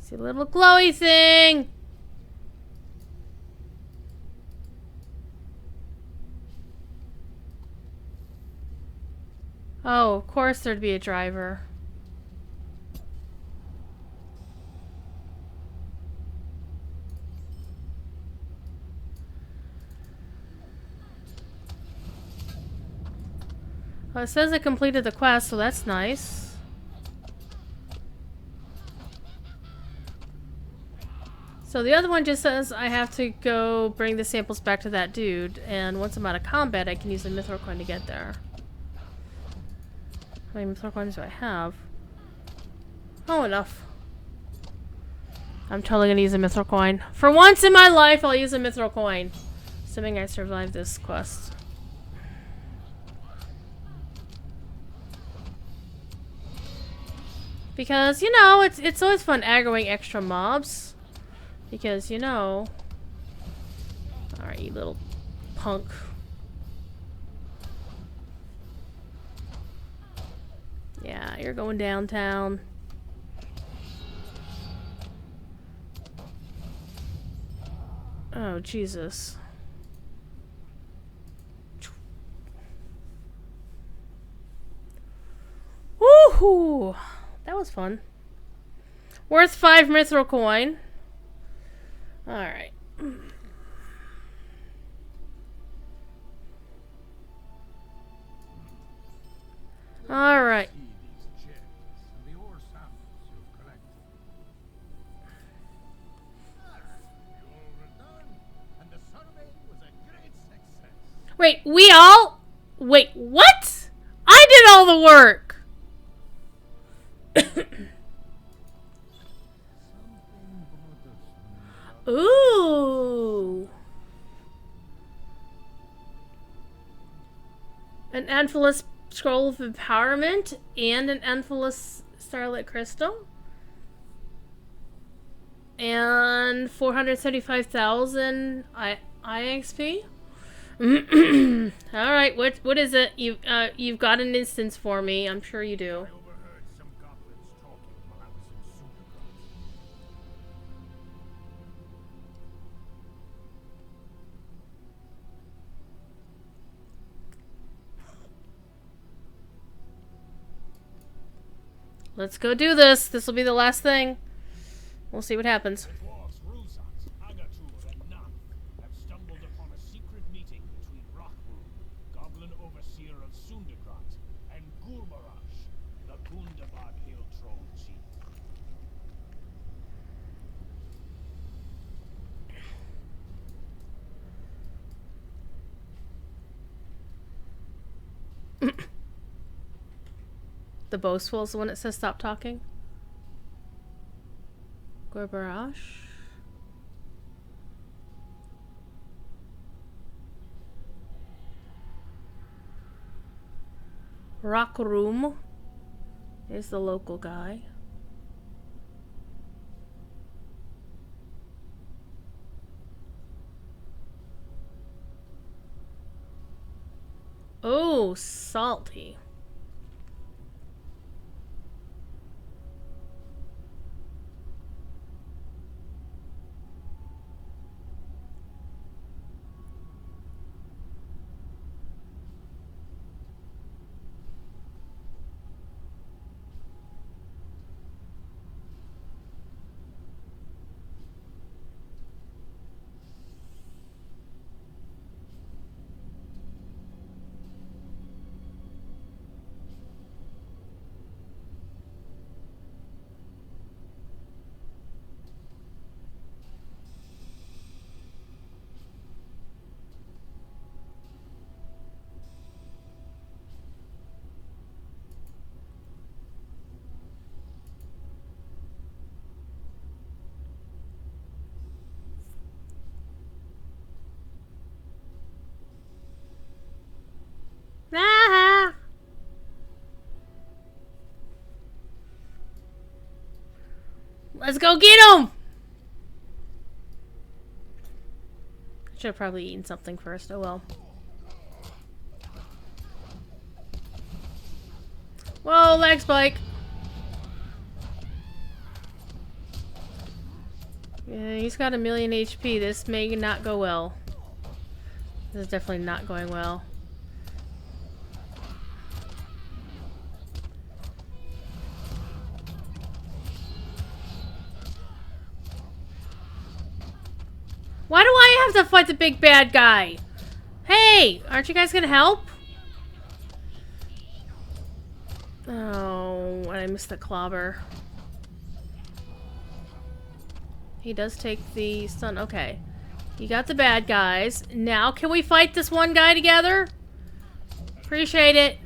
A: See a little glowy thing. Oh, of course there'd be a driver. Well, it says I completed the quest, so that's nice. So the other one just says I have to go bring the samples back to that dude, and once I'm out of combat, I can use the mithril coin to get there. How many mithril coins do I have? Oh, enough. I'm totally gonna use a mithril coin. For once in my life, I'll use a mithril coin. Assuming I survive this quest. Because, you know, it's always fun aggroing extra mobs. Because, you know... Alright, you little punk. Yeah, you're going downtown. Oh, Jesus. Whew. That was fun. Worth 5 mithril coin. Alright. Alright. Wait, we all... Wait, what? I did all the work! Ooh. An Amphilis Scroll of Empowerment and an Amphilis Starlit Crystal. And 475,000 IXP. Alright, what is it? You've got an instance for me. I'm sure you do. Let's go do this. This will be the last thing. We'll see what happens. The boastful is the one that says stop talking. Gorbarash. Rock Room is the local guy. Oh, salty. Ah! Let's go get him! Should have probably eaten something first. Oh well. Whoa, lag spike. Yeah, he's got 1,000,000 HP. This may not go well. This is definitely not going well. Why do I have to fight the big bad guy? Hey, aren't you guys gonna help? Oh, I missed the clobber. He does take the stun. Okay. You got the bad guys. Now, can we fight this one guy together? Appreciate it.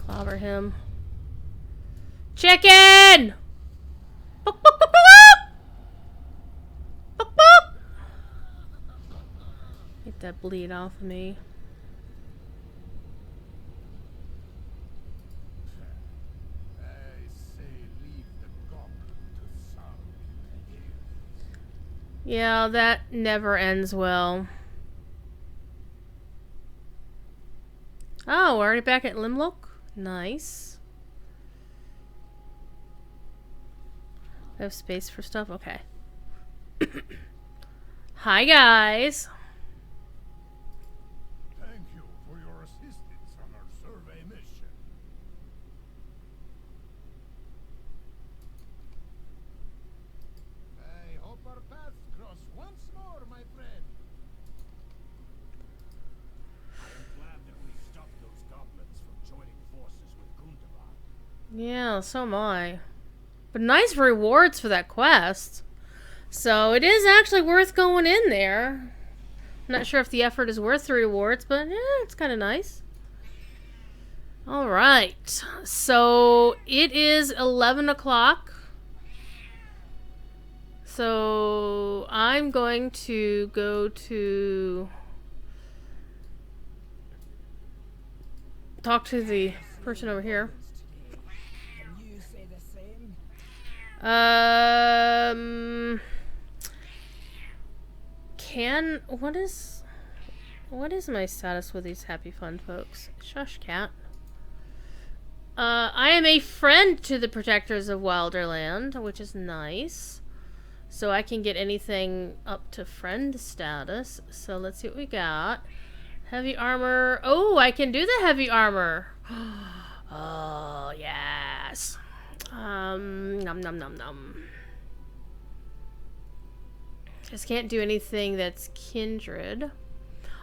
A: Clobber him. Chicken! Boop, boop, boop, boop! Boop, boop! Get that bleed off of me. Yeah, that never ends well. Oh, we're already back at Limlock? Nice. I have space for stuff? Okay. Hi, guys.
B: assistance on our survey mission. I hope our paths cross once more, my friend. I am glad that we stopped those goblins from joining forces with Gundabad.
A: Yeah, so am I. But nice rewards for that quest. So it is actually worth going in there. I'm not sure if the effort is worth the rewards, but yeah, it's kind of nice. Alright, so it is 11 o'clock. So I'm going to go to talk to the person over here.
C: Can you say the same?
A: What is my status with these happy fun folks? Shush, cat. I am a friend to the protectors of Wilderland, which is nice. So I can get anything up to friend status. So let's see what we got. Heavy armor. Oh, I can do the heavy armor. Oh, yes. Nom nom nom nom. Just can't do anything that's kindred.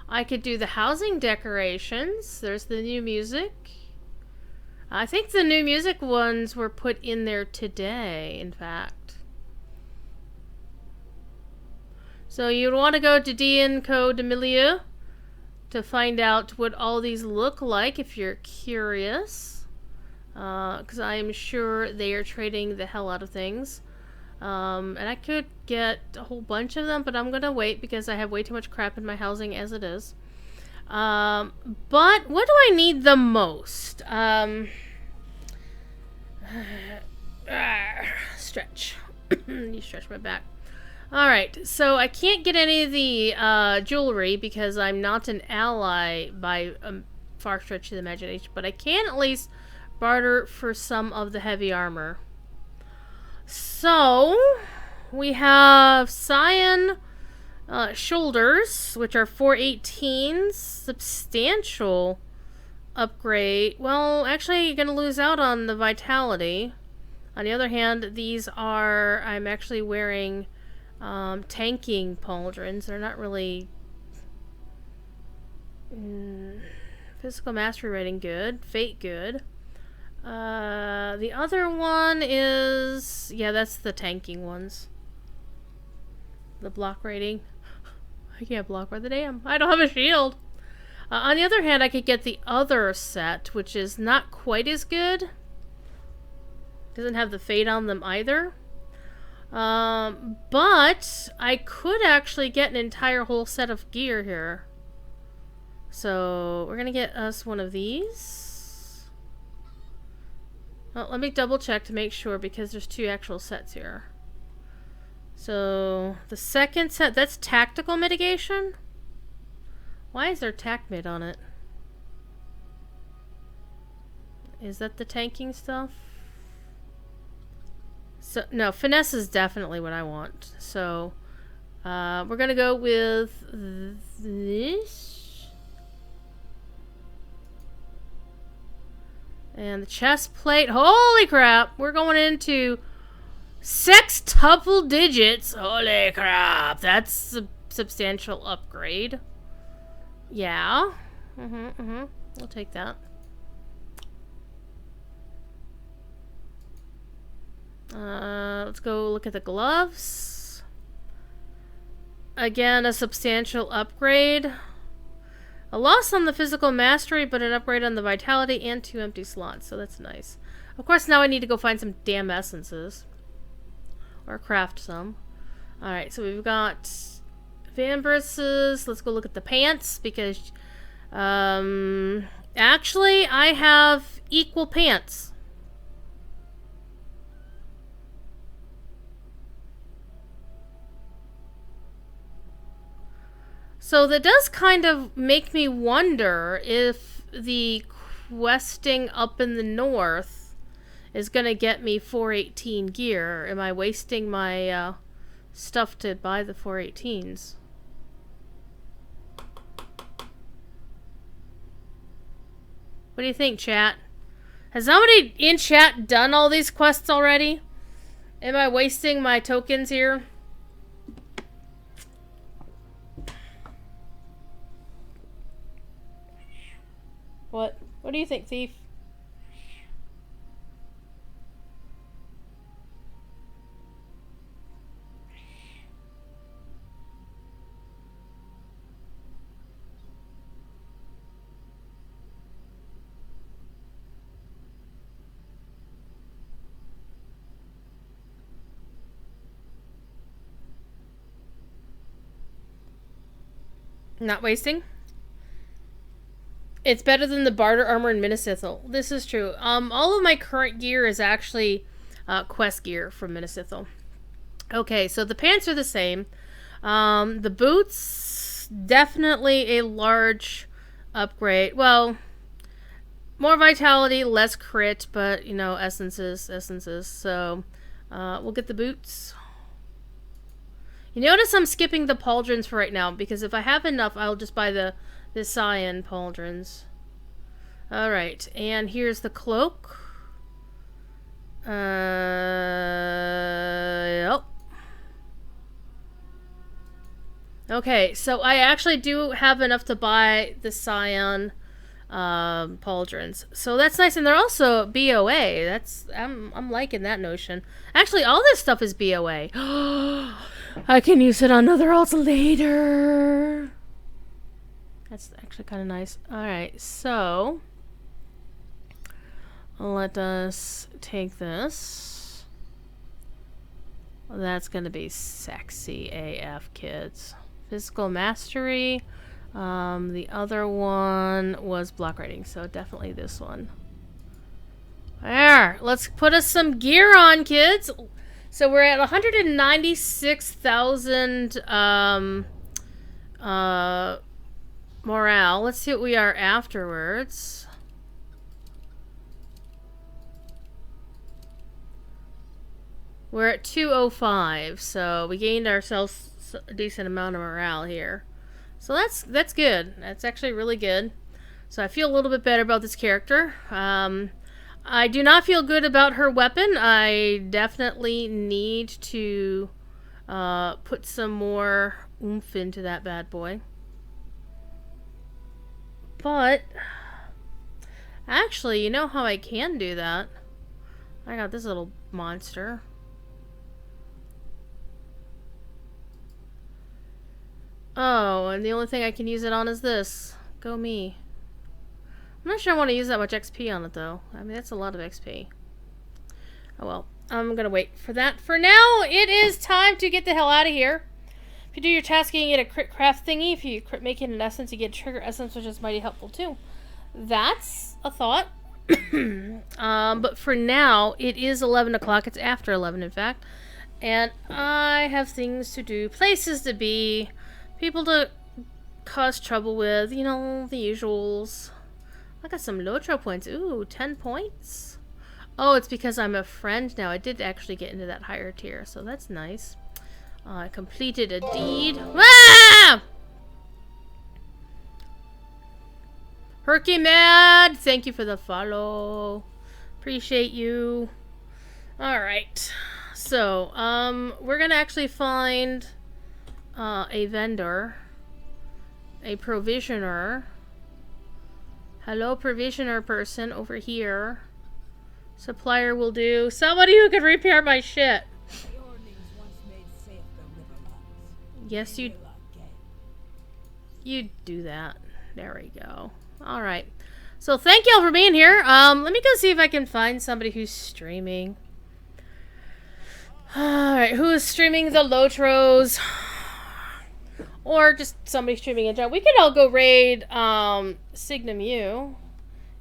A: I could do the housing decorations. There's the new music. I think the new music ones were put in there today, in fact. So you'd want to go to D&Co de Milieu to find out what all these look like if you're curious. Because I am sure they are trading the hell out of things. And I could get a whole bunch of them, but I'm going to wait because I have way too much crap in my housing as it is. But what do I need the most? Stretch. You stretch my back. Alright, so I can't get any of the jewelry because I'm not an ally by a far stretch of the imagination, but I can at least barter for some of the heavy armor. So, we have Cyan shoulders, which are 418s, substantial upgrade. Well, actually, you're going to lose out on the vitality. On the other hand, these are, I'm actually wearing tanking pauldrons. They're not really physical mastery rating good, fate good. The other one is, yeah, that's the tanking ones. The block rating. I can't block by the damn. I don't have a shield. On the other hand, I could get the other set, which is not quite as good. Doesn't have the fate on them either. But I could actually get an entire whole set of gear here. So we're gonna get us one of these. Well, let me double check to make sure because there's two actual sets here. So the second set, that's tactical mitigation. Why is there tac mid on it? Is that the tanking stuff? So no, finesse is definitely what I want. So we're gonna go with this. And the chest plate. Holy crap! We're going into sextuple digits. Holy crap! That's a substantial upgrade. Yeah. We'll take that. Let's go look at the gloves. Again, a substantial upgrade. A loss on the physical mastery, but an upgrade on the vitality and 2 empty slots, so that's nice. Of course, now I need to go find some damn essences. Or craft some. Alright, so we've got Vambraces. Let's go look at the pants, because actually, I have equal pants. So that does kind of make me wonder if the questing up in the north is going to get me 418 gear. Am I wasting my stuff to buy the 418s? What do you think, chat? Has somebody in chat done all these quests already? Am I wasting my tokens here? What? What do you think, Thief? Not wasting? It's better than the barter armor in Minnesithal. This is true. All of my current gear is actually quest gear from Minnesithal. Okay, so the pants are the same. The boots, definitely a large upgrade. Well, more vitality, less crit, but, you know, essences. So, we'll get the boots. You notice I'm skipping the pauldrons for right now, because if I have enough, I'll just buy the cyan pauldrons. Alright, and here's the cloak. Yep. Okay, so I actually do have enough to buy the cyan pauldrons. So that's nice, and they're also BOA. I'm liking that notion. Actually, all this stuff is BOA. I can use it on other alts later. That's actually kind of nice. Alright, so let us take this. That's going to be sexy AF, kids. Physical mastery. The other one was block writing, so definitely this one. There, let's put us some gear on, kids. So we're at 196,000 morale. Let's see what we are afterwards. We're at 205, so we gained ourselves a decent amount of morale here. So that's good. That's actually really good. So I feel a little bit better about this character. I do not feel good about her weapon. I definitely need to put some more oomph into that bad boy. But actually, you know how I can do that? I got this little monster. Oh, and the only thing I can use it on is this. Go me. I'm not sure I want to use that much XP on it, though. I mean, that's a lot of XP. Oh well. I'm gonna wait for that. For now, it is time to get the hell out of here. If you do your tasking, you get a crit craft thingy. If you crit make it an essence, you get trigger essence, which is mighty helpful, too. That's a thought. But for now, it is 11 o'clock. It's after 11, in fact. And I have things to do, places to be, people to cause trouble with, you know, the usuals. I got some Lotro points. Ooh, 10 points? Oh, it's because I'm a friend now. I did actually get into that higher tier, so that's nice. I completed a deed. Ah! Herky-Mad, thank you for the follow. Appreciate you. Alright. So, we're gonna actually find a vendor. A provisioner. Hello, provisioner person over here. Supplier will do. Somebody who can repair my shit. Yes, you do that. There we go. Alright. So thank y'all for being here. Let me go see if I can find somebody who's streaming. Alright, who is streaming the Lotros? Or just somebody streaming in general. We could all go raid Signum U.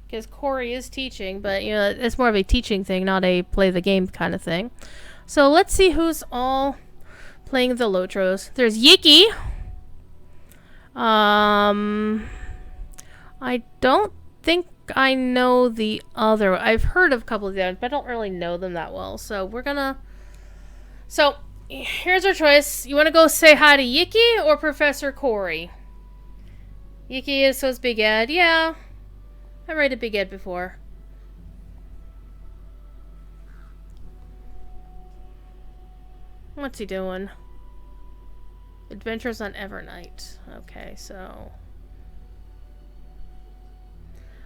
A: Because Corey is teaching, but you know, it's more of a teaching thing, not a play the game kind of thing. So let's see who's all playing the Lotros. There's Yiki. I don't think I know the other. I've heard of a couple of the others, but I don't really know them that well. So we're gonna... So, here's our choice. You want to go say hi to Yiki or Professor Corey? Yiki is so big Ed. Yeah. I rated Big Ed before. What's he doing? Adventures on Evernight. Okay, so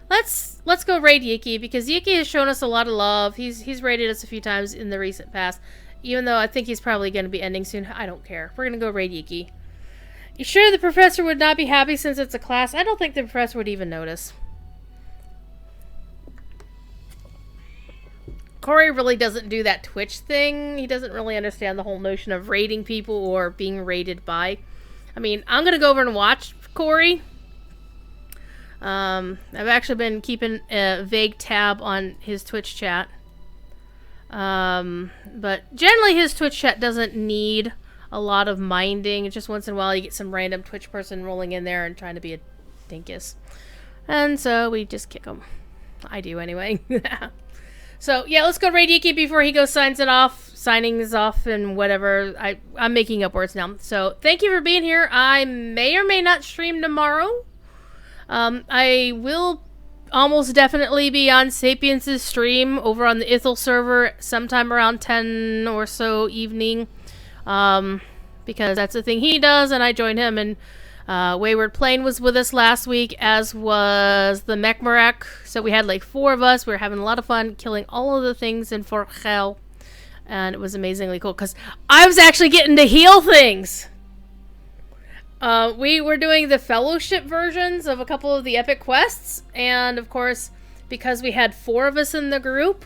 A: let's go raid Yiki, because Yiki has shown us a lot of love. He's raided us a few times in the recent past. Even though I think he's probably going to be ending soon. I don't care. We're going to go raid Yiki. You sure the professor would not be happy since it's a class? I don't think the professor would even notice. Corey really doesn't do that Twitch thing. He doesn't really understand the whole notion of raiding people or being raided by. I mean, I'm going to go over and watch Corey. I've actually been keeping a vague tab on his Twitch chat. But generally his Twitch chat doesn't need a lot of minding. Just once in a while you get some random Twitch person rolling in there and trying to be a dinkus. And so we just kick him. I do anyway. So yeah, let's go raid Yiki before he goes signing this off and whatever. I'm making up words now. So thank you for being here. I may or may not stream tomorrow. I will almost definitely be on Sapiens' stream over on the Ithel server sometime around 10 or so evening. Because that's the thing he does, and I joined him. And Wayward Plane was with us last week, as was the Mechmarek. So we had like 4 of us. We were having a lot of fun killing all of the things in Fort Hell. And it was amazingly cool, because I was actually getting to heal things. We were doing the fellowship versions of a couple of the epic quests, and of course, because we had 4 of us in the group,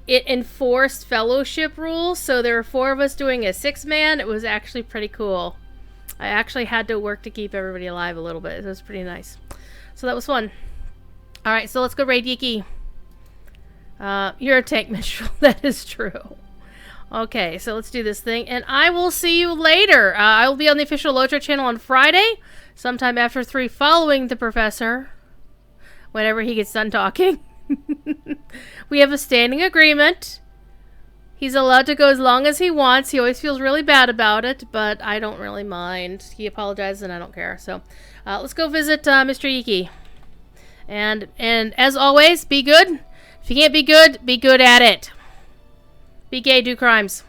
A: it enforced fellowship rules, so there were 4 of us doing a 6-man. It was actually pretty cool. I actually had to work to keep everybody alive a little bit. It was pretty nice. So that was fun. Alright, so let's go raid Yiki. You're a tank minstrel. That is true. Okay, so let's do this thing, and I will see you later. I will be on the official Lotro channel on Friday, sometime after 3, following the professor, whenever he gets done talking. We have a standing agreement. He's allowed to go as long as he wants. He always feels really bad about it, but I don't really mind. He apologizes, and I don't care. So, let's go visit Mr. Yiki. And as always, be good. If you can't be good at it. Be gay, do crimes.